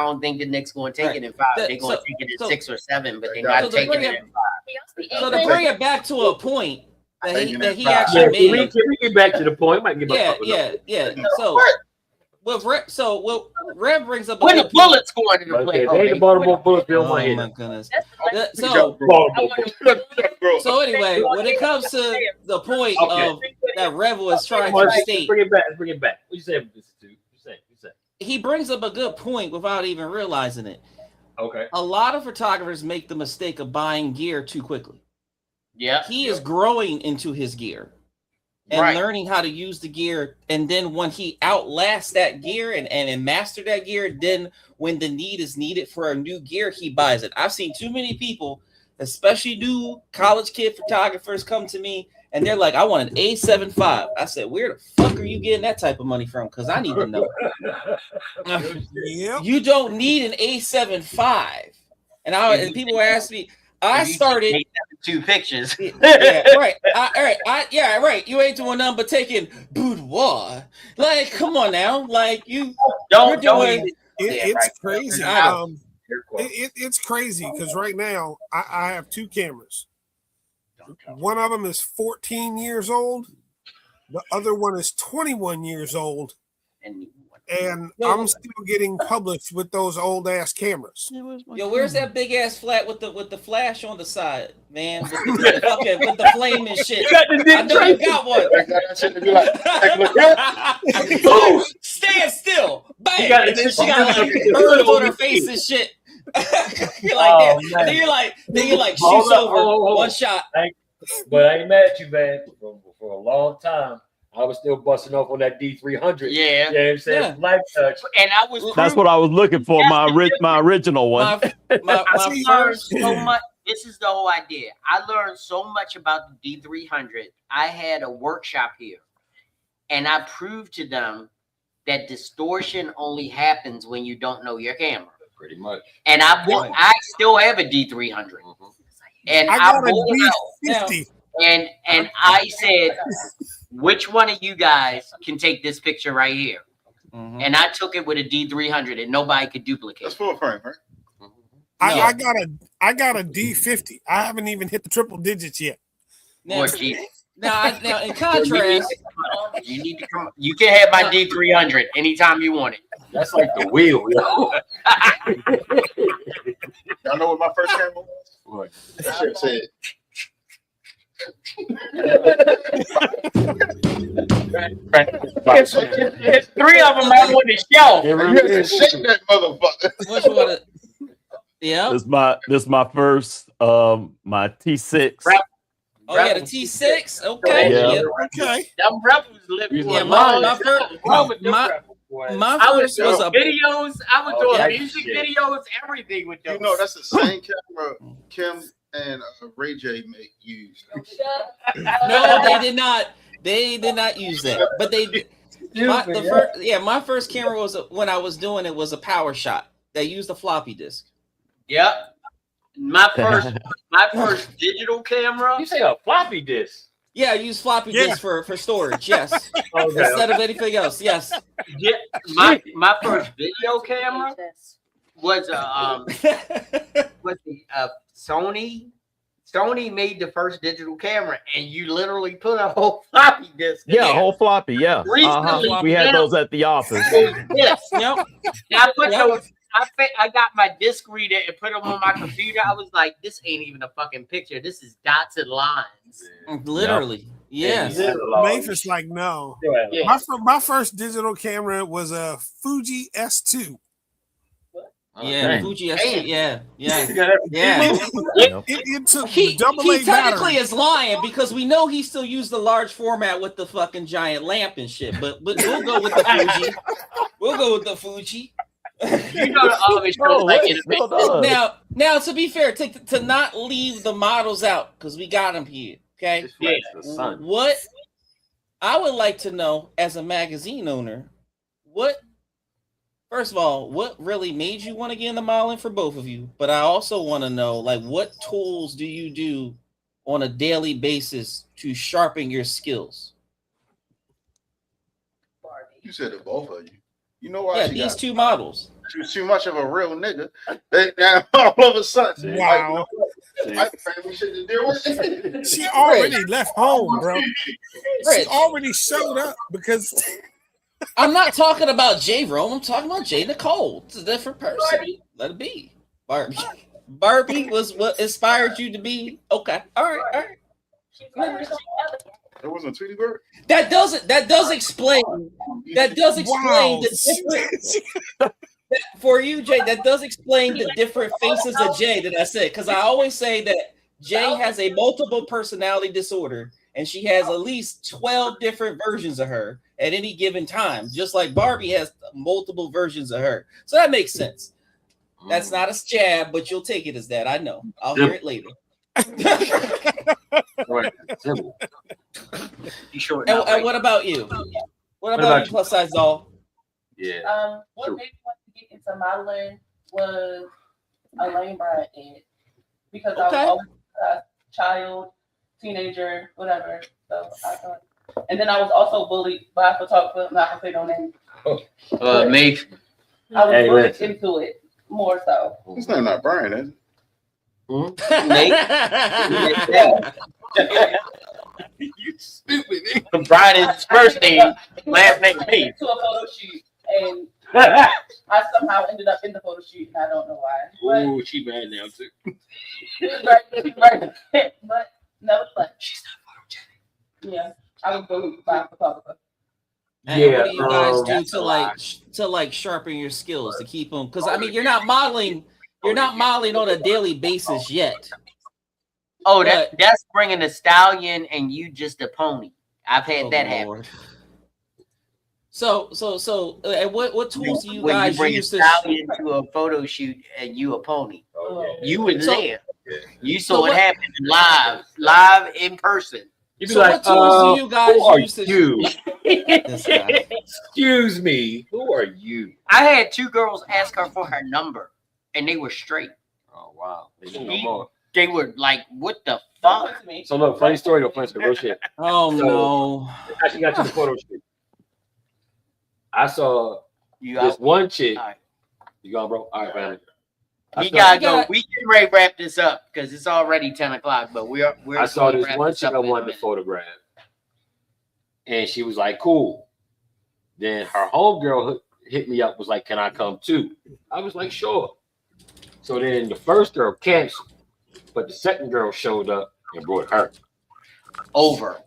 [SPEAKER 5] don't think the Knicks going to take it in 5. They're going to take it in 6 or 7, but they're not taking it in 5.
[SPEAKER 13] So to bring it back to a point that he actually made.
[SPEAKER 6] Can we get back to the point? Might get
[SPEAKER 13] yeah. So what Rev brings up.
[SPEAKER 5] When the Bullets going to the playoffs?
[SPEAKER 6] They ain't the Baltimore Bullets.
[SPEAKER 13] Oh my goodness. So anyway, when it comes to the point of that Rev was trying to state,
[SPEAKER 6] bring it back. What you say? You say.
[SPEAKER 13] He brings up a good point without even realizing it.
[SPEAKER 6] Okay.
[SPEAKER 13] A lot of photographers make the mistake of buying gear too quickly.
[SPEAKER 5] Yeah.
[SPEAKER 13] He is growing into his gear and learning how to use the gear. And then when he outlasts that gear and master that gear, then when the need is needed for a new gear, he buys it. I've seen too many people, especially new college kid photographers, come to me and they're like, I want an A7 V. I said, where the fuck are you getting that type of money from? Because I need to know. You don't need an A7 V. And people ask me, I started
[SPEAKER 5] 2 pictures.
[SPEAKER 13] Right. You ain't doing nothing but taking boudoir. Like, come on now. Like
[SPEAKER 11] It's crazy. It's crazy because right now I have 2 cameras. One of them is 14 years old. The other one is 21 years old. And I'm still getting published with those old ass cameras.
[SPEAKER 13] Yo, where's that big ass flat with the flash on the side, man? With the flame and shit. I know you got one. Stand still. Bang. And then she got like birds on her face and shit. You're like, then you're like, shoots over one shot.
[SPEAKER 6] But I ain't mad at you, man. For a long time, I was still busting off on that D300.
[SPEAKER 5] Yeah.
[SPEAKER 6] You know what I'm saying? Light touch.
[SPEAKER 5] And I was.
[SPEAKER 9] That's what I was looking for. My original one.
[SPEAKER 5] I learned so much. This is the whole idea. I learned so much about the D300. I had a workshop here, and I proved to them that distortion only happens when you don't know your camera.
[SPEAKER 6] Pretty much.
[SPEAKER 5] And I still have a D300. And I got a D50. And I said, which one of you guys can take this picture right here? And I took it with a D300 and nobody could duplicate.
[SPEAKER 14] That's full frame, right?
[SPEAKER 11] I got a D50. I haven't even hit the triple digits yet.
[SPEAKER 13] Now in contrast,
[SPEAKER 5] you need to come. You can have my D300 anytime you want it.
[SPEAKER 6] That's like the wheel, yo.
[SPEAKER 14] Y'all know what my first camera was?
[SPEAKER 6] What?
[SPEAKER 14] That shit said.
[SPEAKER 5] It's three of them out on the shelf.
[SPEAKER 14] You had to shake that motherfucker.
[SPEAKER 13] Which one? Yeah.
[SPEAKER 9] This my first my T6.
[SPEAKER 13] Oh yeah, the T6. Okay.
[SPEAKER 9] Yeah.
[SPEAKER 11] Okay.
[SPEAKER 5] Them rebels living.
[SPEAKER 13] Yeah, my first was a
[SPEAKER 5] videos. I was doing
[SPEAKER 14] that
[SPEAKER 5] music
[SPEAKER 14] shit.
[SPEAKER 5] videos, everything with those.
[SPEAKER 14] You know, that's the same camera Kim and Ray J used.
[SPEAKER 13] No, they did not. They did not use that. But they my first camera was when I was doing it was a Power Shot. They used a floppy disk.
[SPEAKER 5] Yep. My first digital camera.
[SPEAKER 6] You say a floppy disk?
[SPEAKER 13] Yeah, I use floppy disk for storage. Yes, instead of anything else. Yes.
[SPEAKER 5] Yeah, my first video camera was Sony. Sony made the first digital camera, and you literally put a whole floppy disk. In
[SPEAKER 9] Yeah,
[SPEAKER 5] there.
[SPEAKER 9] a whole floppy. Yeah.
[SPEAKER 5] Recently,
[SPEAKER 9] We had those at the office.
[SPEAKER 5] Yes. Yep. I put those. I got my disc reader and put them on my computer. I was like, this ain't even a fucking picture. This is dots and lines.
[SPEAKER 13] Literally. Yes.
[SPEAKER 11] Mavis like no.
[SPEAKER 5] Yeah.
[SPEAKER 11] My first digital camera was a Fuji S2.
[SPEAKER 13] Yeah, Fuji S2. Yeah.
[SPEAKER 11] It took
[SPEAKER 13] He
[SPEAKER 11] double A
[SPEAKER 13] technically
[SPEAKER 11] battery.
[SPEAKER 13] is lying because we know he still used the large format with the fucking giant lamp and shit. But we'll go with the Fuji. We'll go with the Fuji.
[SPEAKER 5] You know the other shows like it's
[SPEAKER 13] Now, to be fair, to not leave the models out because we got them here. Okay.
[SPEAKER 5] Yeah.
[SPEAKER 13] What I would like to know as a magazine owner, first of all, what really made you want to get into modeling for both of you? But I also want to know, like, what tools do you do on a daily basis to sharpen your skills?
[SPEAKER 14] You said it, both of you. You know why?
[SPEAKER 13] Yeah, these two models.
[SPEAKER 14] She was too much of a real nigga. Now all of a sudden,
[SPEAKER 11] Wow.
[SPEAKER 14] like, family shit to deal with.
[SPEAKER 11] She already left home, bro. She already showed up because
[SPEAKER 13] I'm not talking about J. Rome. I'm talking about J. Nicole. It's a different person. Let it be. Barbie. Barbie was what inspired you to be. Okay. All right.
[SPEAKER 14] It wasn't Tweety Bird.
[SPEAKER 13] That does explain the different for you, Jay. That does explain the different faces of Jay that I said, because I always say that Jay has a multiple personality disorder, and she has at least 12 different versions of her at any given time, just like Barbie has multiple versions of her. So that makes sense. That's not a jab, but you'll take it as that. I know. I'll hear it later. And what about you? What about you, plus size doll?
[SPEAKER 6] Yeah.
[SPEAKER 18] What made me want to get into modeling was a lane Bryant ad because I was always a child, teenager, whatever. So I thought, and then I was also bullied by a photographer. I'm not gonna say no name.
[SPEAKER 5] Maeve.
[SPEAKER 18] I was bullied into it more so.
[SPEAKER 14] His name not Brian, is it?
[SPEAKER 5] You stupid. Brian is his first name, last name Maeve.
[SPEAKER 18] To a photo shoot, and I somehow ended up in the photo shoot, and I don't know why.
[SPEAKER 6] Ooh, she bad now too.
[SPEAKER 18] Right. But nevertheless, she's not photogenic. Yeah, I was bullied by a photographer.
[SPEAKER 13] And what do you guys do to sharpen your skills to keep them? Because I mean, you're not modeling on a daily basis yet.
[SPEAKER 5] Oh, that's bringing a stallion and you just a pony. I've had that happen.
[SPEAKER 13] So, what tools do you
[SPEAKER 5] when
[SPEAKER 13] guys
[SPEAKER 5] you bring
[SPEAKER 13] use
[SPEAKER 5] a stallion to a photo shoot and you a pony? You were there. You saw it happen live in person.
[SPEAKER 6] You'd be like,
[SPEAKER 13] what tools do you guys use to
[SPEAKER 6] you? Excuse me, who are you?
[SPEAKER 5] I had two girls ask her for her number, and they were straight.
[SPEAKER 6] Oh wow, no more.
[SPEAKER 5] They were like, "What the fuck?"
[SPEAKER 6] So look, funny story, no funny story, real shit.
[SPEAKER 13] Oh no!
[SPEAKER 6] I actually got to the photo shoot. I saw this one chick.
[SPEAKER 5] Right.
[SPEAKER 6] You gone, bro? All right, man.
[SPEAKER 5] We gotta go. We can ready to wrap this up because it's already 10 o'clock. But we're
[SPEAKER 6] I saw this one chick I wanted to photograph, and she was like, "Cool." Then her homegirl hit me up, was like, "Can I come too?" I was like, "Sure." So then the first girl canceled, but the second girl showed up and brought her.
[SPEAKER 5] Over.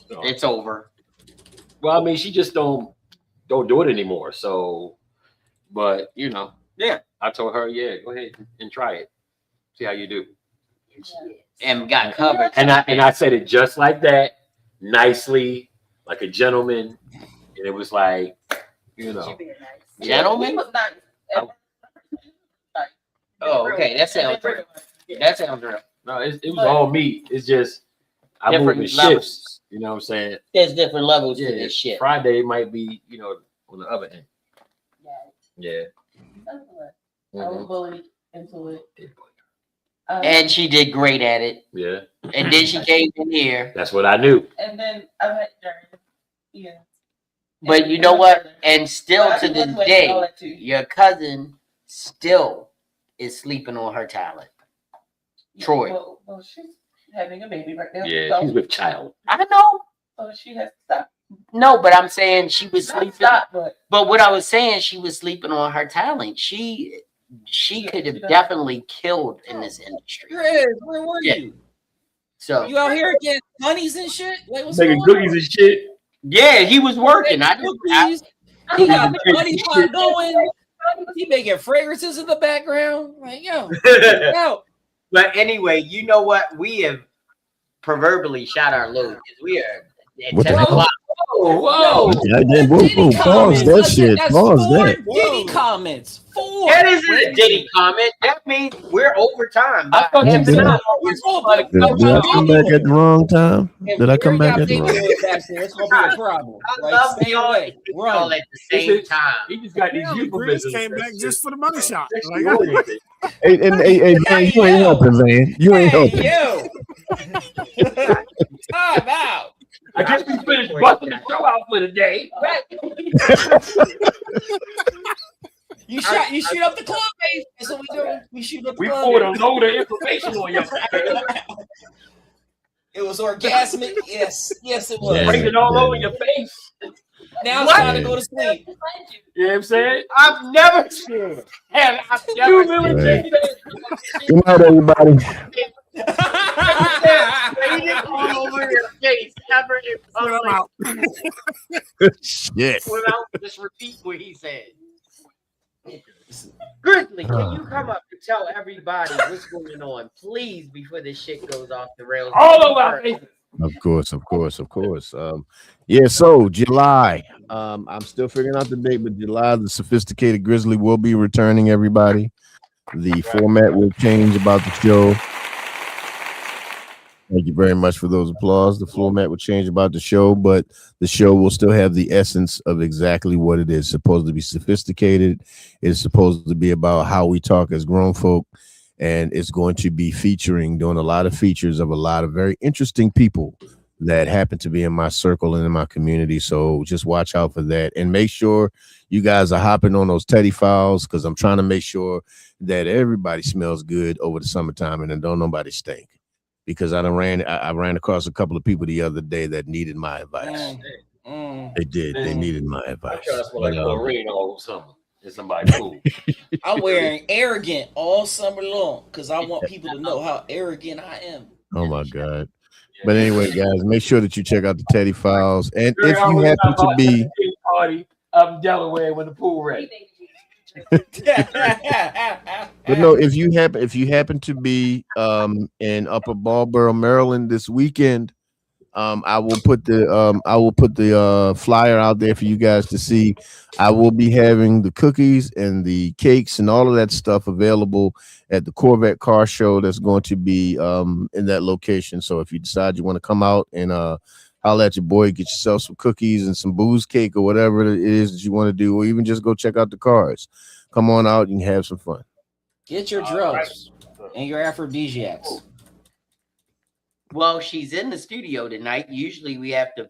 [SPEAKER 6] So,
[SPEAKER 5] It's over.
[SPEAKER 6] well, I mean, she just don't do it anymore. So, but you know,
[SPEAKER 5] yeah,
[SPEAKER 6] I told her, yeah, go ahead and try it, see how you do.
[SPEAKER 5] And got covered.
[SPEAKER 6] And I said it just like that, nicely, like a gentleman, and it was like, you know,
[SPEAKER 5] Gentleman? Oh, okay. That sounds real. That sounds real.
[SPEAKER 6] No, it was all me. It's just I
[SPEAKER 5] Different
[SPEAKER 6] moved in
[SPEAKER 5] levels.
[SPEAKER 6] shifts. You know what I'm saying?
[SPEAKER 5] There's different levels
[SPEAKER 6] Yeah,
[SPEAKER 5] to this shit.
[SPEAKER 6] Friday might be, you know, on the other end. Yeah.
[SPEAKER 18] I was bullied into it.
[SPEAKER 5] And she did great at it.
[SPEAKER 6] Yeah.
[SPEAKER 5] And then she came in here.
[SPEAKER 6] That's what I knew.
[SPEAKER 18] And then I met Jerry. Yeah.
[SPEAKER 5] But you know what? And still to this day, your cousin still is sleeping on her talent. Troy.
[SPEAKER 18] Well, she's having a baby right now.
[SPEAKER 6] Yeah,
[SPEAKER 18] so
[SPEAKER 6] she's with child.
[SPEAKER 5] I know.
[SPEAKER 18] So she has to stop.
[SPEAKER 5] No, but I'm saying she was
[SPEAKER 18] Not
[SPEAKER 5] sleeping.
[SPEAKER 18] stop, but
[SPEAKER 5] What I was saying, she was sleeping on her talent. She could have definitely killed in this industry.
[SPEAKER 13] Chris, where were you?
[SPEAKER 5] So
[SPEAKER 13] You out here getting honeys and shit? Like, what's
[SPEAKER 6] Making
[SPEAKER 13] going
[SPEAKER 6] cookies
[SPEAKER 13] on?
[SPEAKER 6] and shit.
[SPEAKER 5] Yeah, he was working.
[SPEAKER 13] Cookies. He got the honey pot going. He making fragrances in the background. Like, yo, yo.
[SPEAKER 5] But anyway, you know what? We have proverbially shot our load because we are at
[SPEAKER 8] What the
[SPEAKER 5] 10
[SPEAKER 8] hell?
[SPEAKER 5] o'clock.
[SPEAKER 13] Whoa.
[SPEAKER 8] Goddamn, whoa, pause that shit.
[SPEAKER 13] That's
[SPEAKER 8] Pause
[SPEAKER 13] 4
[SPEAKER 8] that.
[SPEAKER 13] Diddy comments. 4.
[SPEAKER 5] That isn't a Diddy comment. That means we're over time.
[SPEAKER 6] I thought
[SPEAKER 8] you said- Did I come back at the wrong time? Did I come back at the wrong time?
[SPEAKER 13] It's gonna be a problem.
[SPEAKER 5] I love the all at the same time.
[SPEAKER 6] He just got these
[SPEAKER 11] Damn, Chris came back just for the money shot. Like,
[SPEAKER 8] Hey, man, you ain't helping, man. You ain't helping.
[SPEAKER 13] Yo. Time out.
[SPEAKER 6] I guess we finished busting the show out for the day.
[SPEAKER 13] You shoot up the club, baby. That's what we do. We shoot up the
[SPEAKER 6] We
[SPEAKER 13] club.
[SPEAKER 6] poured a load of information on you.
[SPEAKER 13] It was orgasmic. Yes, it was.
[SPEAKER 6] Bring it all over your face.
[SPEAKER 13] Now it's time to go to sleep.
[SPEAKER 6] You know what I'm saying?
[SPEAKER 5] I've never seen it. And I've never
[SPEAKER 6] You really did
[SPEAKER 8] Good night, everybody.
[SPEAKER 5] sprayed it all over your face ever in public.
[SPEAKER 8] Shit.
[SPEAKER 5] Without just repeat what he said. Grizzly, can you come up and tell everybody what's going on, please, before this shit goes off the rails?
[SPEAKER 6] All over our faces.
[SPEAKER 8] Of course. Yeah, so July. I'm still figuring out the date, but July, the Sophisticated Grizzly will be returning, everybody. The format will change about the show. Thank you very much for those applause. The format will change about the show, but the show will still have the essence of exactly what it is. Supposed to be sophisticated. It's supposed to be about how we talk as grown folk, and it's going to be doing a lot of features of a lot of very interesting people that happen to be in my circle and in my community. So just watch out for that, and make sure you guys are hopping on those Teddy files, because I'm trying to make sure that everybody smells good over the summertime and then don't nobody stink. Because I ran across a couple of people the other day that needed my advice. They did. They needed my advice.
[SPEAKER 6] I try to smell like chlorine all summer. Is somebody cool?
[SPEAKER 13] I'm wearing arrogant all summer long because I want people to know how arrogant I am.
[SPEAKER 8] Oh my God. But anyway, guys, make sure that you check out the Teddy Files. And if you happen to be
[SPEAKER 6] party up in Delaware when the pool ready.
[SPEAKER 8] But no, if you happen to be in Upper Marlboro, Maryland this weekend, I will put the flyer out there for you guys to see. I will be having the cookies and the cakes and all of that stuff available at the Corvette Car Show that's going to be in that location. So if you decide you want to come out and holler at your boy, get yourself some cookies and some booze cake or whatever it is that you want to do, or even just go check out the cars. Come on out and have some fun.
[SPEAKER 13] Get your drugs and your aphrodisiacs.
[SPEAKER 5] Well, she's in the studio tonight. Usually we have to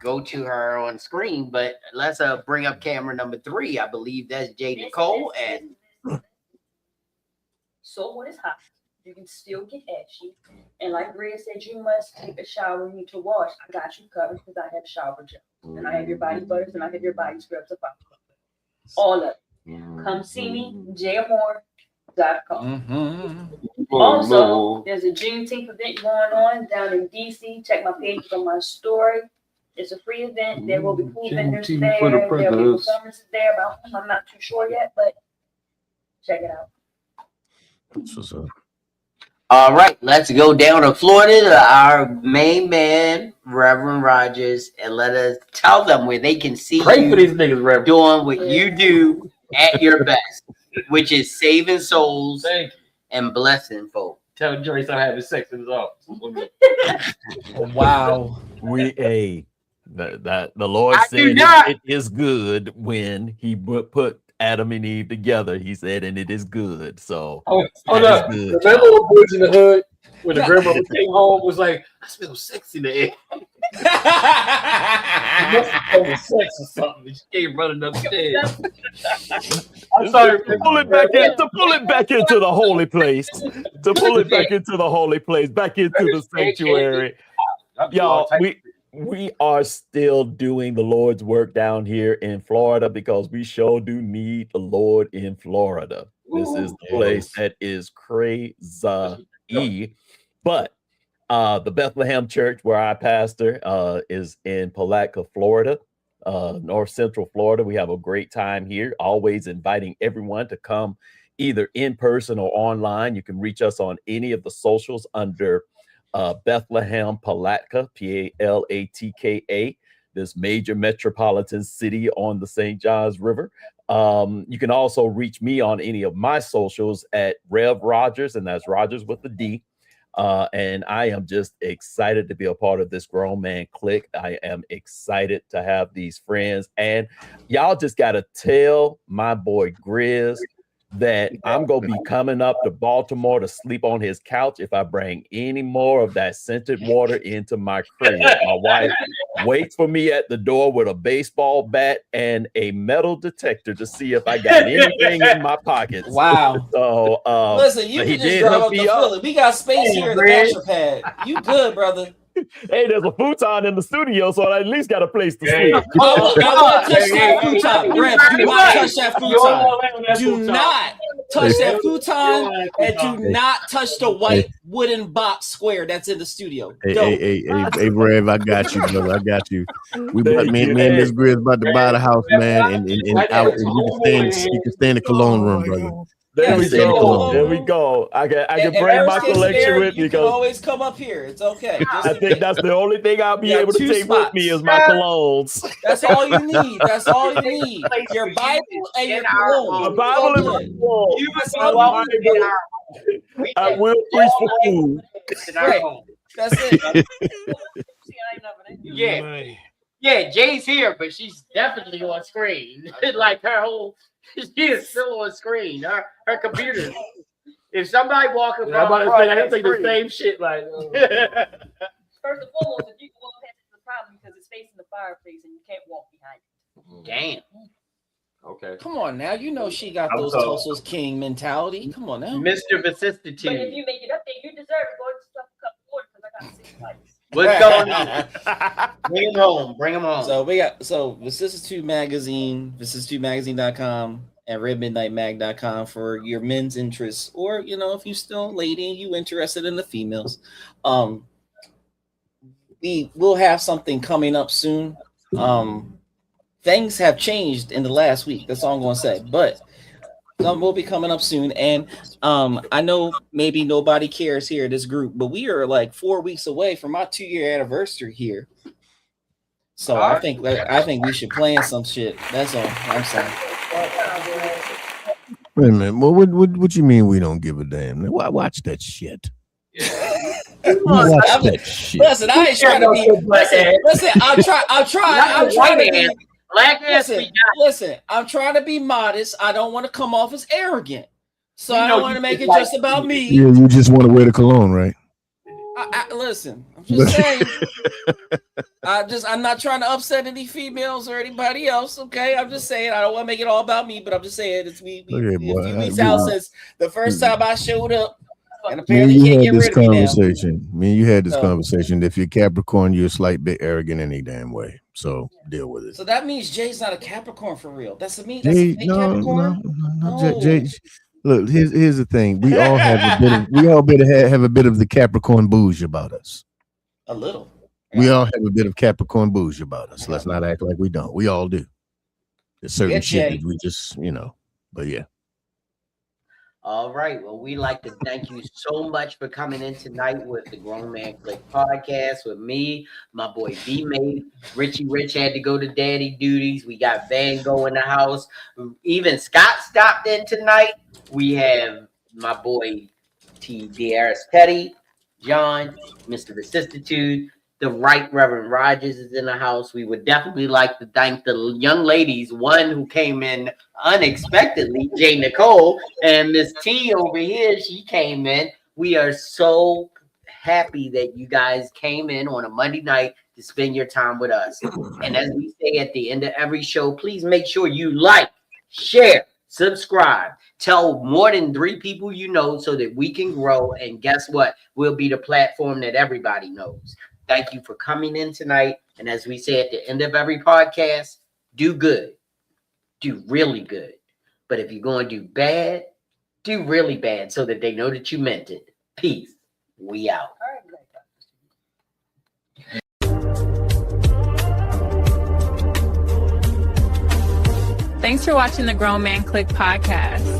[SPEAKER 5] go to her on screen, but let's bring up camera number 3. I believe that's Jay Nicole. And
[SPEAKER 12] so when it's hot, you can still get ashy. And like Greg said, you must take a shower when you need to wash. I got you covered because I have shower gel. And I have your body butters and I have your body scrubs. All of it. Come see me, jmore.com. Also, there's a Juneteenth event going on down in DC. Check my page for my story. It's a free event. There will be food vendors there. There will be performances there. About I'm not too sure yet, but check it out.
[SPEAKER 8] What's up?
[SPEAKER 5] All right, let's go down to Florida to our main man, Reverend Rogers, and let us tell them where they can see
[SPEAKER 6] Pray for these niggas, Reverend.
[SPEAKER 5] doing what you do at your best, which is saving souls and blessing folk.
[SPEAKER 6] Tell Joey stop having sex in his office.
[SPEAKER 9] Wow. The Lord said it is good when he put Adam and Eve together. He said, and it is good. So
[SPEAKER 6] hold up. Remember the boys in the hood when the grandmother came home was like, I smell sex in the air. She must have told sex or something. She came running upstairs. I'm sorry.
[SPEAKER 9] To pull it back into the holy place. To pull it back into the holy place, back into the sanctuary. Y'all, we are still doing the Lord's work down here in Florida because we sure do need the Lord in Florida. This is the place that is crazy. But the Bethlehem Church, where I pastor, is in Palatka, Florida, North Central Florida. We have a great time here, always inviting everyone to come either in person or online. You can reach us on any of the socials under Bethlehem Palatka, Palatka, this major metropolitan city on the St. Johns River. You can also reach me on any of my socials at Rev Rogers, and that's Rogers with the D. And I am just excited to be a part of this grown man clique. I am excited to have these friends, and y'all just got to tell my boy Grizz that I'm going to be coming up to Baltimore to sleep on his couch if I bring any more of that scented water into my crib. My wife waits for me at the door with a baseball bat and a metal detector to see if I got anything in my pockets.
[SPEAKER 13] Wow.
[SPEAKER 9] So,
[SPEAKER 13] listen, you can just drive up to Philly. We got space here in the bachelor pad. You good, brother.
[SPEAKER 9] Hey, there's a futon in the studio, so I at least got a place to sleep.
[SPEAKER 13] I want to touch that futon. Rev, do not touch that futon. Do not touch that futon, and do not touch the white wooden box square that's in the studio.
[SPEAKER 8] Hey, Rev, I got you, brother. I got you. Me and Miss Grizz about to buy the house, man, and you can stay in the cologne room, brother.
[SPEAKER 9] There we go. I can bring my collection with me.
[SPEAKER 13] You can always come up here. It's okay.
[SPEAKER 9] I think that's the only thing I'll be able to take with me is my colognes.
[SPEAKER 13] That's all you need. That's all you need. Your Bible and your cologne.
[SPEAKER 9] A Bible and my cologne. I will preach for food.
[SPEAKER 13] Right. That's it.
[SPEAKER 5] Yeah, Jay's here, but she's definitely on screen. Like her whole, she is still on screen. Her computer. If somebody walk up,
[SPEAKER 6] I'm about to say, I think the same shit. Like,
[SPEAKER 12] First and foremost, if you go ahead, it's a problem because it's facing the fireplace and you can't walk behind it.
[SPEAKER 5] Damn.
[SPEAKER 6] Okay.
[SPEAKER 13] Come on now, you know she got those Tulsa's King mentality. Come on now,
[SPEAKER 5] Mr. Vicissitude.
[SPEAKER 12] But if you make it up there, you deserve it. Go to stuff a cup of water because I got 6 lights.
[SPEAKER 5] What's going on? Bring him home. Bring him home.
[SPEAKER 13] So we got Vicissitude Magazine, vicissitudemagazine.com and redmidnightmag.com for your men's interests, or if you're still a lady and you interested in the females. We will have something coming up soon. Things have changed in the last week. That's all I'm going to say. But will be coming up soon. And I know maybe nobody cares here in this group, but we are like 4 weeks away from our 2-year anniversary here. So I think we should plan some shit. That's all I'm saying.
[SPEAKER 8] Wait a minute. Well, what you mean we don't give a damn? Watch that shit. Watch that shit.
[SPEAKER 13] Listen, I ain't trying to be. Listen, I'm trying to be. Listen, I'm trying to be modest. I don't want to come off as arrogant. So I don't want to make it just about me.
[SPEAKER 8] Yeah, you just want to wear the cologne, right?
[SPEAKER 13] Listen, I'm just saying. I'm not trying to upset any females or anybody else. Okay, I'm just saying I don't want to make it all about me, but I'm just saying it's a few weeks out since the first time I showed up And
[SPEAKER 8] Me and
[SPEAKER 13] apparently
[SPEAKER 8] you
[SPEAKER 13] can't
[SPEAKER 8] had
[SPEAKER 13] get
[SPEAKER 8] this
[SPEAKER 13] rid of me now.
[SPEAKER 8] conversation. Me and you had this
[SPEAKER 13] So-
[SPEAKER 8] conversation. If you're Capricorn, you're a slight bit arrogant any damn way. So deal with it.
[SPEAKER 13] So that means Jay's not a Capricorn for real. That's me. That's
[SPEAKER 8] Jay,
[SPEAKER 13] a fake Capricorn.
[SPEAKER 8] no. Jay, look, here's the thing. We all have a bit of have a bit of the Capricorn bouge about us.
[SPEAKER 13] A little.
[SPEAKER 8] We all have a bit of Capricorn bouge about us. Let's not act like we don't. We all do. There's certain
[SPEAKER 5] Yeah,
[SPEAKER 8] shit
[SPEAKER 5] Jay.
[SPEAKER 8] that we just, but yeah.
[SPEAKER 5] All right. Well, we like to thank you so much for coming in tonight with the Grown Man Clique podcast with me, my boy B-Mate. Richie Rich had to go to daddy duties. We got Van Gogh in the house. Even Scott stopped in tonight. We have my boy T. Darius Petty, John, Mr. Vicissitude. The Right Reverend Rogers is in the house. We would definitely like to thank the young ladies, one who came in unexpectedly, Jay Nicole, and Miss T over here, she came in. We are so happy that you guys came in on a Monday night to spend your time with us. And as we say at the end of every show, please make sure you like, share, subscribe. Tell more than 3 people you know so that we can grow. And guess what? We'll be the platform that everybody knows. Thank you for coming in tonight. And as we say at the end of every podcast, do good. Do really good. But if you're going to do bad, do really bad so that they know that you meant it. Peace. We out.
[SPEAKER 2] Thanks for watching the Grown Man Clique podcast.